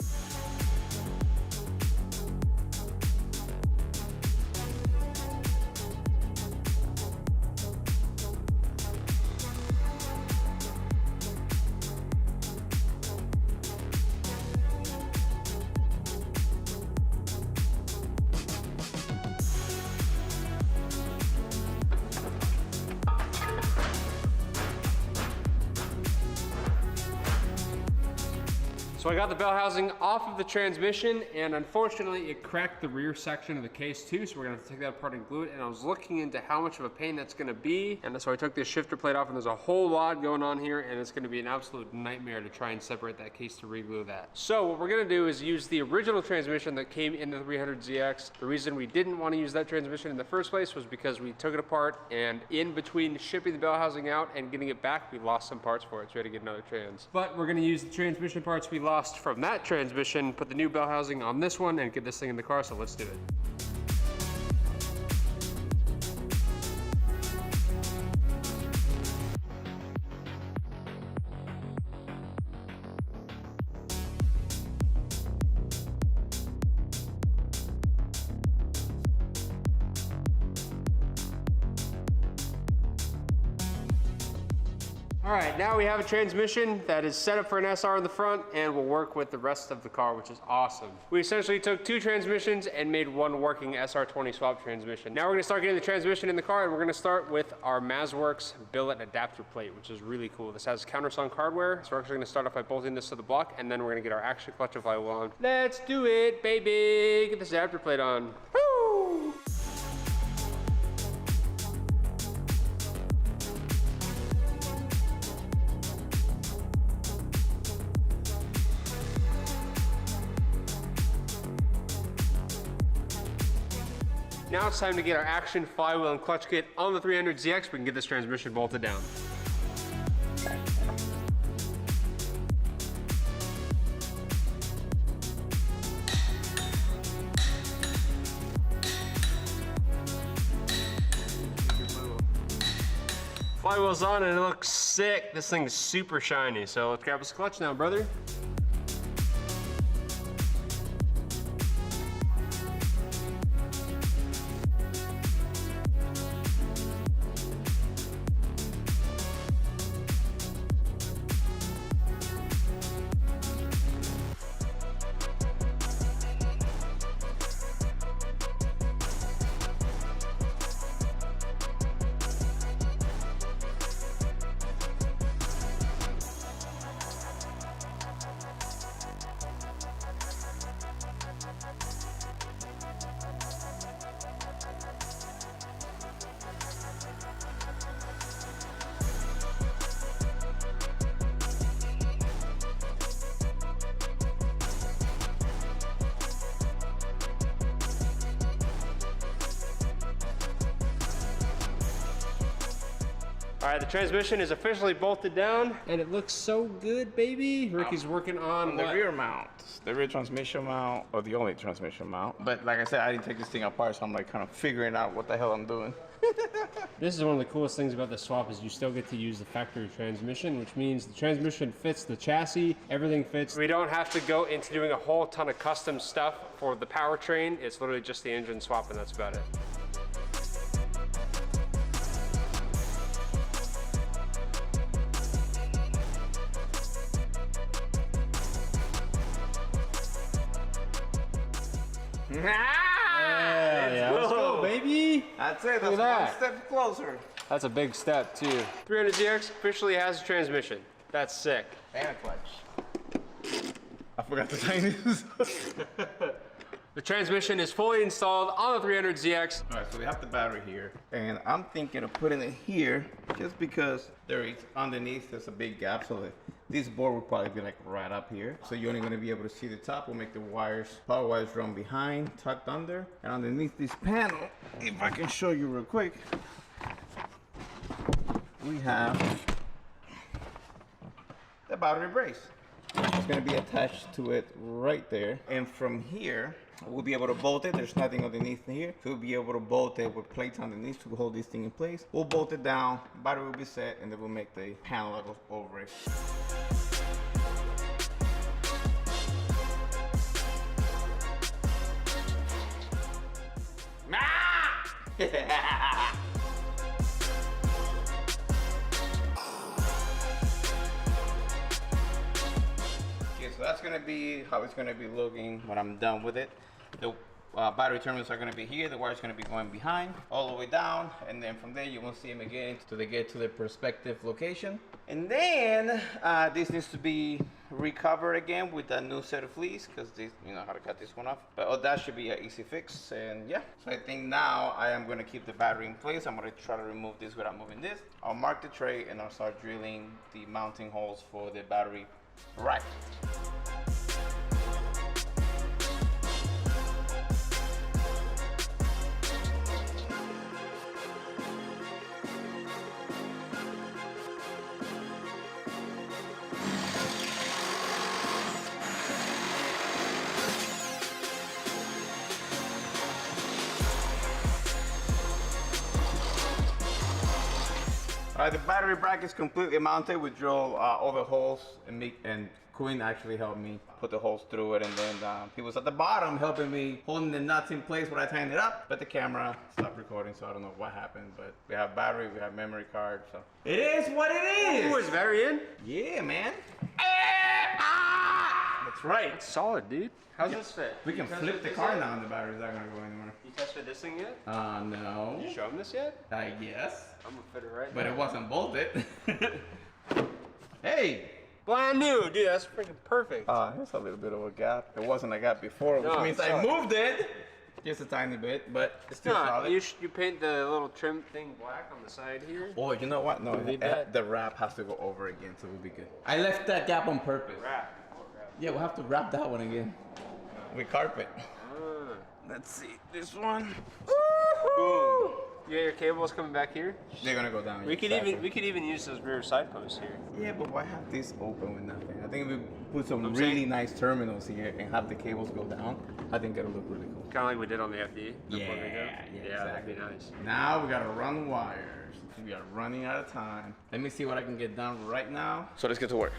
So I got the bell housing off of the transmission, and unfortunately it cracked the rear section of the case too, so we're gonna have to take that apart and glue it. And I was looking into how much of a pain that's gonna be, and so I took this shifter plate off, and there's a whole lot going on here, and it's gonna be an absolute nightmare to try and separate that case to re-glue that. So what we're gonna do is use the original transmission that came in the 300ZX. The reason we didn't want to use that transmission in the first place was because we took it apart, and in between shipping the bell housing out and getting it back, we lost some parts for it, so we had to get another trans. But we're gonna use the transmission parts we lost from that transmission, put the new bell housing on this one, and get this thing in the car, so let's do it. All right, now we have a transmission that is set up for an SR in the front and will work with the rest of the car, which is awesome. We essentially took two transmissions and made one working SR20 swap transmission. Now we're gonna start getting the transmission in the car, and we're gonna start with our Mazworks billet adapter plate, which is really cool. This has countersunk hardware, so we're actually gonna start off by bolting this to the block, and then we're gonna get our action clutch and flywheel on. Let's do it, baby! Get this adapter plate on. Woo! Now it's time to get our action, flywheel, and clutch kit on the 300ZX. We can get this transmission bolted down. Flywheel's on and it looks sick. This thing's super shiny. So let's grab us a clutch now, brother. All right, the transmission is officially bolted down, and it looks so good, baby. Ricky's working on The rear mount, the rear transmission mount, or the only transmission mount. But like I said, I didn't take this thing apart, so I'm like kind of figuring out what the hell I'm doing. This is one of the coolest things about the swap is you still get to use the factory transmission, which means the transmission fits the chassis, everything fits. We don't have to go into doing a whole ton of custom stuff for the powertrain. It's literally just the engine swap, and that's about it. Yeah, let's go, baby. That's it. Look That's at one that. step closer. That's a big step, too. 300ZX officially has a transmission. That's sick. And a clutch. forgot to tighten this. The transmission is fully installed on the 300ZX. All right, so we have the battery here, and I'm thinking of putting it here just because there is underneath there's a big gap, so that this board will probably be like right up here. So you're only going to be able to see the top. We'll make the wires, power wires run behind, tucked under, and underneath this panel, if I can show you real quick, we have the battery brace. It's going to be attached to it right there, and from here we'll be able to bolt it. There's nothing underneath here, so we'll be able to bolt it with plates underneath to hold this thing in place. We'll bolt it down, battery will be set, and then we'll make the panel that goes over it. So that's gonna be how it's gonna be looking when I'm done with it. The battery terminals are gonna be here. The wire's gonna be going behind, all the way down, and then from there you won't see them again until they get to the prospective location. And then this needs to be recovered again with a new set of fleece, because this, you know how to cut this one off. But that should be an easy fix, and yeah. So I think now I am gonna keep the battery in place. I'm gonna try to remove this without moving this. I'll mark the tray and I'll start drilling the mounting holes for the battery rack. The battery bracket is completely mounted. We drilled all the holes, and Quinn actually helped me put the holes through it, and then he was at the bottom helping me holding the nuts in place when I tightened it up. But the camera stopped recording, so I don't know what happened. But we have battery, we have memory card, so it is what it is. Ooh, is battery in? Yeah, man. That's right. It's solid, dude. How's this fit? We can flip the car now, and the battery's not gonna go anywhere. You tested this thing yet? No. Did you show him this yet? Yes. I'm gonna fit it right But now. it wasn't bolted. Hey! Brand new, dude. That's freaking perfect. Here's a little bit of a gap. It wasn't a gap before, which No, means it's I solid. moved it. Just a tiny bit, but it's still No, solid. you paint the little trim thing black on the side here. Oh, you know what? No, leave that. the wrap has to go over again, so we'll be good. I left that gap on purpose. Wrap. Yeah, we'll have to wrap that one again with carpet. Let's see, this one. Boom. You got your cables coming back here. They're gonna go down. We could even use those rear side posts here. Yeah, but why have this open with nothing? I think if we put some I'm really saying- nice terminals here and have the cables go down, I think it'll look really cool. Kind of like we did on the FD. Yeah, That'd be nice. Now we gotta run wires. We are running out of time. Let me see what I can get done right now. So let's get to work.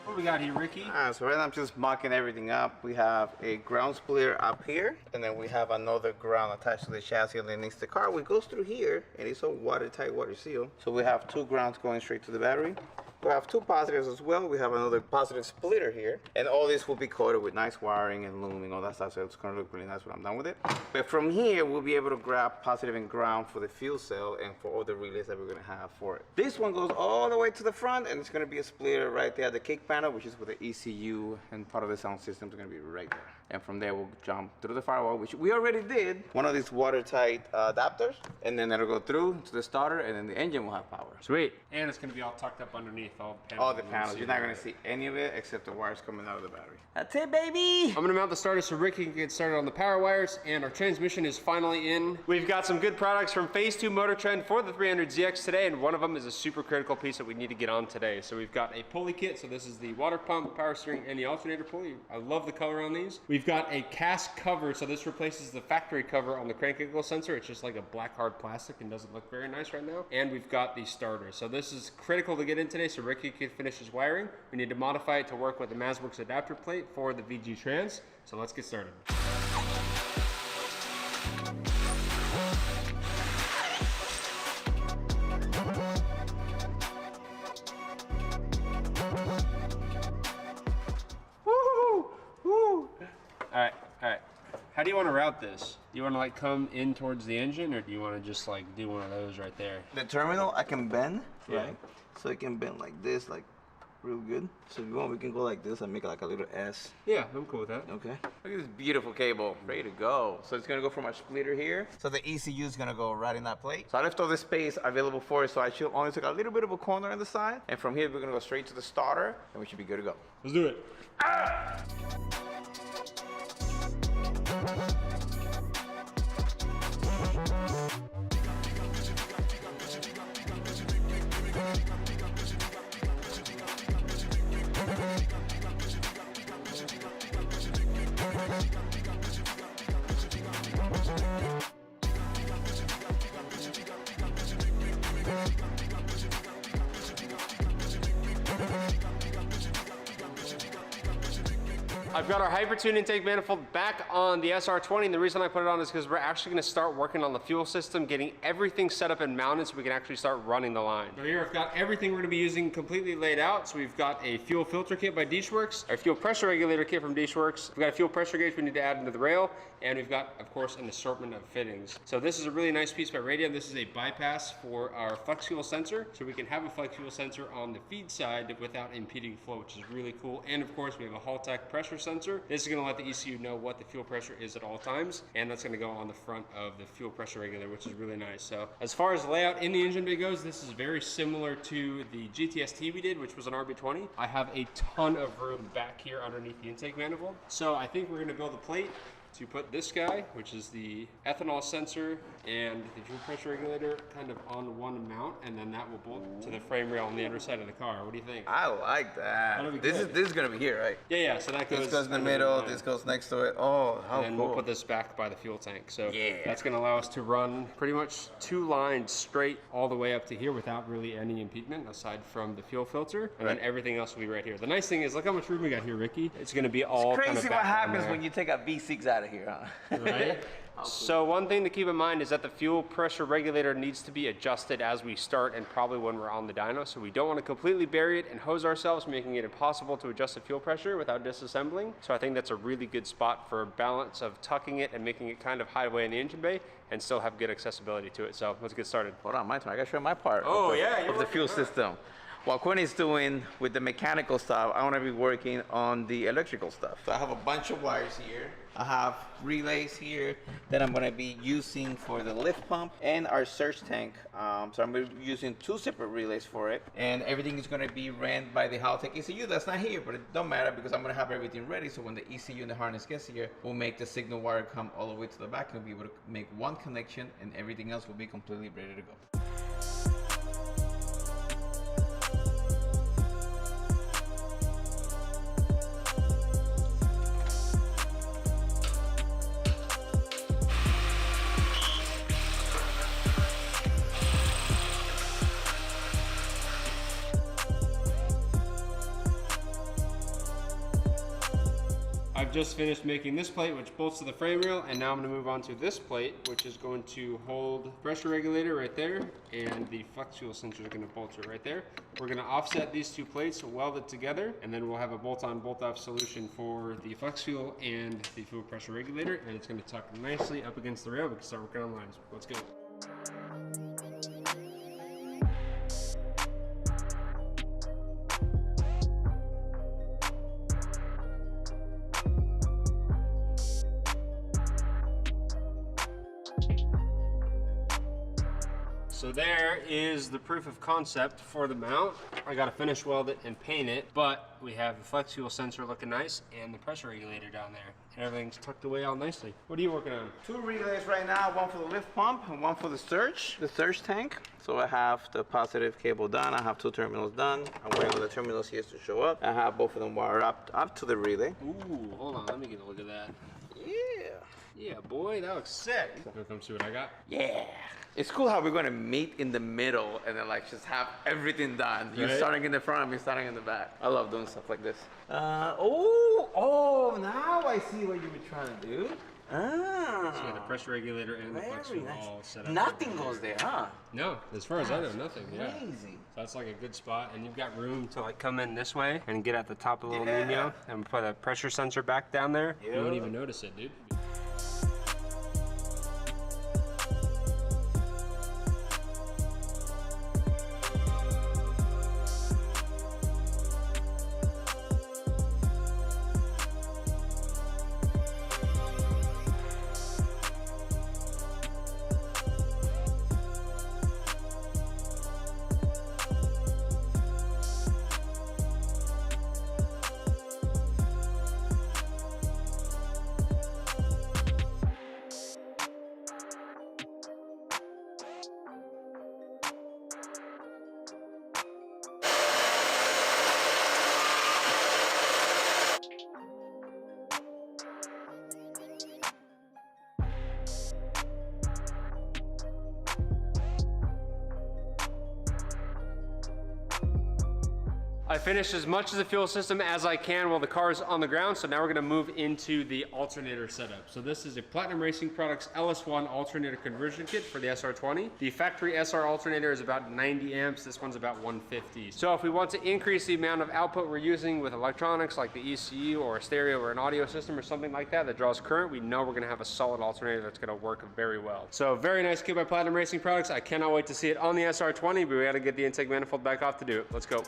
What we got here, Ricky? So right now I'm just mocking everything up. We have a ground splitter up here, and then we have another ground attached to the chassis underneath the car, which goes through here, and it's a watertight water seal. So we have two grounds going straight to the battery. We have two positives as well. We have another positive splitter here, and all this will be coated with nice wiring and looming, all that stuff, so it's gonna look really nice when I'm done with it. But from here, we'll be able to grab positive and ground for the fuel cell and for all the relays that we're gonna have for it. This one goes all the way to the front, and it's gonna be a splitter right there at the kick panel, which is where the ECU and part of the sound system is gonna be right there. And from there, we'll jump through the firewall, which we already did, one of these watertight adapters, and then it'll go through to the starter, and then the engine will have power. Sweet. And it's gonna be all tucked up underneath all the panels. All the panels. You're not gonna see any of it except the wires coming out of the battery. That's it, baby! I'm gonna mount the starter so Ricky can get started on the power wires, and our transmission is finally in. We've got some good products from Phase 2 Motor Trend for the 300ZX today, and one of them is a super critical piece that we need to get on today. So we've got a pulley kit, so this is the water pump, power steering, and the alternator pulley. I love the color on these. We've got a cast cover, so this replaces the factory cover on the crank angle sensor. It's just like a black hard plastic and doesn't look very nice right now. And we've got the starter. So this is critical to get in today so Ricky can finish his wiring. We need to modify it to work with the MazWorks adapter plate for the VG Trans. So let's get started. All right. How do you want to route this? Do you want to like come in towards the engine, or do you want to just like do one of those right there? The terminal I can bend, Yeah. right? So I can bend like this, like real good. So we can go like this and make like a little S. Yeah, I'm cool with that. Okay. Look at this beautiful cable, ready to go. So it's gonna go from our splitter here. So the ECU is gonna go right in that plate. So I left all this space available for it, so I should only take a little bit of a corner on the side. And from here, we're gonna go straight to the starter, and we should be good to go. Let's do it. I've got our Hypertune intake manifold back on the SR20, and the reason I put it on is because we're actually going to start working on the fuel system, getting everything set up and mounted so we can actually start running the line. So here I've got everything we're going to be using completely laid out. So we've got a fuel filter kit by Dishworks, our fuel pressure regulator kit from Dishworks. We've got a fuel pressure gauge we need to add into the rail, and we've got, of course, an assortment of fittings. So this is a really nice piece by Radian. This is a bypass for our flex fuel sensor, so we can have a flex fuel sensor on the feed side without impeding flow, which is really cool. And of course, we have a Haltech pressure sensor. This is going to let the ECU know what the fuel pressure is at all times, and that's going to go on the front of the fuel pressure regulator, which is really nice. So as far as layout in the engine bay goes, this is very similar to the GTS-T we did, which was an RB20. I have a ton of room back here underneath the intake manifold. So I think we're going to build a plate to put this guy, which is the ethanol sensor and the fuel pressure regulator, kind of on one mount, and then that will bolt to the frame rail on the underside of the car. What do you think? I like that. This is gonna be here, right? Yeah. So that goes. This goes in the middle. This goes next to it. Oh, how and then cool! we'll put this back by the fuel tank. So yeah, that's gonna allow us to run pretty much 2 lines straight all the way up to here without really any impediment aside from the fuel filter, and then everything else will be right here. The nice thing is, look how much room we got here, Ricky. It's gonna be all it's crazy kind of what happens when you take a V6 out of here, huh? Right? So one thing to keep in mind is that the fuel pressure regulator needs to be adjusted as we start and probably when we're on the dyno. So we don't want to completely bury it and hose ourselves, making it impossible to adjust the fuel pressure without disassembling. So I think that's a really good spot for a balance of tucking it and making it kind of hide away in the engine bay and still have good accessibility to it. So let's get started. Hold on, my turn. I gotta show my part of the fuel system. While Quinn is doing with the mechanical stuff, I want to be working on the electrical stuff. So I have a bunch of wires here. I have relays here that I'm going to be using for the lift pump and our surge tank. So I'm going to be using 2 separate relays for it. And everything is going to be ran by the Haltech ECU. That's not here, but it don't matter because I'm going to have everything ready. So when the ECU and the harness gets here, we'll make the signal wire come all the way to the back and we'll be able to make one connection and everything else will be completely ready to go. I've just finished making this plate, which bolts to the frame rail, and now I'm going to move on to this plate, which is going to hold the pressure regulator right there, and the flex fuel sensor is going to bolt to it right there. We're going to offset these 2 plates, weld it together, and then we'll have a bolt-on, bolt-off solution for the flex fuel and the fuel pressure regulator, and it's going to tuck nicely up against the rail. We can start working on lines. Let's go. So there is the proof of concept for the mount. I gotta finish weld it and paint it, but we have the flex fuel sensor looking nice and the pressure regulator down there. And everything's tucked away all nicely. What are you working on? 2 relays right now, one for the lift pump and one for the surge tank. So I have the positive cable done. I have 2 terminals done. I'm waiting on the terminals here to show up. I have both of them wired up to the relay. Ooh, hold on, let me get a look at that. Yeah. Yeah, boy, that looks sick. Here comes to what I got. Yeah. It's cool how we're going to meet in the middle and then like just have everything done. You starting in the front, me starting in the back. I love doing stuff like this. Now I see what you were trying to do. Ah. So you got the pressure regulator and the flex Very fuel nice. all set up. Nothing goes there, huh? No, as far as I know, nothing. Yeah. Crazy. So that's like a good spot, and you've got room to like come in this way and get at the top of the little Nino and put a pressure sensor back down there. You won't even notice it, dude. I finished as much of the fuel system as I can while the car is on the ground, so now we're gonna move into the alternator setup. So this is a Platinum Racing Products LS1 alternator conversion kit for the SR20. The factory SR alternator is about 90 amps, this one's about 150. So if we want to increase the amount of output we're using with electronics like the ECU or a stereo or an audio system or something like that that draws current, we know we're gonna have a solid alternator that's gonna work very well. So very nice kit by Platinum Racing Products. I cannot wait to see it on the SR20, but we gotta get the intake manifold back off to do it. Let's go.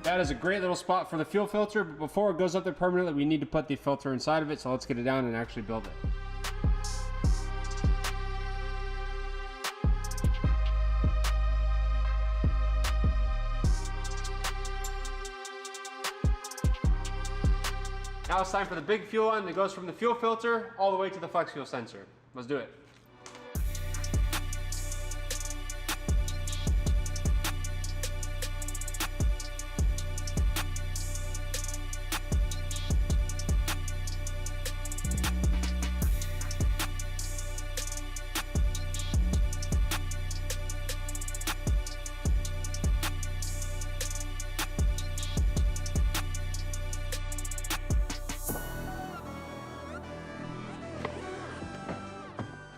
That is a great little spot for the fuel filter, but before it goes up there permanently, we need to put the filter inside of it, so let's get it down and actually build it. Now it's time for the big fuel line that goes from the fuel filter all the way to the flex fuel sensor. Let's do it.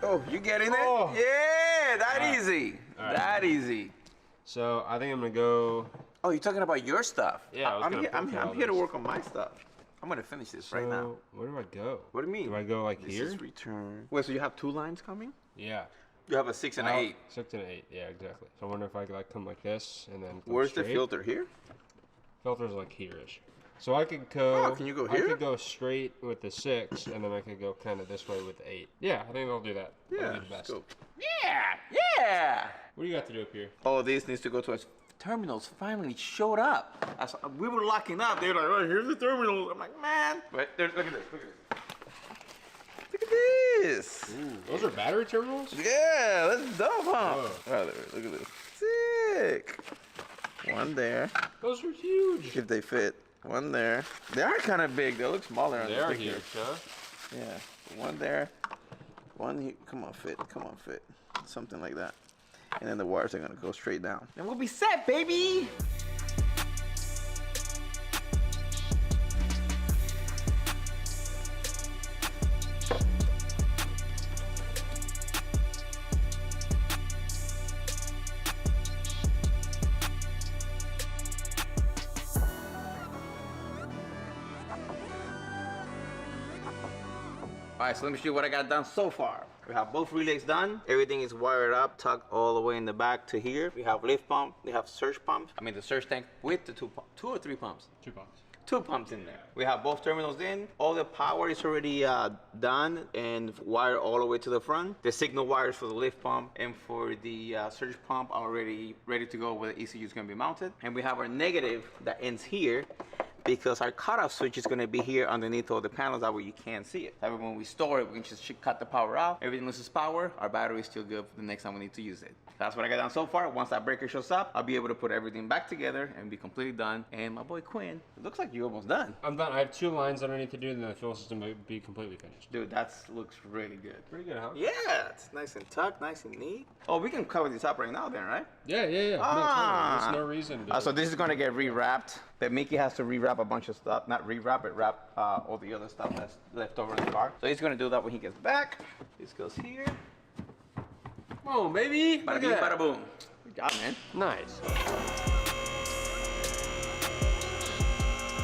Oh, you getting it? Oh. Yeah, that easy. right. That easy. So I think I'm gonna go. Oh, you're talking about your stuff? Yeah, I was I'm gonna here, put I'm all here to this. work on my stuff. I'm gonna finish this right now. Where do I go? What do you mean? Do I go like This here? is return. Wait, so you have two lines coming? Yeah. You have a 6 and an 8. 6 and 8. Yeah, exactly. So I wonder if I could like come like this and then. Come Where's the straight. filter? Here? Filter's like here-ish. So I could go. Oh, can you go I here? could go straight with the 6, and then I could go kind of this way with the 8. Yeah, I think I'll do that. That'll Yeah, be the best. let's go. Yeah! What do you got to do up here? Oh, this needs to go to us. Terminals finally showed up. We were locking up. They were like, oh, here's the terminals. I'm like, man. Wait, look at this. Look at this. Look at this. Ooh, those are battery terminals? Yeah, that's dope, huh? Whoa. Oh, look at this. Sick. One there, Those are huge. if they fit. One there. They are kind of big. They look smaller on They the are picture. huge, huh? Yeah. One there. One here. Come on, fit. Come on, fit. Something like that. And then the wires are gonna go straight down. And we'll be set, baby! All right, so let me show you what I got done so far. We have both relays done. Everything is wired up, tucked all the way in the back to here. We have lift pump, we have surge pump. I mean the surge tank with the two or three pumps? 2 pumps. 2 pumps in there. We have both terminals in. All the power is already done and wired all the way to the front. The signal wires for the lift pump and for the surge pump are already ready to go where the ECU is going to be mounted. And we have our negative that ends here, because our cutoff switch is going to be here underneath all the panels, that way you can't see it. That way when we store it, we can just cut the power off. Everything loses power. Our battery is still good for the next time we need to use it. That's what I got done so far. Once that breaker shows up, I'll be able to put everything back together and be completely done. And my boy Quinn, it looks like you're almost done. I'm done. I have 2 lines underneath to do, and then the fuel system will be completely finished. Dude, that looks really good. Pretty good, huh? Yeah, it's nice and tucked, nice and neat. Oh, we can cover this up right now then, right? Yeah. Ah. No, there's no reason to. So this is going to get rewrapped. But Mickey has to rewrap a bunch of stuff. Not rewrap, but wrap all the other stuff that's left over in the car. So he's going to do that when he gets back. This goes here. Come on, baby. Bada bing, bada boom. Good job, man. Nice.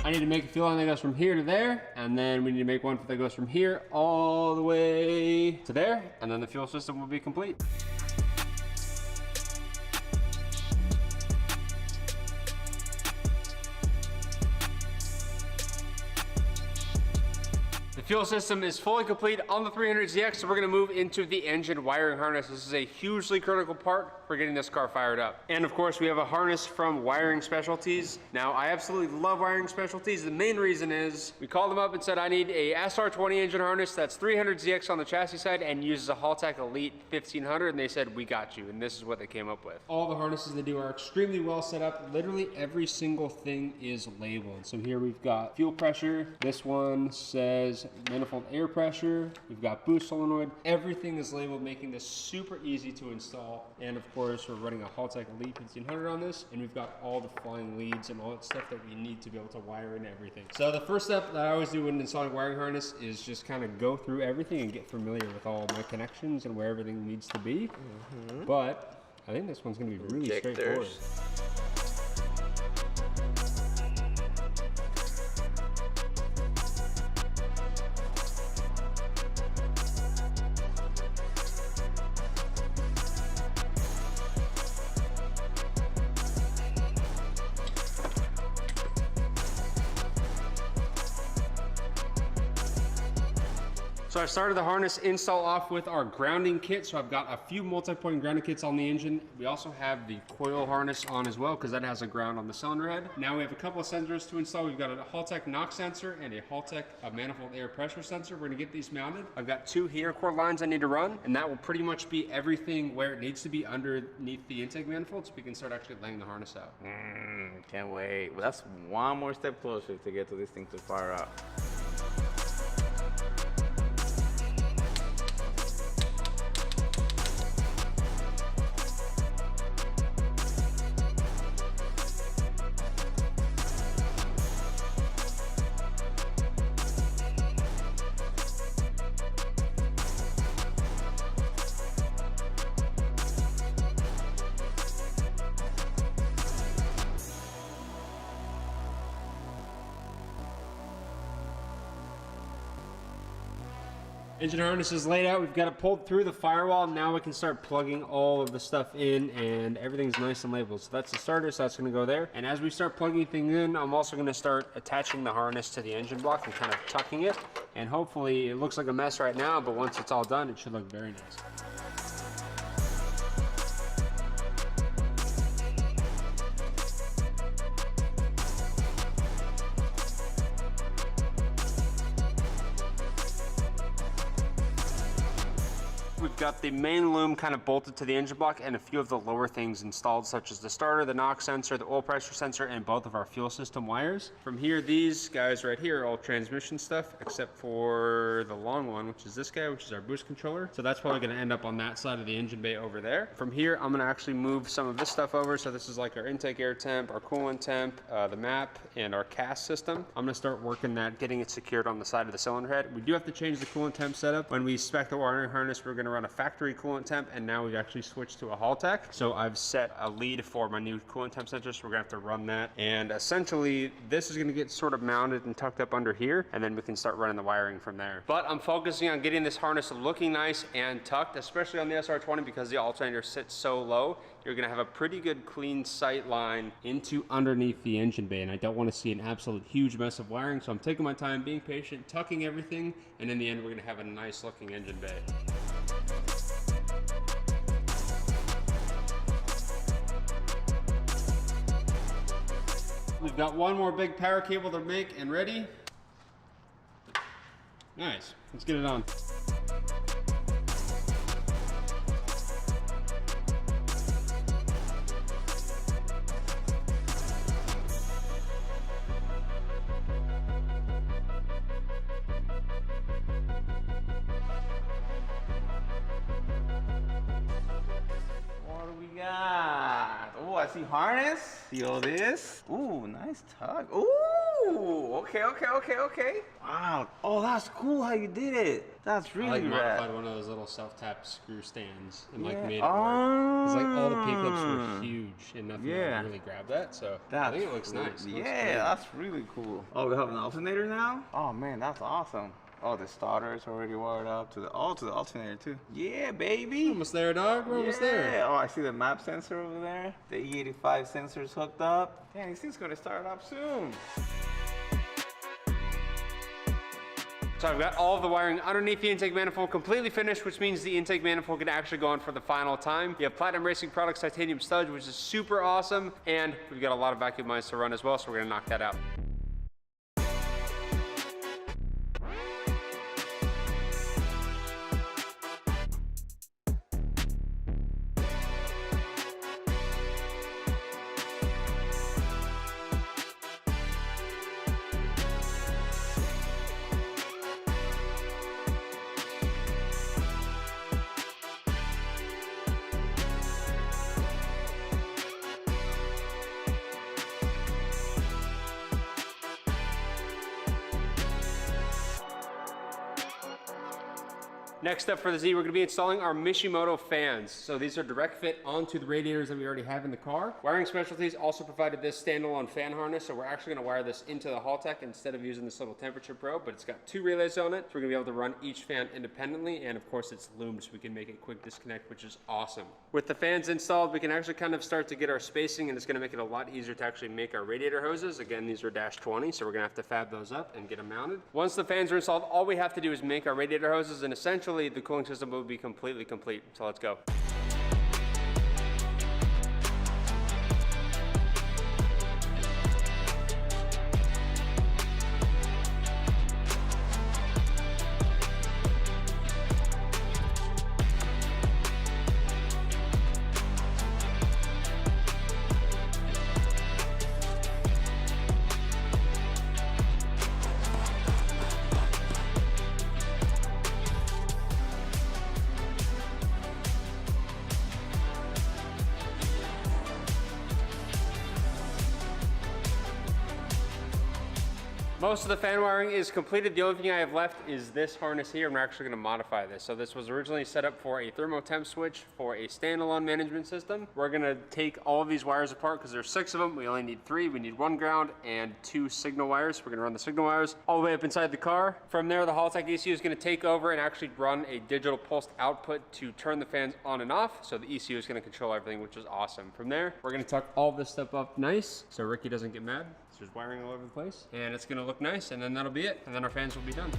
I need to make a fuel line that goes from here to there, and then we need to make one that goes from here all the way to there, and then the fuel system will be complete. The fuel system is fully complete on the 300ZX, so we're gonna move into the engine wiring harness. This is a hugely critical part for getting this car fired up. And of course, we have a harness from Wiring Specialties. Now, I absolutely love Wiring Specialties. The main reason is we called them up and said, I need a SR20 engine harness that's 300ZX on the chassis side and uses a Haltech Elite 1500, and they said, we got you, and this is what they came up with. All the harnesses they do are extremely well set up. Literally every single thing is labeled. So here we've got fuel pressure. This one says manifold air pressure. We've got boost solenoid. Everything is labeled, making this super easy to install. And of course, we're running a Haltech Elite 1500 on this, and we've got all the flying leads and all that stuff that we need to be able to wire in everything. So the first step that I always do when installing a wiring harness is just kind of go through everything and get familiar with all my connections and where everything needs to be. But I think this one's gonna be really straightforward. So I started the harness install off with our grounding kit. So I've got a few multi-point grounding kits on the engine. We also have the coil harness on as well, because that has a ground on the cylinder head. Now we have a couple of sensors to install. We've got a Haltech knock sensor and a Haltech manifold air pressure sensor. We're gonna get these mounted. I've got 2 heater core lines I need to run, and that will pretty much be everything where it needs to be underneath the intake manifold, so we can start actually laying the harness out. Can't wait. Well, that's one more step closer to get to this thing to fire up. Engine harness is laid out. We've got it pulled through the firewall. Now we can start plugging all of the stuff in, and everything's nice and labeled. So that's the starter, so that's gonna go there. And as we start plugging things in, I'm also gonna start attaching the harness to the engine block and kind of tucking it. And hopefully, it looks like a mess right now, but once it's all done, it should look very nice. We've got the main loom kind of bolted to the engine block and a few of the lower things installed, such as the starter, the knock sensor, the oil pressure sensor, and both of our fuel system wires. From here, these guys right here are all transmission stuff, except for the long one, which is this guy, which is our boost controller. So that's probably gonna end up on that side of the engine bay over there. From here, I'm gonna actually move some of this stuff over. So this is like our intake air temp, our coolant temp, the map, and our cast system. I'm gonna start working that, getting it secured on the side of the cylinder head. We do have to change the coolant temp setup. When we spec the wiring harness, we're gonna run a factory coolant temp, and now we've actually switched to a Haltech. So I've set a lead for my new coolant temp sensor, so we're gonna have to run that. And essentially, this is gonna get sort of mounted and tucked up under here, and then we can start running the wiring from there. But I'm focusing on getting this harness looking nice and tucked, especially on the SR20 because the alternator sits so low. You're gonna have a pretty good clean sight line into underneath the engine bay, and I don't wanna see an absolute huge mess of wiring, so I'm taking my time, being patient, tucking everything, and in the end, we're gonna have a nice looking engine bay. We've got one more big power cable to make and ready. Nice, let's get it on. I see harness. See all this? Ooh, nice tug. Ooh, okay. Wow. Oh, that's cool how you did it. That's really rad. Modified one of those little self-tap screw stands and like made it work. It's like all the P-clips were huge and nothing really grabbed that, so I think it looks nice. That's really cool. Oh, we have an alternator now? Oh man, that's awesome. Oh, the starter is already wired up to the alternator too. Yeah, baby. Almost there, dog. We're almost there. Oh, I see the map sensor over there. The E85 sensor's hooked up. Damn, this thing's gonna start up soon. So I've got all of the wiring underneath the intake manifold completely finished, which means the intake manifold can actually go on for the final time. You have Platinum Racing Products titanium studs, which is super awesome. And we've got a lot of vacuum lines to run as well, so we're gonna knock that out. Next up for the Z, we're gonna be installing our Mishimoto fans. So these are direct fit onto the radiators that we already have in the car. Wiring Specialties also provided this standalone fan harness, so we're actually gonna wire this into the Haltech instead of using this little temperature probe, but it's got 2 relays on it, so we're gonna be able to run each fan independently, and of course it's loomed, so we can make it quick disconnect, which is awesome. With the fans installed, we can actually kind of start to get our spacing, and it's gonna make it a lot easier to actually make our radiator hoses. Again, these are -20, so we're gonna have to fab those up and get them mounted. Once the fans are installed, all we have to do is make our radiator hoses, and essentially the cooling system will be completely complete. So let's go. Most of the fan wiring is completed. The only thing I have left is this harness here, and we're actually gonna modify this. So this was originally set up for a thermo temp switch for a standalone management system. We're gonna take all of these wires apart because there's 6 of them. We only need 3. We need 1 ground and 2 signal wires. We're gonna run the signal wires all the way up inside the car. From there, the Haltech ECU is gonna take over and actually run a digital pulsed output to turn the fans on and off. So the ECU is gonna control everything, which is awesome. From there, we're gonna tuck all this stuff up nice so Ricky doesn't get mad. There's wiring all over the place, and it's gonna look nice, and then that'll be it, and then our fans will be done.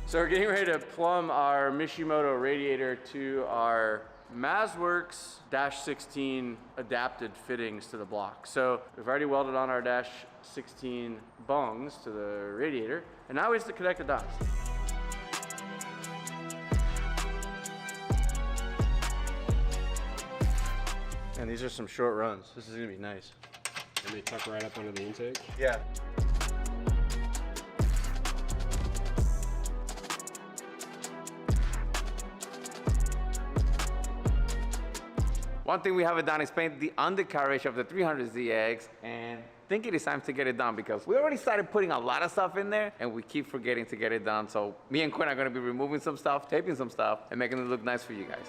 So we're getting ready to plumb our Mishimoto radiator to our MazWorks -16 adapted fittings to the block. So we've already welded on our -16 bungs to the radiator, and now we have to connect the dots. And these are some short runs. This is gonna be nice. And they tuck right up under the intake. Yeah. One thing we haven't done is paint the undercarriage of the 300ZX, and I think it is time to get it done because we already started putting a lot of stuff in there and we keep forgetting to get it done. So me and Quinn are gonna be removing some stuff, taping some stuff, and making it look nice for you guys.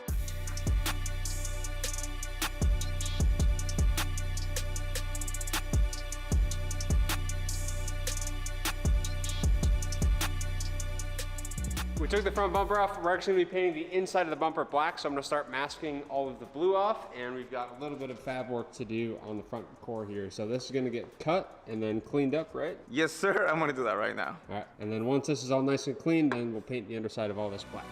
We took the front bumper off. We're actually gonna be painting the inside of the bumper black, so I'm gonna start masking all of the blue off, and we've got a little bit of fab work to do on the front core here. So this is gonna get cut and then cleaned up, right? Yes, sir, I'm gonna do that right now. All right, and then once this is all nice and clean, then we'll paint the underside of all this black.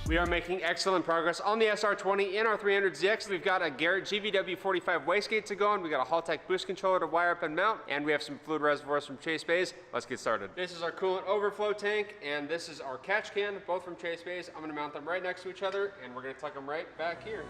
We are making excellent progress on the SR20 in our 300ZX. We've got a Garrett GVW 45 wastegate to go on. We got a Haltech boost controller to wire up and mount, and we have some fluid reservoirs from Chase Bays. Let's get started. This is our coolant overflow tank, and this is our catch can, both from Chase Bays. I'm gonna mount them right next to each other, and we're gonna tuck them right back here.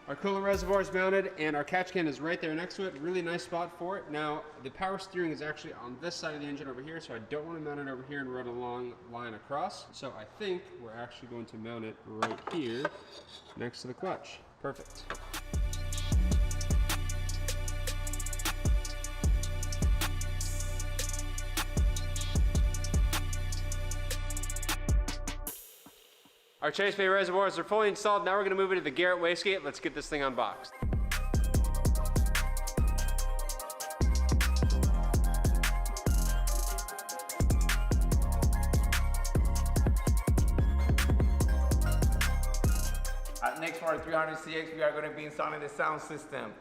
Our coolant reservoir is mounted and our catch can is right there next to it. Really nice spot for it. Now, the power steering is actually on this side of the engine over here, so I don't want to mount it over here and run a long line across. So I think we're actually going to mount it right here next to the clutch. Perfect. Our Chase Bay reservoirs are fully installed. Now we're gonna move into the Garrett wastegate. Let's get this thing unboxed. Next for our 300CX, we are gonna be installing the sound system.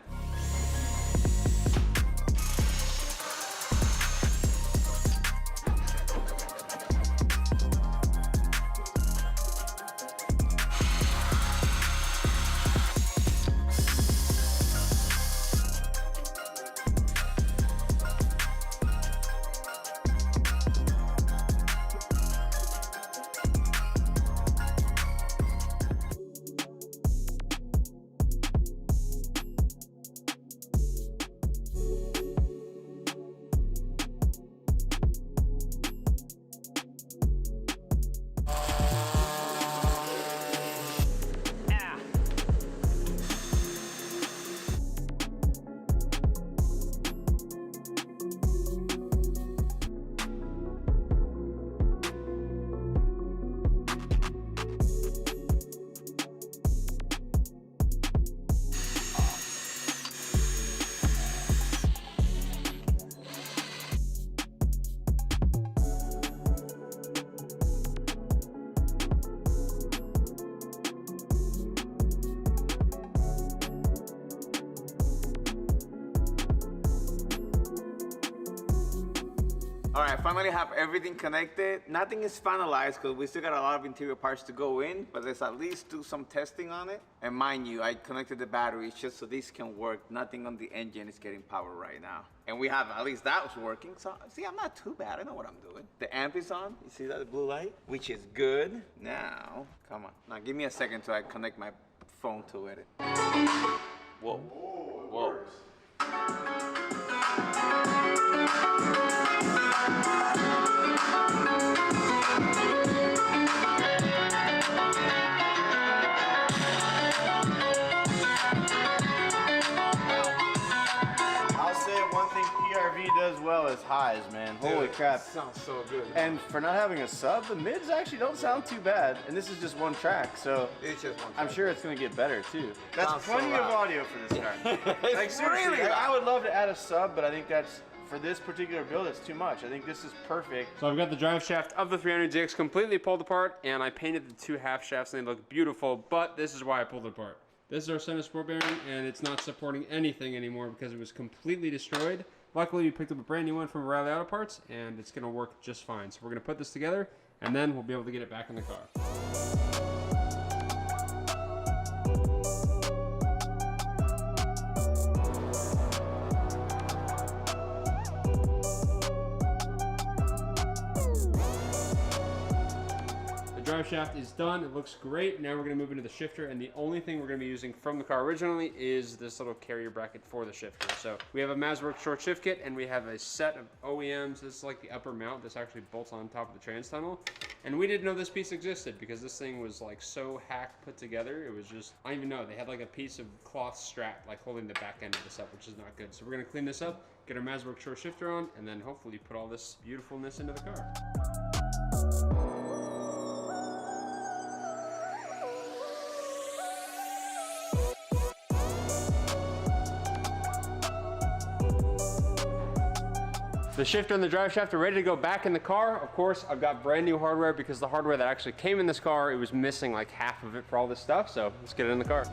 All right, I finally have everything connected. Nothing is finalized because we still got a lot of interior parts to go in, but let's at least do some testing on it. And mind you, I connected the batteries just so this can work. Nothing on the engine is getting power right now. And we have, at least that was working. So see, I'm not too bad. I know what I'm doing. The amp is on. You see that, the blue light? Which is good. Now, come on. Now give me a second till I connect my phone to it. Whoa. Whoa. Does well as highs, man. Holy crap. Sounds so good. And for not having a sub, the mids actually don't sound too bad. And this is just one track, so it's just one track. I'm sure it's gonna get better too. That's Sounds plenty so of audio for this car. Like seriously, really I would love to add a sub, but I think that's for this particular build, it's too much. I think this is perfect. So I've got the drive shaft of the 300ZX completely pulled apart, and I painted the 2 half shafts and they look beautiful, but this is why I pulled it apart. This is our center support bearing, and it's not supporting anything anymore because it was completely destroyed. Luckily, we picked up a brand new one from Riley Auto Parts, and it's gonna work just fine. So we're gonna put this together, and then we'll be able to get it back in the car. Drive shaft is done. It looks great. Now we're going to move into the shifter, and the only thing we're going to be using from the car originally is this little carrier bracket for the shifter. So we have a Mazworks short shift kit, and we have a set of OEMs. This is like the upper mount. This actually bolts on top of the trans tunnel, and we didn't know this piece existed because this thing was like so hack put together. It was just, I don't even know, they had like a piece of cloth strap like holding the back end of this up, which is not good. So we're going to clean this up, get our Mazworks short shifter on, and then hopefully put all this beautifulness into the car. The shifter and the drive shaft are ready to go back in the car. Of course, I've got brand new hardware because the hardware that actually came in this car, it was missing like half of it for all this stuff. So let's get it in the car.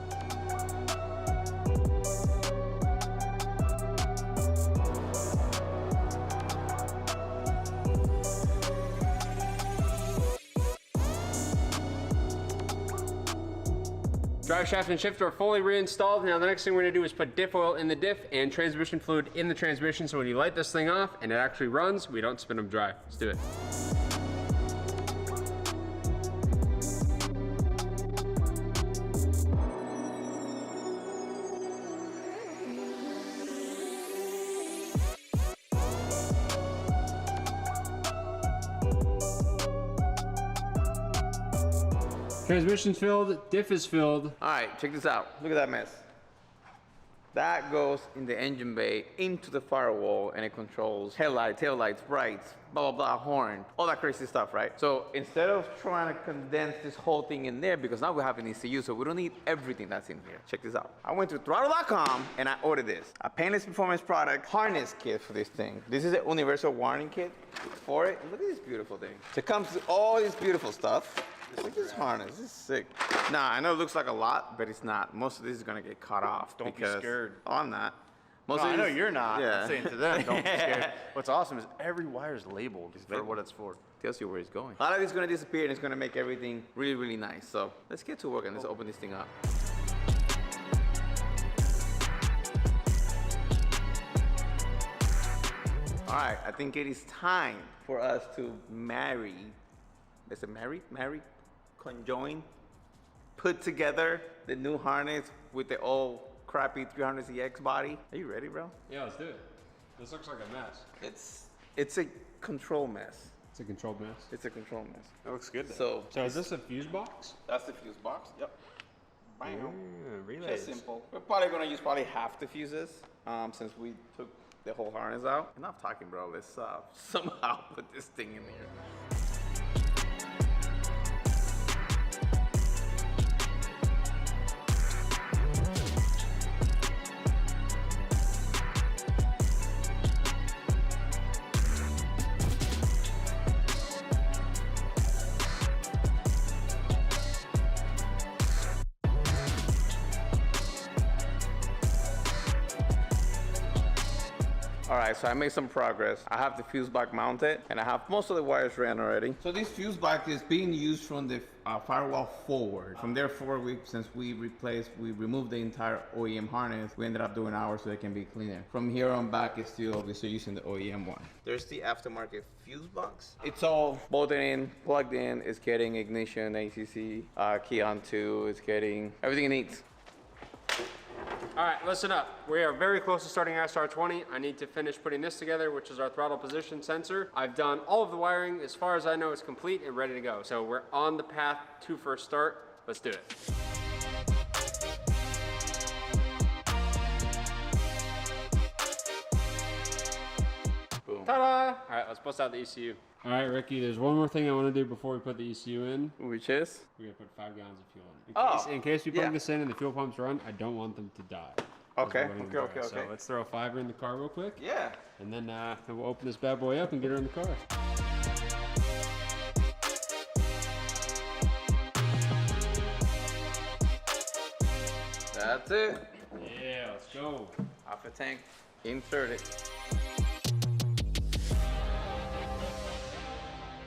Drive shaft and shifter are fully reinstalled. Now the next thing we're gonna do is put diff oil in the diff and transmission fluid in the transmission, so when you light this thing off and it actually runs, we don't spin them dry. Let's do it. Transmission's filled, diff is filled. All right, check this out. Look at that mess. That goes in the engine bay into the firewall, and it controls headlights, taillights, brights, blah, blah, blah, horn, all that crazy stuff, right? So instead of trying to condense this whole thing in there, because now we have an ECU, so we don't need everything that's in here. Check this out. I went to throttle.com and I ordered this. A painless performance product harness kit for this thing. This is a universal wiring kit for it. Look at this beautiful thing. So it comes with all this beautiful stuff. Look at this harness, this is sick. Nah, I know it looks like a lot, but it's not. Most of this is gonna get cut off. Don't be scared. Oh, I'm not. No, I know you're not. Yeah. I'm saying to them, don't be scared. What's awesome is every wire is labeled for what it's for. Tells you where it's going. A lot of it's gonna disappear and it's gonna make everything really, really nice. So let's get to work and let's open this thing up. All right, I think it is time for us to marry. Is it marry? Marry? Conjoin? Put together the new harness with the old crappy 300ZX body. Are you ready, bro? Yeah, let's do it. This looks like a mess. It's a control mess. It's a controlled mess. It's a control mess. That looks good. So is this a fuse box? that's the fuse box. Yep. Bam. Relays. Just simple. We're probably gonna use half the fuses since we took the whole harness out. Enough talking, bro. Let's somehow put this thing in here. All right, so I made some progress. I have the fuse box mounted, and I have most of the wires ran already. So this fuse box is being used from the firewall forward. From there forward, since we removed the entire OEM harness, we ended up doing ours so it can be cleaner. From here on back, we're still using the OEM one. There's the aftermarket fuse box. It's all bolted in, plugged in. It's getting ignition, ACC, key on 2. It's getting everything it needs. All right, listen up. We are very close to starting SR20. I need to finish putting this together, which is our throttle position sensor. I've done all of the wiring. As far as I know, it's complete and ready to go. So we're on the path to first start. Let's do it. Boom. Ta-da! All right, let's bust out the ECU. All right, Ricky, there's one more thing I want to do before we put the ECU in. Which is? We're gonna put 5 gallons of fuel in. In case we plug this in and the fuel pumps run, I don't want them to die. Okay, We're running okay, the okay, bar. So okay. let's throw a fiver in the car real quick. Yeah. And then we'll open this bad boy up and get her in the car. That's it. Yeah, let's go. Off the tank, insert it.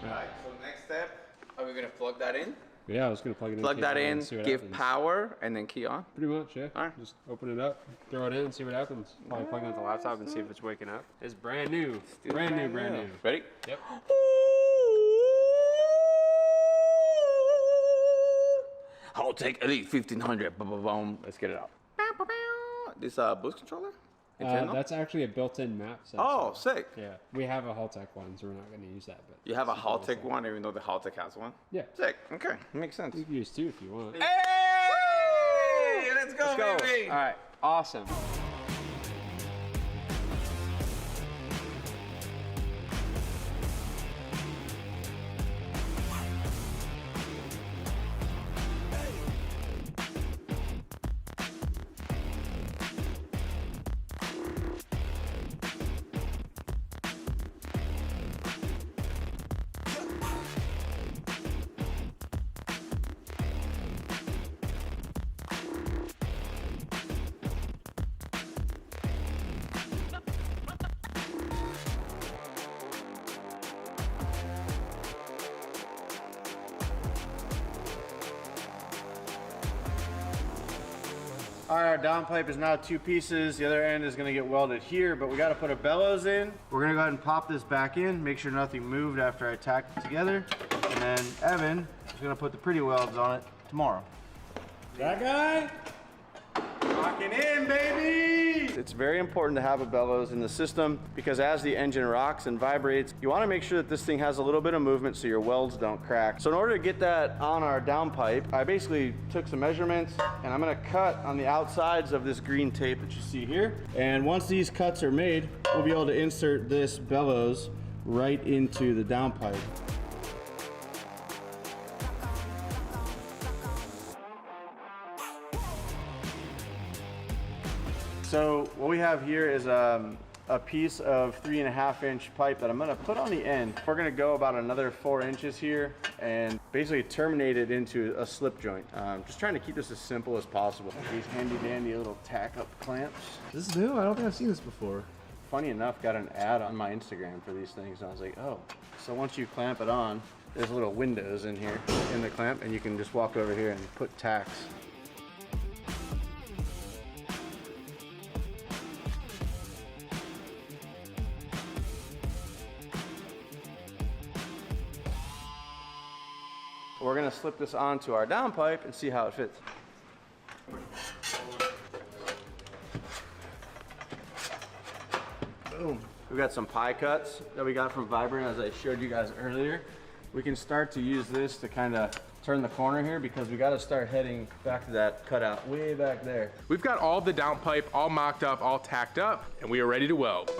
Alright, so next step, are we gonna plug that in? Yeah, I was gonna plug it in. Plug that in, and see what give happens. power, and then key on. Pretty much, yeah. All right. Just open it up, throw it in, and see what happens. Probably plug it with the laptop and see if it's waking up. It's brand new. Brand new. Ready? Yep. I'll take Elite 1500. Boom, boom, boom. Let's get it out. This boost controller? Nintendo? That's actually a built-in map sensor. Oh, sick. Yeah, we have a Haltech one, so we're not going to use that. But You have a Haltech one, even though the Haltech has one? yeah, Sick. Okay, makes sense. you can use two if you want. Hey! Let's go, Let's go. baby! All right, awesome. All right, our downpipe is now 2 pieces. The other end is gonna get welded here, but we gotta put a bellows in. We're gonna go ahead and pop this back in, make sure nothing moved after I tacked it together. And then Evan is gonna put the pretty welds on it tomorrow. That guy? Locking in, baby! It's very important to have a bellows in the system because as the engine rocks and vibrates, you wanna make sure that this thing has a little bit of movement so your welds don't crack. So in order to get that on our downpipe, I basically took some measurements and I'm gonna cut on the outsides of this green tape that you see here. And once these cuts are made, we'll be able to insert this bellows right into the downpipe. So what we have here is a piece of 3.5-inch pipe that I'm gonna put on the end. We're gonna go about another 4 inches here and basically terminate it into a slip joint. Just trying to keep this as simple as possible. These handy dandy little tack up clamps. This is new. I don't think I've seen this before. Funny enough, got an ad on my Instagram for these things and I was like, oh. So once you clamp it on, there's little windows in here in the clamp and you can just walk over here and put tacks. We're gonna slip this onto our downpipe and see how it fits. Boom. We've got some pie cuts that we got from Vibrant as I showed you guys earlier. We can start to use this to kind of turn the corner here because we got to start heading back to that cutout way back there. We've got all the downpipe all mocked up, all tacked up, and we are ready to weld.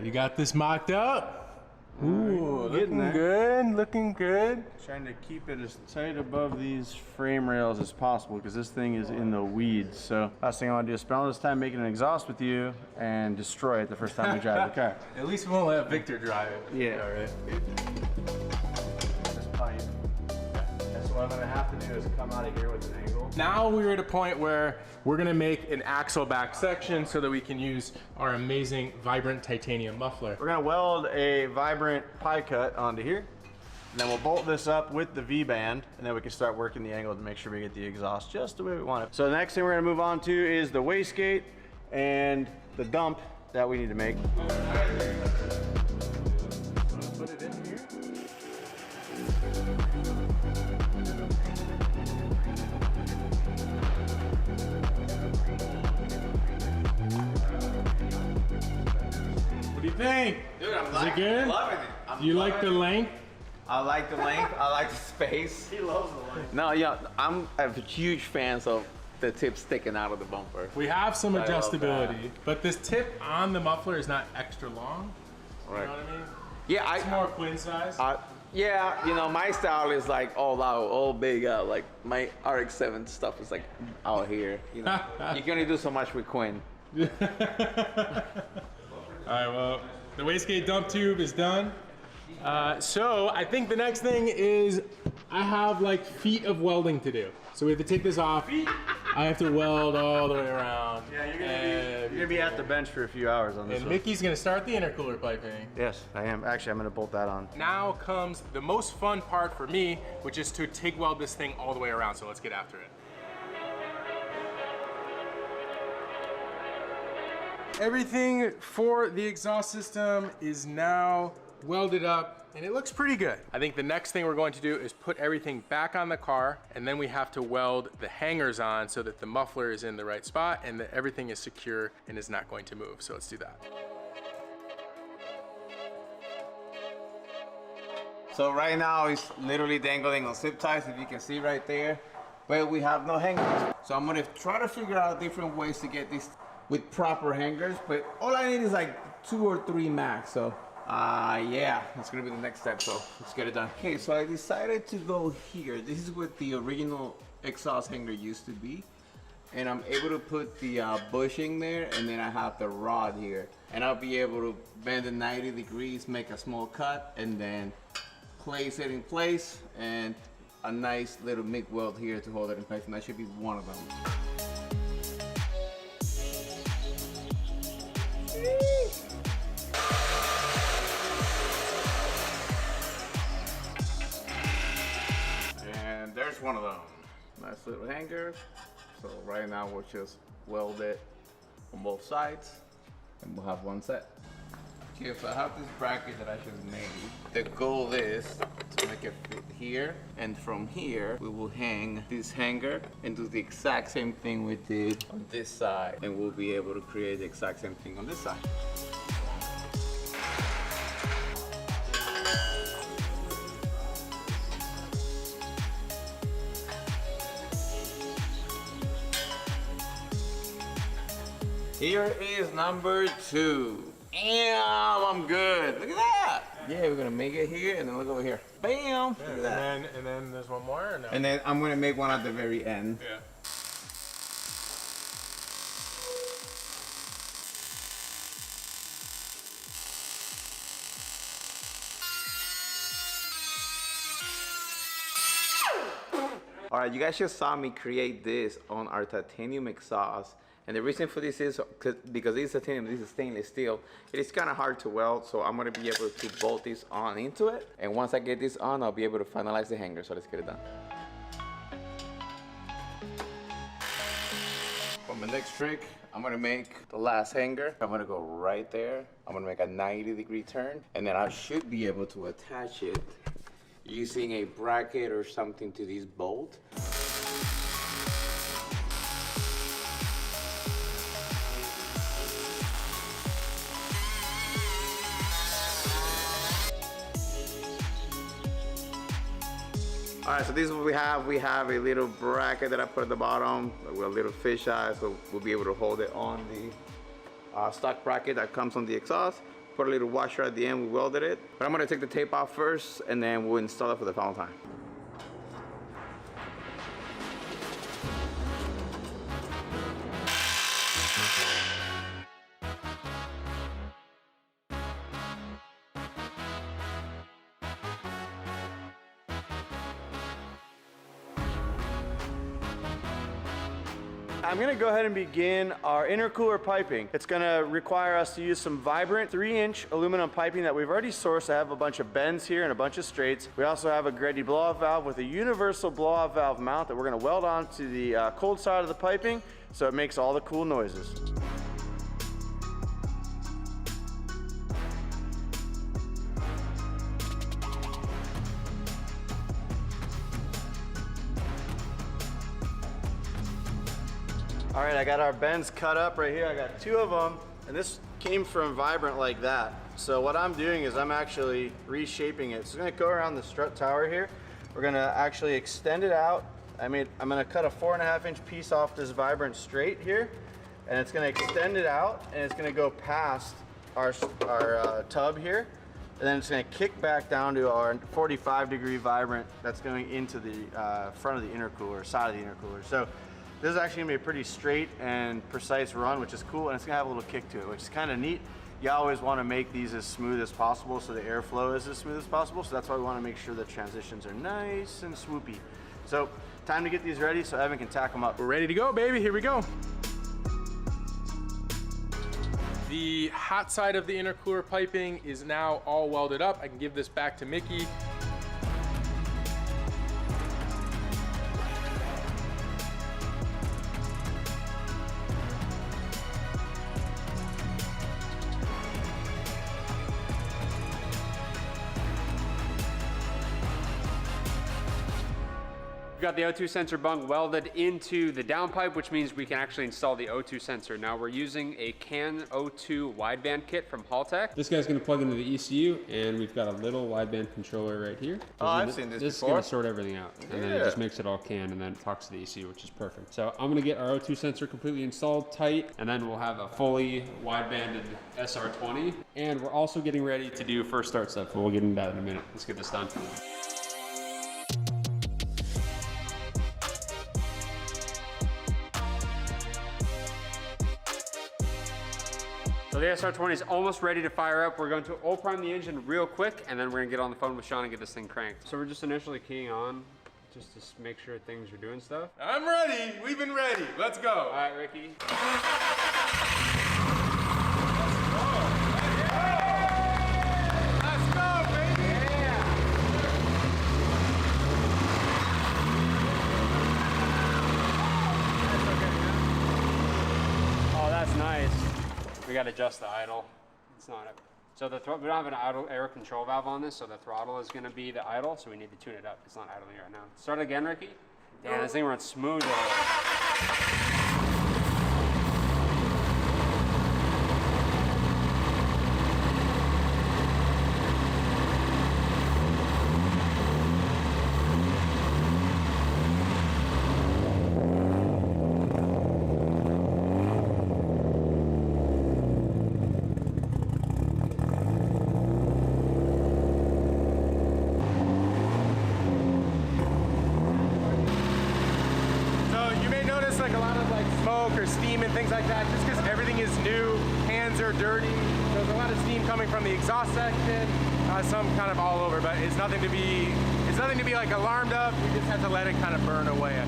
You got this mocked up? Ooh, looking good, looking good. Trying to keep it as tight above these frame rails as possible because this thing is in the weeds. So last thing I want to do is spend all this time making an exhaust with you and destroy it the first time we drive the car. At least we won't let Victor drive it. Yeah. All right. This pipe. And so what I'm gonna have to do is come out of here with an angle. Now we're at a point where we're gonna make an axle back section so that we can use our amazing Vibrant titanium muffler. We're gonna weld a Vibrant pie cut onto here. And then we'll bolt this up with the V-band and then we can start working the angle to make sure we get the exhaust just the way we want it. So the next thing we're gonna move on to is the wastegate and the dump that we need to make. Put it in here. What do you think? Dude, I'm Is it good? loving it. Do you like the length? I like the length, I like the space. He loves the line. No, yeah, I'm a huge fan of the tip sticking out of the bumper. We have some I love adjustability, but this tip on the muffler is not extra long. Right. You know what I mean? Yeah, It's more queen size. Yeah, you know, my style is like all out, all big out. Like my RX-7 stuff is like out here. You know, you can only do so much with Quinn. All right, well, the wastegate dump tube is done. So I think the next thing is I have like feet of welding to do. So we have to take this off. I have to weld all the way around. Yeah, you're gonna be at the bench for a few hours on this And one. Mickey's gonna start the intercooler piping. Yes, I am. Actually, I'm gonna bolt that on. Now comes the most fun part for me, which is to TIG weld this thing all the way around. So let's get after it. Everything for the exhaust system is now welded up and it looks pretty good. I think the next thing we're going to do is put everything back on the car, and then we have to weld the hangers on so that the muffler is in the right spot and that everything is secure and is not going to move. So let's do that. So right now it's literally dangling on zip ties, if you can see right there, but we have no hangers. So I'm gonna try to figure out different ways to get this with proper hangers, but all I need is like 2 or 3 max. So yeah, that's gonna be the next step, so let's get it done. Okay, so I decided to go here. This is what the original exhaust hanger used to be. And I'm able to put the bushing there, and then I have the rod here. And I'll be able to bend it 90 degrees, make a small cut, and then place it in place, and a nice little MIG weld here to hold it in place, and that should be one of them. And there's one of them. Nice little hanger. So right now we'll just weld it on both sides, and we'll have one set. Okay, so I have this bracket that I just made. The goal is to make it fit here, and from here we will hang this hanger and do the exact same thing we did on this side, and we'll be able to create the exact same thing on this side. Here is number 2. Damn, I'm good. Look at that. Yeah, we're gonna make it here, and then look over here. Bam. Look at that. And then there's one more, or no? And then I'm gonna make one at the very end. Yeah. All right, you guys just saw me create this on our titanium exhaust. And the reason for this is because this is titanium, this is stainless steel. It is kind of hard to weld, so I'm gonna be able to bolt this on into it. And once I get this on, I'll be able to finalize the hanger. So let's get it done. For my next trick, I'm gonna make the last hanger. I'm gonna go right there. I'm gonna make a 90-degree turn, and then I should be able to attach it using a bracket or something to this bolt. All right, so this is what we have. We have a little bracket that I put at the bottom with a little fisheye, so we'll be able to hold it on the stock bracket that comes on the exhaust. Put a little washer at the end, we welded it. But I'm gonna take the tape off first, and then we'll install it for the final time. I'm gonna go ahead and begin our intercooler piping. It's gonna require us to use some vibrant 3-inch aluminum piping that we've already sourced. I have a bunch of bends here and a bunch of straights. We also have a Grady blow-off valve with a universal blow-off valve mount that we're gonna weld onto the cold side of the piping so it makes all the cool noises. All right, I got our bends cut up right here. I got 2 of them, and this came from Vibrant like that. So what I'm doing is I'm actually reshaping it. So it's gonna go around the strut tower here. We're gonna actually extend it out I'm gonna cut a 4.5-inch piece off this Vibrant straight here, and it's gonna extend it out, and it's gonna go past our tub here, and then it's gonna kick back down to our 45-degree Vibrant that's going into the front of the intercooler, side of the intercooler. So this is actually gonna be a pretty straight and precise run, which is cool, and it's gonna have a little kick to it, which is kind of neat. You always want to make these as smooth as possible so the airflow is as smooth as possible. So that's why we want to make sure the transitions are nice and swoopy. So time to get these ready so Evan can tack them up. We're ready to go, baby. Here we go. The hot side of the intercooler piping is now all welded up. I can give this back to Mickey. We've got the O2 sensor bung welded into the downpipe, which means we can actually install the O2 sensor. Now we're using a CAN O2 wideband kit from Haltech. This guy's gonna plug into the ECU, and we've got a little wideband controller right here. Oh, I've seen this This is before. gonna sort everything out, and then it just makes it all CAN, and then it talks to the ECU, which is perfect. So I'm gonna get our O2 sensor completely installed tight, and then we'll have a fully widebanded SR20. And we're also getting ready to do first start stuff, but we'll get into that in a minute. Let's get this done. So the SR20 is almost ready to fire up. We're going to oil prime the engine real quick, and then we're gonna get on the phone with Sean and get this thing cranked. So we're just initially keying on, just to make sure things are doing stuff. I'm ready. We've been ready. Let's go. All right, Ricky. Let's go, baby. Oh, that's nice. We gotta adjust the idle. It's not a, so we don't have an idle air control valve on this, so the throttle is gonna be the idle, so we need to tune it up. It's not idling right now. Start again, Ricky. Damn, this thing runs smooth. Or steam and things like that, just because everything is new, hands are dirty. There's a lot of steam coming from the exhaust section, some kind of all over, but it's nothing to be like alarmed of. We just have to let it kind of burn away.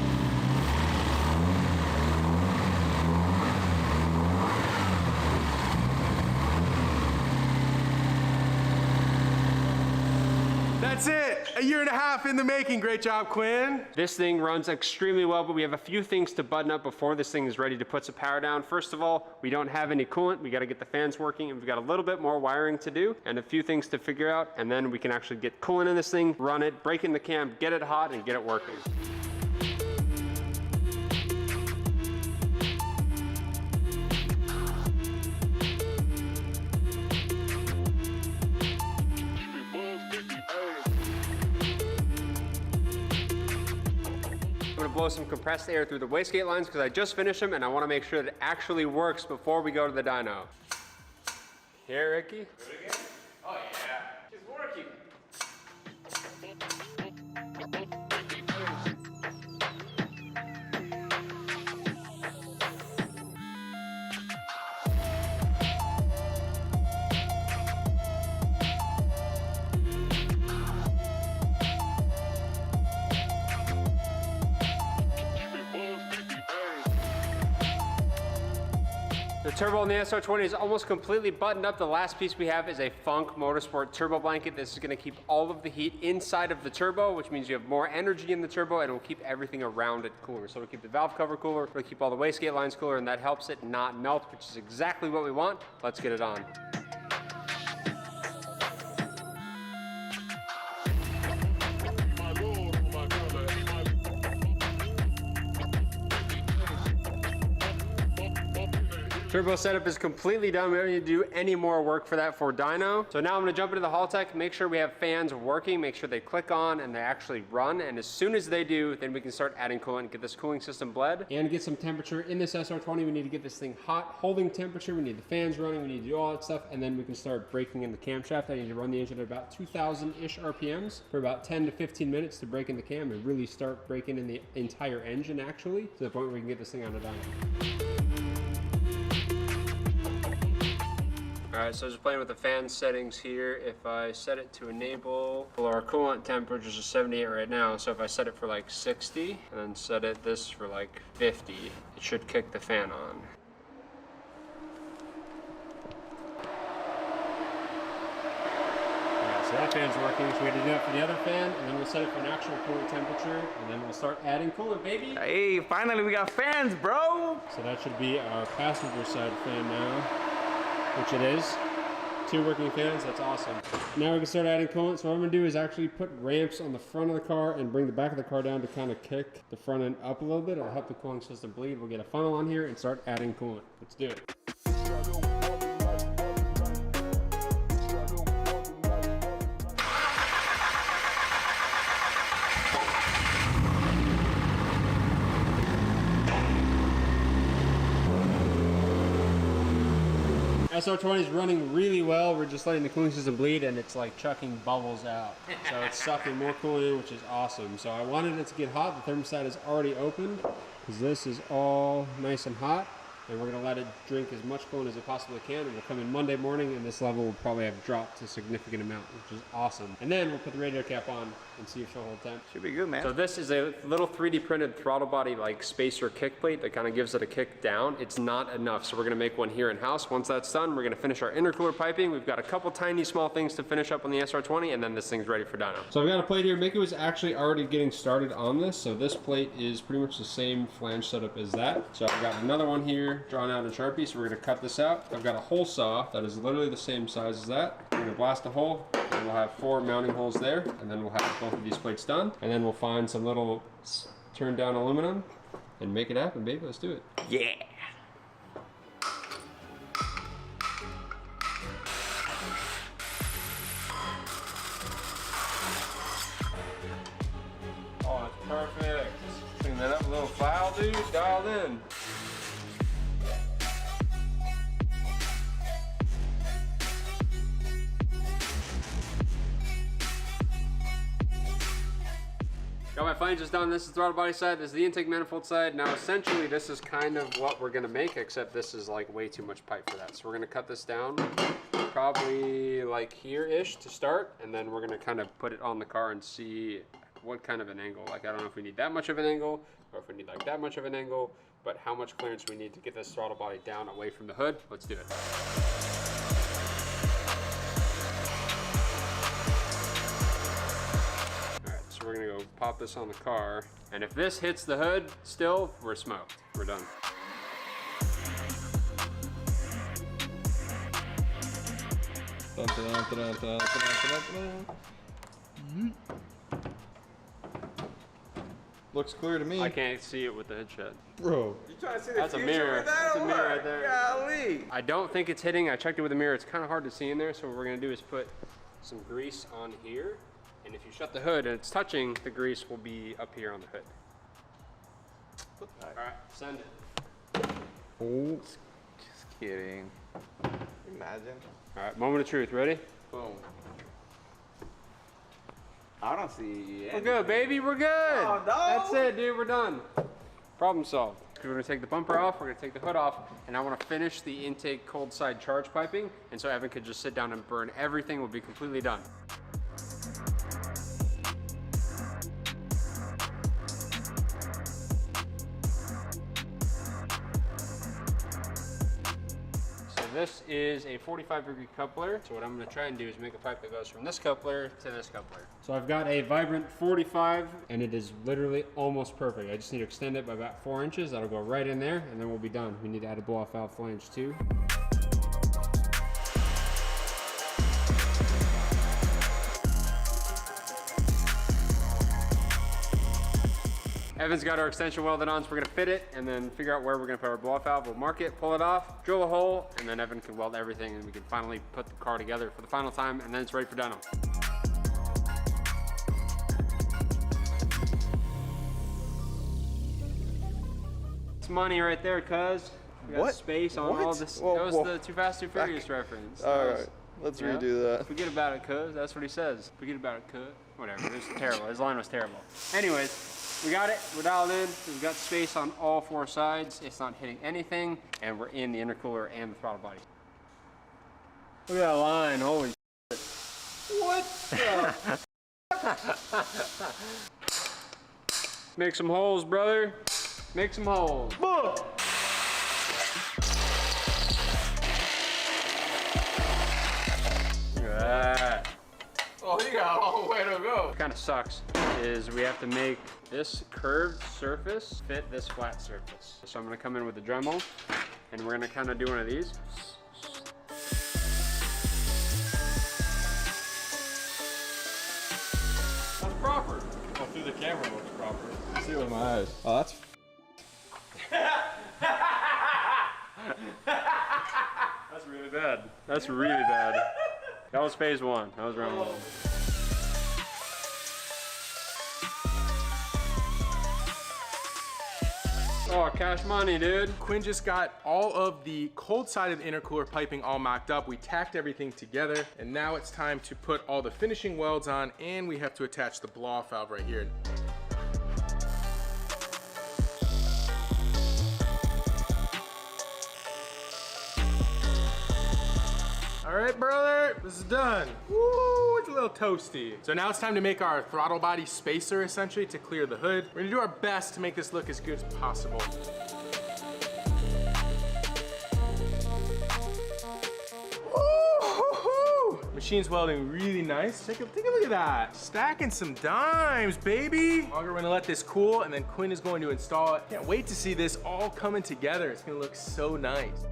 That's it. A year and a half in the making. Great job, Quinn. This thing runs extremely well, but we have a few things to button up before this thing is ready to put some power down. First of all, we don't have any coolant. We got to get the fans working, and we've got a little bit more wiring to do and a few things to figure out, and then we can actually get coolant in this thing, run it, break in the cam, get it hot, and get it working. I'm gonna blow some compressed air through the wastegate lines because I just finished them and I wanna make sure that it actually works before we go to the dyno. Here, Ricky? Do it again? Oh yeah, it's working. The turbo on the SR20 is almost completely buttoned up. The last piece we have is a Funk Motorsport turbo blanket. This is gonna keep all of the heat inside of the turbo, which means you have more energy in the turbo and it will keep everything around it cooler. So it'll keep the valve cover cooler, it'll keep all the wastegate lines cooler, and that helps it not melt, which is exactly what we want. Let's get it on. Turbo setup is completely done. We don't need to do any more work for that for dyno. So now I'm gonna jump into the Haltech, make sure we have fans working, make sure they click on and they actually run. And as soon as they do, then we can start adding coolant, get this cooling system bled, and get some temperature in this SR20. We need to get this thing hot, holding temperature. We need the fans running, we need to do all that stuff. And then we can start breaking in the camshaft. I need to run the engine at about 2,000-ish RPMs for about 10 to 15 minutes to break in the cam and really start breaking in the entire engine actually, to the point where we can get this thing on a dyno. Alright, so just playing with the fan settings here. If I set it to enable, well, our coolant temperatures are 78 right now, so if I set it for like 60 and then set it this for like 50, it should kick the fan on. Alright, so that fan's working, so we have to do that for the other fan, and then we'll set it for an actual coolant temperature, and then we'll start adding coolant, baby! Hey, finally we got fans, bro! So that should be our passenger side fan now, which it is. 2 working fans, that's awesome. Now we can start adding coolant. So what I'm gonna do is actually put ramps on the front of the car and bring the back of the car down to kind of kick the front end up a little bit. It'll help the cooling system bleed. We'll get a funnel on here and start adding coolant. Let's do it. SR20 is running really well. We're just letting the cooling system bleed and it's like chucking bubbles out. So it's sucking more coolant in, which is awesome. So I wanted it to get hot. The thermostat is already opened because this is all nice and hot. And we're gonna let it drink as much coolant as it possibly can. And we'll come in Monday morning and this level will probably have dropped a significant amount, which is awesome. And then we'll put the radiator cap on and see if she'll hold temp. Should be good, man. So this is a little 3D printed throttle body like spacer kick plate that kind of gives it a kick down. It's not enough, so we're gonna make one here in house. Once that's done, we're gonna finish our intercooler piping. We've got a couple tiny small things to finish up on the SR20, and then this thing's ready for dyno. So I've got a plate here. Mickey was actually already getting started on this, so this plate is pretty much the same flange setup as that. So I've got another one here drawn out in Sharpie, so we're gonna cut this out. I've got a hole saw that is literally the same size as that. We're gonna blast a hole, and we'll have 4 mounting holes there, and then we'll have both of these plates done. And then we'll find some little turned down aluminum and make it happen, baby. Let's do it. Yeah. Oh, it's perfect. Clean that up a little file, dude. Dialed in. Got my flanges done. This is the throttle body side. This is the intake manifold side. Now, essentially, this is kind of what we're gonna make, except this is like way too much pipe for that. So we're gonna cut this down, probably like here-ish to start, and then we're gonna kind of put it on the car and see what kind of an angle. Like, I don't know if we need that much of an angle, or if we need like that much of an angle, but how much clearance we need to get this throttle body down away from the hood. Let's do it. So we're gonna go pop this on the car, and if this hits the hood still, we're smoked. We're done. Looks clear to me. I can't see it with the hood shut. Bro. You trying to see the That's a future mirror. with that That's or a mirror what? right there. Golly. I don't think it's hitting. I checked it with a mirror. It's kind of hard to see in there, so what we're gonna do is put some grease on here, and if you shut the hood and it's touching, the grease will be up here on the hood. All right, send it. Oh, just kidding. Imagine. All right, moment of truth. Ready? Boom. I don't see We're good, baby. We're good. Oh, no. That's it, dude. We're done. Problem solved. We're gonna take the bumper off. We're gonna take the hood off, and I want to finish the intake cold side charge piping, and so Evan could just sit down and burn everything. Will be completely done. This is a 45-degree coupler. So what I'm gonna try and do is make a pipe that goes from this coupler to this coupler. So I've got a Vibrant 45, and it is literally almost perfect. I just need to extend it by about 4 inches. That'll go right in there, and then we'll be done. We need to add a blow-off valve flange too. Evan's got our extension welded on, so we're gonna fit it and then figure out where we're gonna put our blow-off valve. We'll mark it, pull it off, drill a hole, and then Evan can weld everything and we can finally put the car together for the final time, and then it's ready for dyno. It's money right there, cuz. We got space on all this. That was the Too Fast, Too Furious reference. All right, let's redo that. Forget about it, cuz. That's what he says. Forget about it, cuz. Whatever, it was terrible. His line was terrible. Anyways, we got it, we're dialed in. We've got space on all 4 sides. It's not hitting anything, and we're in the intercooler and the throttle body. Look at that line, holy shit. What the? Make some holes, brother. Make some holes. Boom! Look at that. Oh, you got a long way to go. What kind of sucks is we have to make this curved surface fit this flat surface. So I'm gonna come in with the Dremel and we're gonna kind of do one of these. That's proper. Well, through the camera it looks proper. I see it with my eyes. Oh, that's. That's really bad. That's really bad. That was phase 1. That was round 1. Oh, cash money, dude. Quinn just got all of the cold side of the intercooler piping all mocked up. We tacked everything together, and now it's time to put all the finishing welds on, and we have to attach the blow-off valve right here. All right, brother, this is done. Woo, it's a little toasty. So now it's time to make our throttle body spacer, essentially, to clear the hood. We're gonna do our best to make this look as good as possible. Woo-hoo-hoo. Machine's welding really nice. Take a look at that. Stacking some dimes, baby. We're gonna let this cool, and then Quinn is going to install it. Can't wait to see this all coming together. It's gonna look so nice.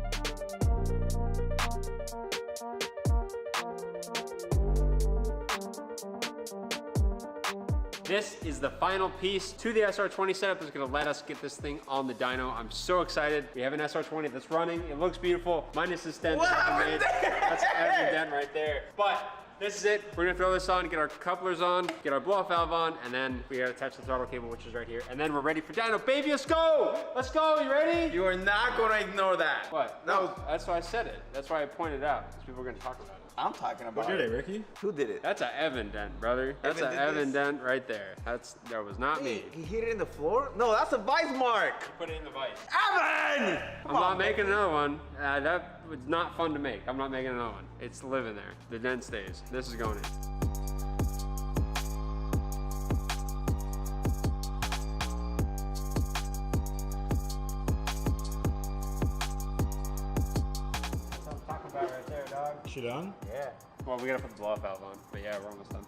This is the final piece to the SR20 setup that's gonna let us get this thing on the dyno. I'm so excited. We have an SR20 that's running. It looks beautiful. Minus this dent. That's every dent right there. But this is it. We're gonna throw this on, get our couplers on, get our blow-off valve on, and then we gotta attach the throttle cable, which is right here. And then we're ready for dyno. Baby, let's go! Let's go, you ready? You are not gonna ignore that. What? No, that's why I said it. That's why I pointed it out, because people are gonna talk about it. I'm talking about Who did it, Ricky? Who did it? That's an Evan dent, brother. That's an Evan dent right there. That was not me. He hit it in the floor? No, that's a vice mark. Put it in the vise. Evan! I'm not making another one. That was not fun to make. I'm not making another one. It's living there. The dent stays. This is going in. You done? Yeah. Well, we gotta put the blow-off valve on, but yeah, we're almost done.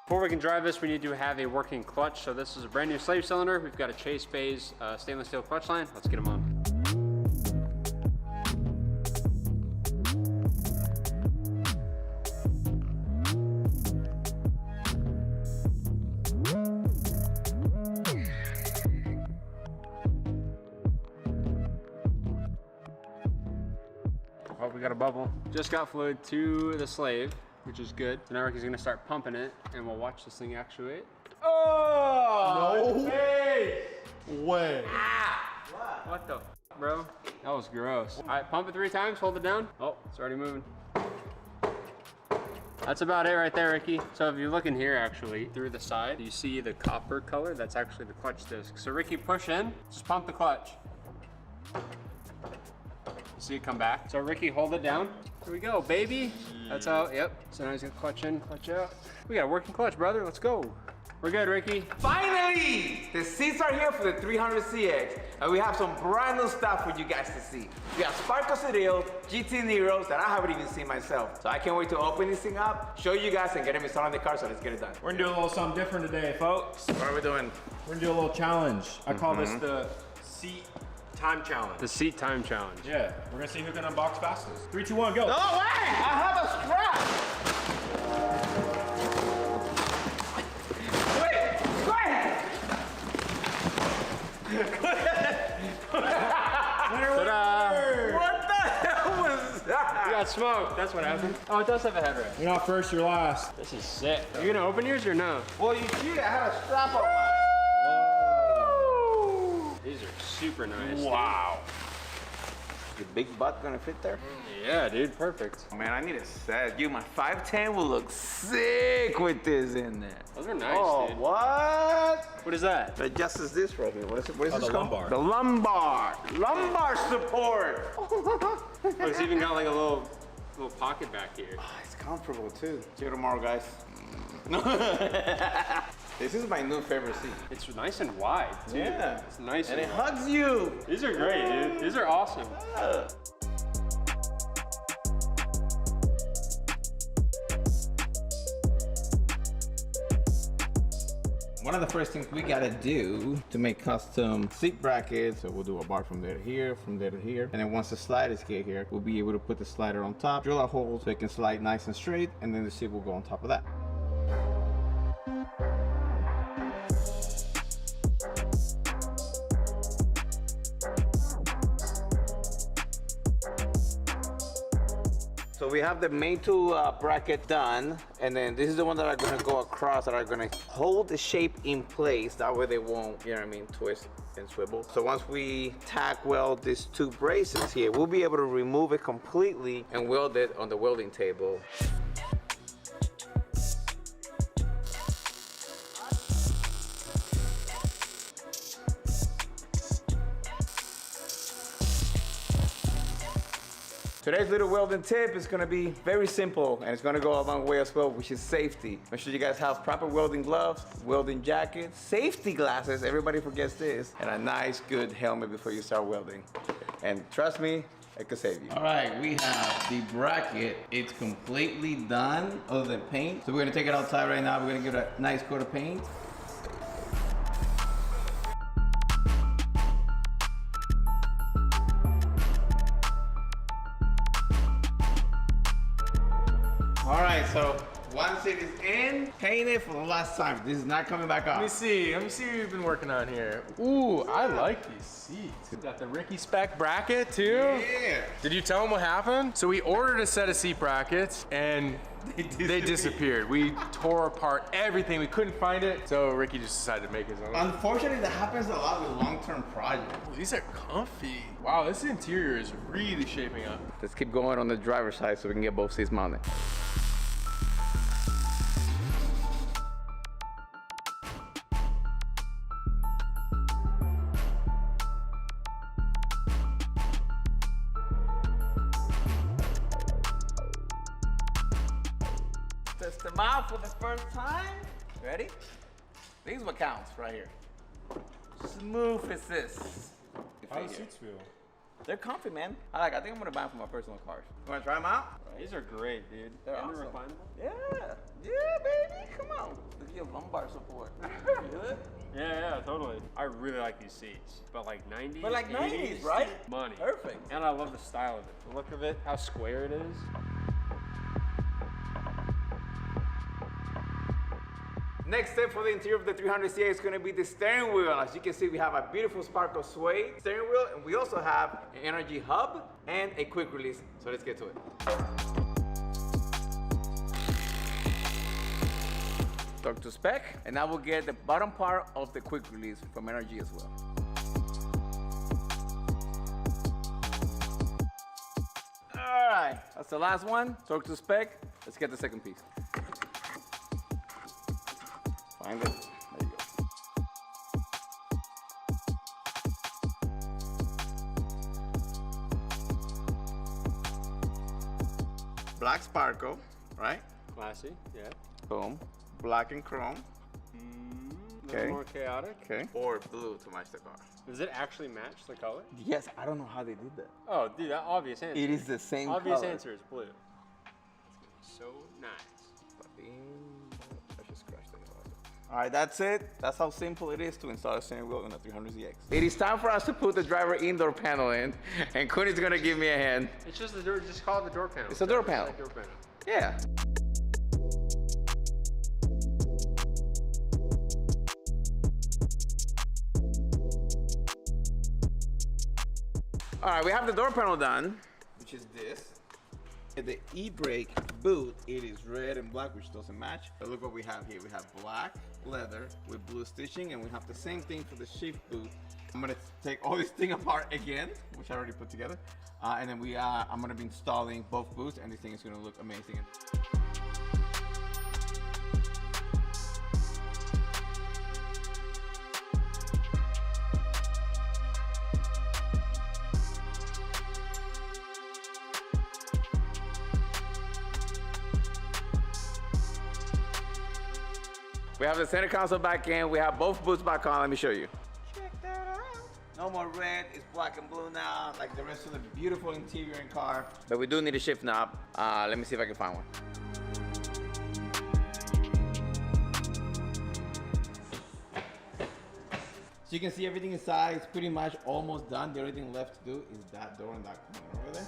Before we can drive this, we need to have a working clutch. So this is a brand new slave cylinder. We've got a Chase Bays stainless steel clutch line. Let's get them on. Oh, we got a bubble. Just got fluid to the slave, which is good. So now Ricky's gonna start pumping it, and we'll watch this thing actuate. Oh! No way! Way. What the f, bro? That was gross. All right, pump it 3 times, hold it down. Oh, it's already moving. That's about it right there, Ricky. So if you look in here, actually, through the side, you see the copper color? That's actually the clutch disc. So Ricky, push in, just pump the clutch. See it come back. So Ricky, hold it down. Here we go, baby. That's how, yep. So now he's gonna clutch in, clutch out. We got a working clutch, brother, let's go. We're good, Ricky. Finally! The seats are here for the 300CX, and we have some brand new stuff for you guys to see. We got Sparco Cereal, GT Neros that I haven't even seen myself. So I can't wait to open this thing up, show you guys, and get them installed on the car, so let's get it done. We're gonna do a little something different today, folks. What are we doing? We're gonna do a little challenge. I call this the seat time challenge. The seat time challenge. Yeah, we're gonna see who can unbox fastest. 3, 2, 1, go. No way! I have a strap! smoke. That's what happened. Oh, it does have a headrest. You're not first, you're last. This is sick. Are you gonna open yours or no? Well, you see, I had a strap on mine. These are super nice. Wow. Your big butt gonna fit there? Yeah, dude, perfect. Man, I need a set. Dude, my 510 will look sick with this in there. Those are nice, Oh, dude. What? What is that? That adjusts this right here. What is this the called? lumbar. The lumbar. Lumbar support. Oh, it's even got like a little pocket back here. Oh, it's comfortable too. See you tomorrow, guys. This is my new favorite seat. It's nice and wide, too. Yeah. It's nice And it wide. hugs you. These are great, dude. These are awesome. Yeah. One of the first things we gotta do to make custom seat brackets, so we'll do a bar from there to here, from there to here, and then once the sliders get here, we'll be able to put the slider on top, drill a hole so it can slide nice and straight, and then the seat will go on top of that. So we have the main two bracket done, and then this is the one that are gonna go across that are gonna hold the shape in place. That way they won't, you know what I mean, twist and swivel. So once we tack weld these two braces here, we'll be able to remove it completely and weld it on the welding table. Today's little welding tip is gonna be very simple, and it's gonna go a long way as well, which is safety. Make sure you guys have proper welding gloves, welding jackets, safety glasses, everybody forgets this, and a nice, good helmet before you start welding. And trust me, it could save you. All right, we have the bracket. It's completely done, other than paint. So we're gonna take it outside right now. We're gonna give it a nice coat of paint. All right, so once it is in, paint it for the last time. This is not coming back off. Let me see what you've been working on here. Ooh, I like these seats. Got the Ricky spec bracket too. Yeah. Did you tell them what happened? So we ordered a set of seat brackets and they disappeared. We tore apart everything. We couldn't find it. So Ricky just decided to make his own. Unfortunately, that happens a lot with long-term projects. Oh, these are comfy. Wow, this interior is really shaping up. Let's keep going on the driver's side so we can get both seats mounted. Test them out for the first time. Ready? This is what counts right here. Smooth as this. How do the seats feel? They're comfy, man. I think I'm gonna buy them for my personal cars. You wanna try them out? These are great, dude. They're And awesome. reclinable. Yeah, baby, come on. Look at your lumbar support. Feel it? Yeah, totally. I really like these seats. But like 90s, But like 90s, right? Money. Perfect. And I love the style of it. The look of it, how square it is. Next step for the interior of the 300CX is going to be the steering wheel. As you can see, we have a beautiful Sparkle Suede steering wheel, and we also have an energy hub and a quick release. So let's get to it. Torque to spec, and I will get the bottom part of the quick release from energy as well. All right, that's the last one. Torque to spec. Let's get the second piece. Find it. There you go. Black sparkle, right? Classy, yeah. Boom. Black and chrome. A little more chaotic. Okay. Or blue to match the car. Does it actually match the color? Yes, I don't know how they did that. Oh, dude, that obvious answer. It is the same Obvious color. answer is blue. It's gonna be so nice. I should scratch that. All right, that's it. That's how simple it is to install a steering wheel in a 300ZX. It is time for us to put the driver indoor panel in, and Cooney's gonna give me a hand. It's just the door. Just call it the door panel. It's a door panel. Like door panel. Yeah. All right, we have the door panel done, which is this. The e-brake boot, it is red and black, which doesn't match. But look what we have here. We have black leather with blue stitching, and we have the same thing for the shift boot. I'm gonna take all this thing apart again, which I already put together. And then I'm gonna be installing both boots, and this thing is gonna look amazing. We have the center console back in. We have both boots back on. Let me show you. Check that out. No more red. It's black and blue now, like the rest of the beautiful interior and car. But we do need a shift knob. Let me see if I can find one. So you can see everything inside. It's pretty much almost done. The only thing left to do is that door and that corner over there.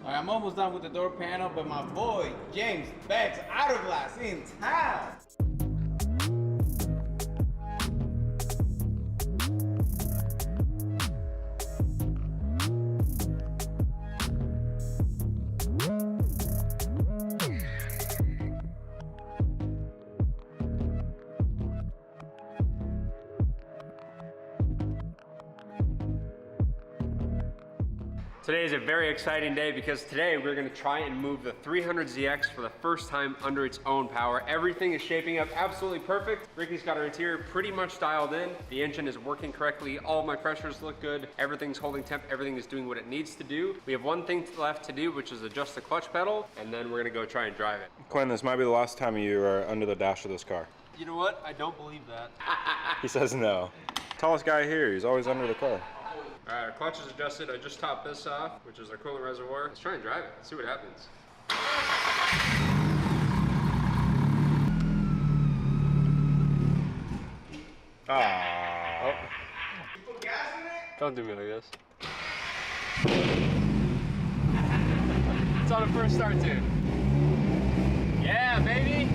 All right, I'm almost done with the door panel, but my boy, James Beck's Autoglass in town. Today is a very exciting day because today we're gonna try and move the 300ZX for the first time under its own power. Everything is shaping up absolutely perfect. Ricky's got our interior pretty much dialed in. The engine is working correctly. All of my pressures look good. Everything's holding temp. Everything is doing what it needs to do. We have one thing left to do, which is adjust the clutch pedal, and then we're gonna go try and drive it. Quinn, this might be the last time you are under the dash of this car. You know what? I don't believe that. He says no. Tallest guy here, he's always under the car. All right, our clutch is adjusted. I just topped this off, which is our coolant reservoir. Let's try and drive it. Let's see what happens. Ah. Oh. Don't do me like this. It's on a first start too. Yeah, baby.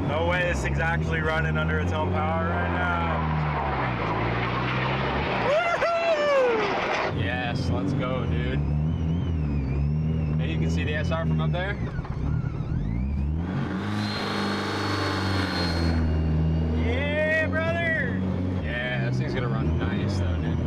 No way this thing's actually running under its own power right now. Woohoo! Yes, let's go, dude. Hey, you can see the SR from up there? Yeah, brother! Yeah, this thing's gonna run nice though, dude.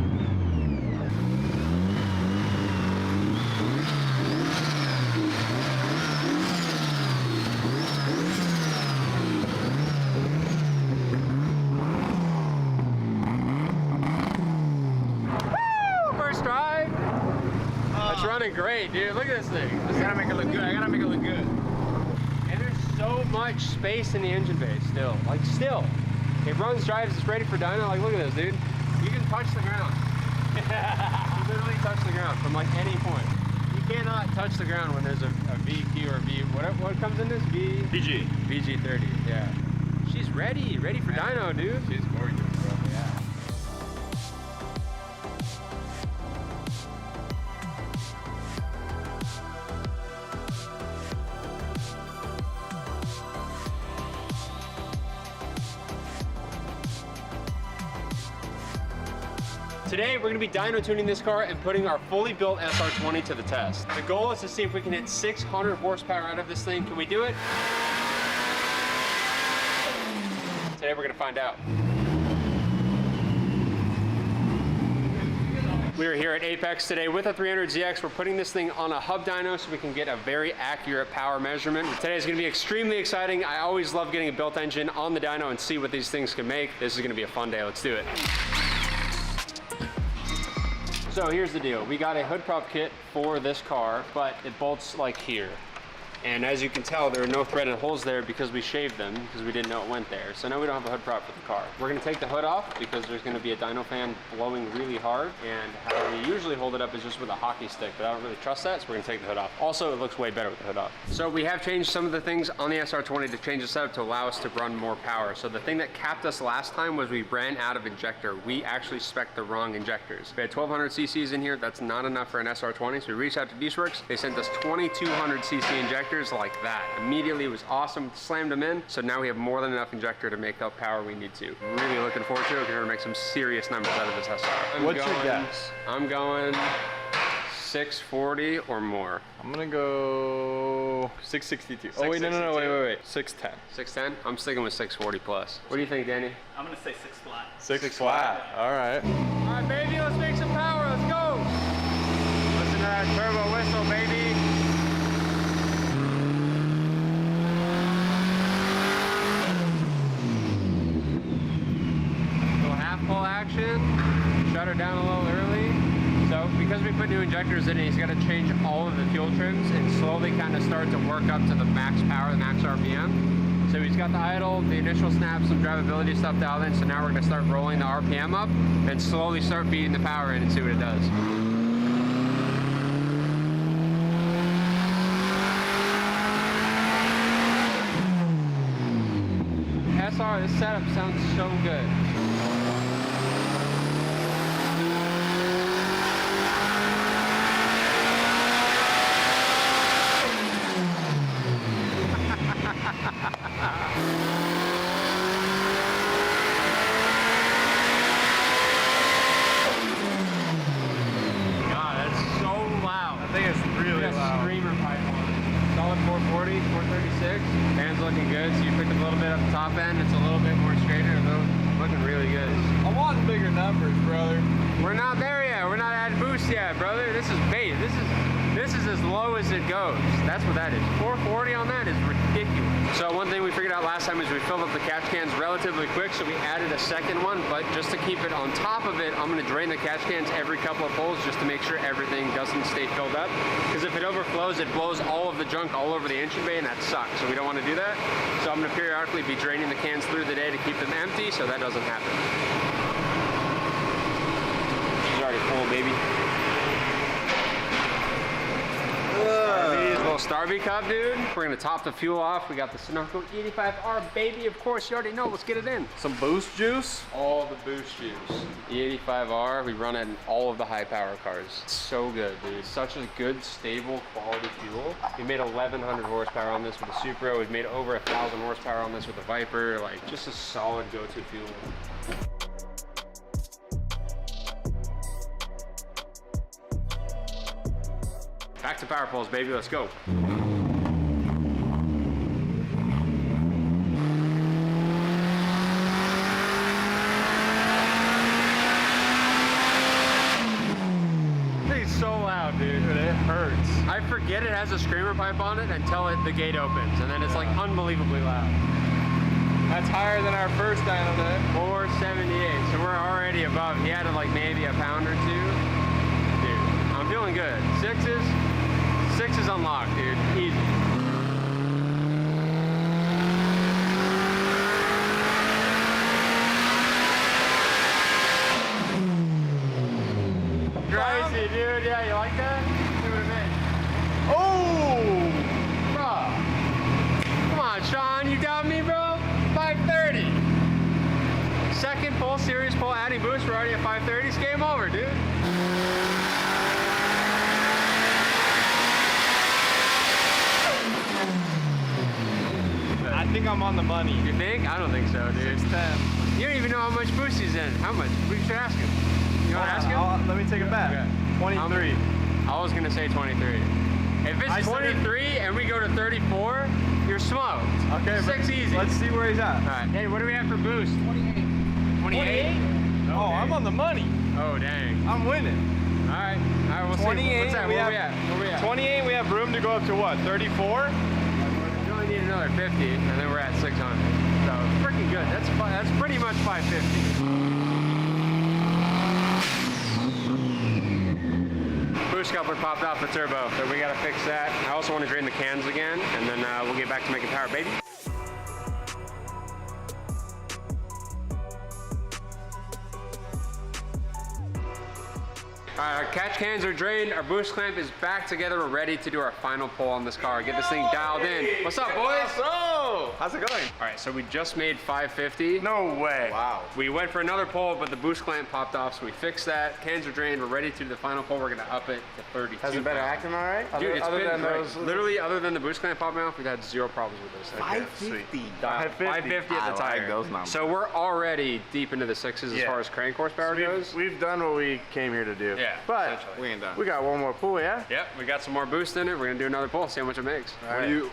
Running great, dude. Look at this thing. I gotta make it look good. I gotta make it look good. And there's so much space in the engine bay still. Like, still. It runs, drives, it's ready for dyno. Like, look at this, dude. You can touch the ground. You literally touch the ground from like any point. You cannot touch the ground when there's a VQ or V. What comes in this? VG. VG30. Yeah. She's ready for dyno, dude. She's gorgeous, bro. Yeah. Today, we're gonna be dyno tuning this car and putting our fully built SR20 to the test. The goal is to see if we can hit 600 horsepower out of this thing. Can we do it? Today, we're gonna find out. We are here at Apex today with a 300ZX. We're putting this thing on a hub dyno so we can get a very accurate power measurement. Today is gonna be extremely exciting. I always love getting a built engine on the dyno and see what these things can make. This is gonna be a fun day. Let's do it. So here's the deal. We got a hood prop kit for this car, but it bolts like here. And as you can tell, there are no threaded holes there because we shaved them because we didn't know it went there. So now we don't have a hood prop for the car. We're gonna take the hood off because there's gonna be a dyno fan blowing really hard. And how we usually hold it up is just with a hockey stick, but I don't really trust that, so we're gonna take the hood off. Also, it looks way better with the hood off. So we have changed some of the things on the SR20 to change the setup to allow us to run more power. So the thing that capped us last time was we ran out of injector. We actually spec'd the wrong injectors. We had 1200 cc's in here. That's not enough for an SR20, so we reached out to Diesworks. They sent us 2200 cc injectors. injectors like that. Immediately, it was awesome, slammed them in. So now we have more than enough injector to make the power we need to. Really looking forward to it. We're gonna make some serious numbers out of this SR. What's your guess? I'm going 640 or more. I'm gonna go 662. Oh wait, no, wait. 610. 610? I'm sticking with 640 plus. What do you think, Danny? I'm gonna say 6 flat. 6 flat. All right. All right, baby, let's make some power. Let's go. Listen to that turbo whistle, baby. Little half pull action. Shut her down a little early. So because we put new injectors in it, he's got to change all of the fuel trims and slowly kind of start to work up to the max power, the max RPM. So he's got the idle, the initial snaps, some drivability stuff dialed in. So now we're going to start rolling the RPM up and slowly start feeding the power in and see what it does. SR, this setup sounds so good. God, that's so loud. I think it's really loud. Screamer pipe on it. Solid 440, 436. Band's looking good. So you picked up a little bit up the top end. It's a little bit more straighter, though. Looking really good. I want bigger numbers, brother. We're not there yet. We're not adding boost yet, brother. This is bait. This is as low as it goes. That's what that is. 440 on that is ridiculous. So one thing we figured out last time is we filled up the catch cans relatively quick, so we added a second one, but just to keep it on top of it, I'm gonna drain the catch cans every couple of pulls just to make sure everything doesn't stay filled up. Because if it overflows, it blows all of the junk all over the engine bay, and that sucks. So we don't wanna do that. So I'm gonna periodically be draining the cans through the day to keep them empty so that doesn't happen. She's already full, baby. Little Starby cup, dude. We're gonna top the fuel off. We got the Sunoco 85R, baby. Of course, you already know. Let's get it in. Some boost juice. All the boost juice. The 85R, we run it in all of the high power cars. It's so good, dude. It's such a good, stable, quality fuel. We made 1,100 horsepower on this with the Supra. We've made over 1,000 horsepower on this with the Viper. Like, just a solid go-to fuel. Back to power pulls, baby. Let's go. It's so loud, dude. It hurts. I forget it has a screamer pipe on it until the gate opens, and then it's like unbelievably loud. That's higher than our first dyno day. 478. So we're already above. He added like maybe a pound or two. Dude, I'm feeling good. Six is unlocked, dude. Easy. Crazy, dude. Yeah, you like that? See what it made. Oh! Bro. Come on, Sean. You doubt me, bro? 530. Second pull, series pull, adding boost. We're already at 530. It's game over, dude. I think I'm on the money. You think? I don't think so, dude. 610. You don't even know how much boost he's in. How much? We should ask him. You want to ask him? Let me take it back. Okay. 23. I was gonna say 23. If it's 23 and we go to 34, you're smoked. Okay, 6 easy. Let's see where he's at. All right. Hey, what do we have for boost? 28. 28? Oh, I'm on the money. Oh, dang. I'm winning. All right. All right, we'll 28. see. What's that? We Where have, we at? Where we at? 28. We have room to go up to what? 34? We only need another 50, and then we're at 600. So freaking good. That's pretty much 550. Boost coupler popped off the turbo, so we gotta fix that. I also want to drain the cans again, and then we'll get back to making power, baby. All right, our catch cans are drained, our boost clamp is back together, we're ready to do our final pull on this car. Get this thing dialed in. What's up, boys? Oh! How's it going? All right, so we just made 550. No way. Wow. We went for another pull, but the boost clamp popped off, so we fixed that. Cans are drained. We're ready to do the final pull. We're gonna up it to 32. Has it been acting all right? Dude, it's other been than great. those Literally, other than the boost clamp popping off, we've had zero problems with this. 550. 550 at I the tire. like those numbers. So we're already deep into the sixes as Yeah. far as crank horsepower goes. We've done what we came here to do. Yeah, But essentially. We ain't done. we got one more pool, yeah? Yep, we got some more boost in it. We're gonna do another pull, see how much it makes.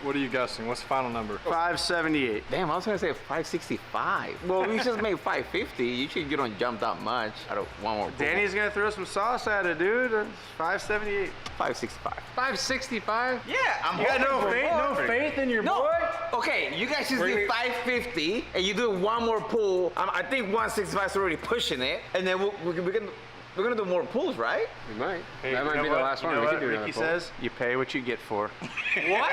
What are you guessing? What's the final number? 578. Damn, I was gonna say 565. Well, we just made 550. Usually you don't jump that much. I don't one more. Danny's gonna throw some sauce at it, dude. It's 578. 565. 565? Yeah, I'm You got no hoping for faith, more. no faith in your No. boy? Okay, you guys just did 550, and you do one more pull. I think 165 is already pushing it, and then we're gonna do more pulls, right? We might. Hey, that you might know be what? the last You one. know We what can do another Ricky pull. says, you pay what you get for. What?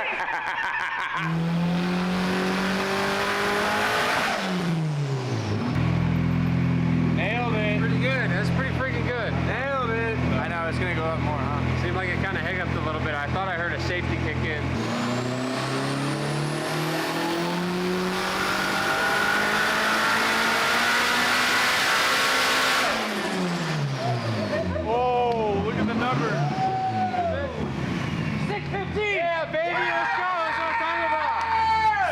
Nailed it. Pretty good. That's pretty freaking good. Nailed it. I know, it's gonna go up more, huh? Seemed like it kind of hiccuped a little bit. I thought I heard a safety kick in. Oh, look at the number. 615! Yeah, baby, let's go. That's what I'm talking about.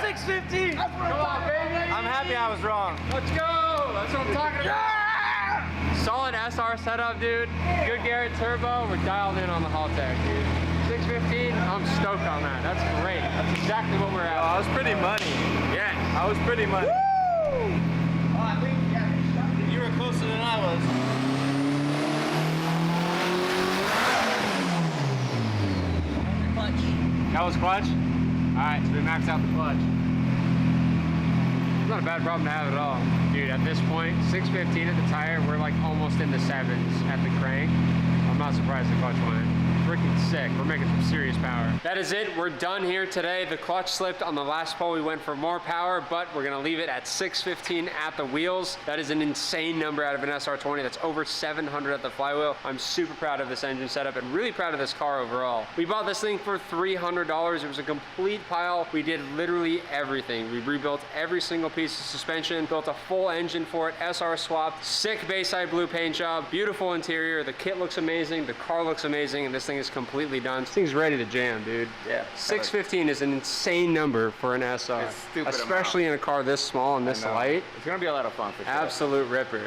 615! Come on, baby. I'm happy I was wrong. Let's go. That's what I'm talking about. Solid SR setup, dude. Good Garrett turbo. We're dialed in on the Haltech, dude. 615, I'm stoked on that. That's great. That's exactly what we're at. I was pretty money. Yes. I was pretty money. Oh, I think You were closer than I was. That was clutch? Alright, so we maxed out the clutch. It's not a bad problem to have at all. Dude, at this point, 615 at the tire, we're like almost in the sevens at the crank. I'm not surprised the clutch went. Freaking sick. We're making some serious power. That is it. We're done here today. The clutch slipped on the last pull. We went for more power, but we're gonna leave it at 615 at the wheels. That is an insane number out of an SR20. That's over 700 at the flywheel. I'm super proud of this engine setup and really proud of this car overall. We bought this thing for $300. It was a complete pile. We did literally everything. We rebuilt every single piece of suspension, built a full engine for it, SR swap, sick Bayside blue paint job, beautiful interior. The kit looks amazing. The car looks amazing, and this thing is completely done. This thing's ready to jam, dude. Yeah. 615 is an insane number for an SR, It's stupid especially in a car this small and this light. It's gonna be a lot of fun for sure. Absolute ripper.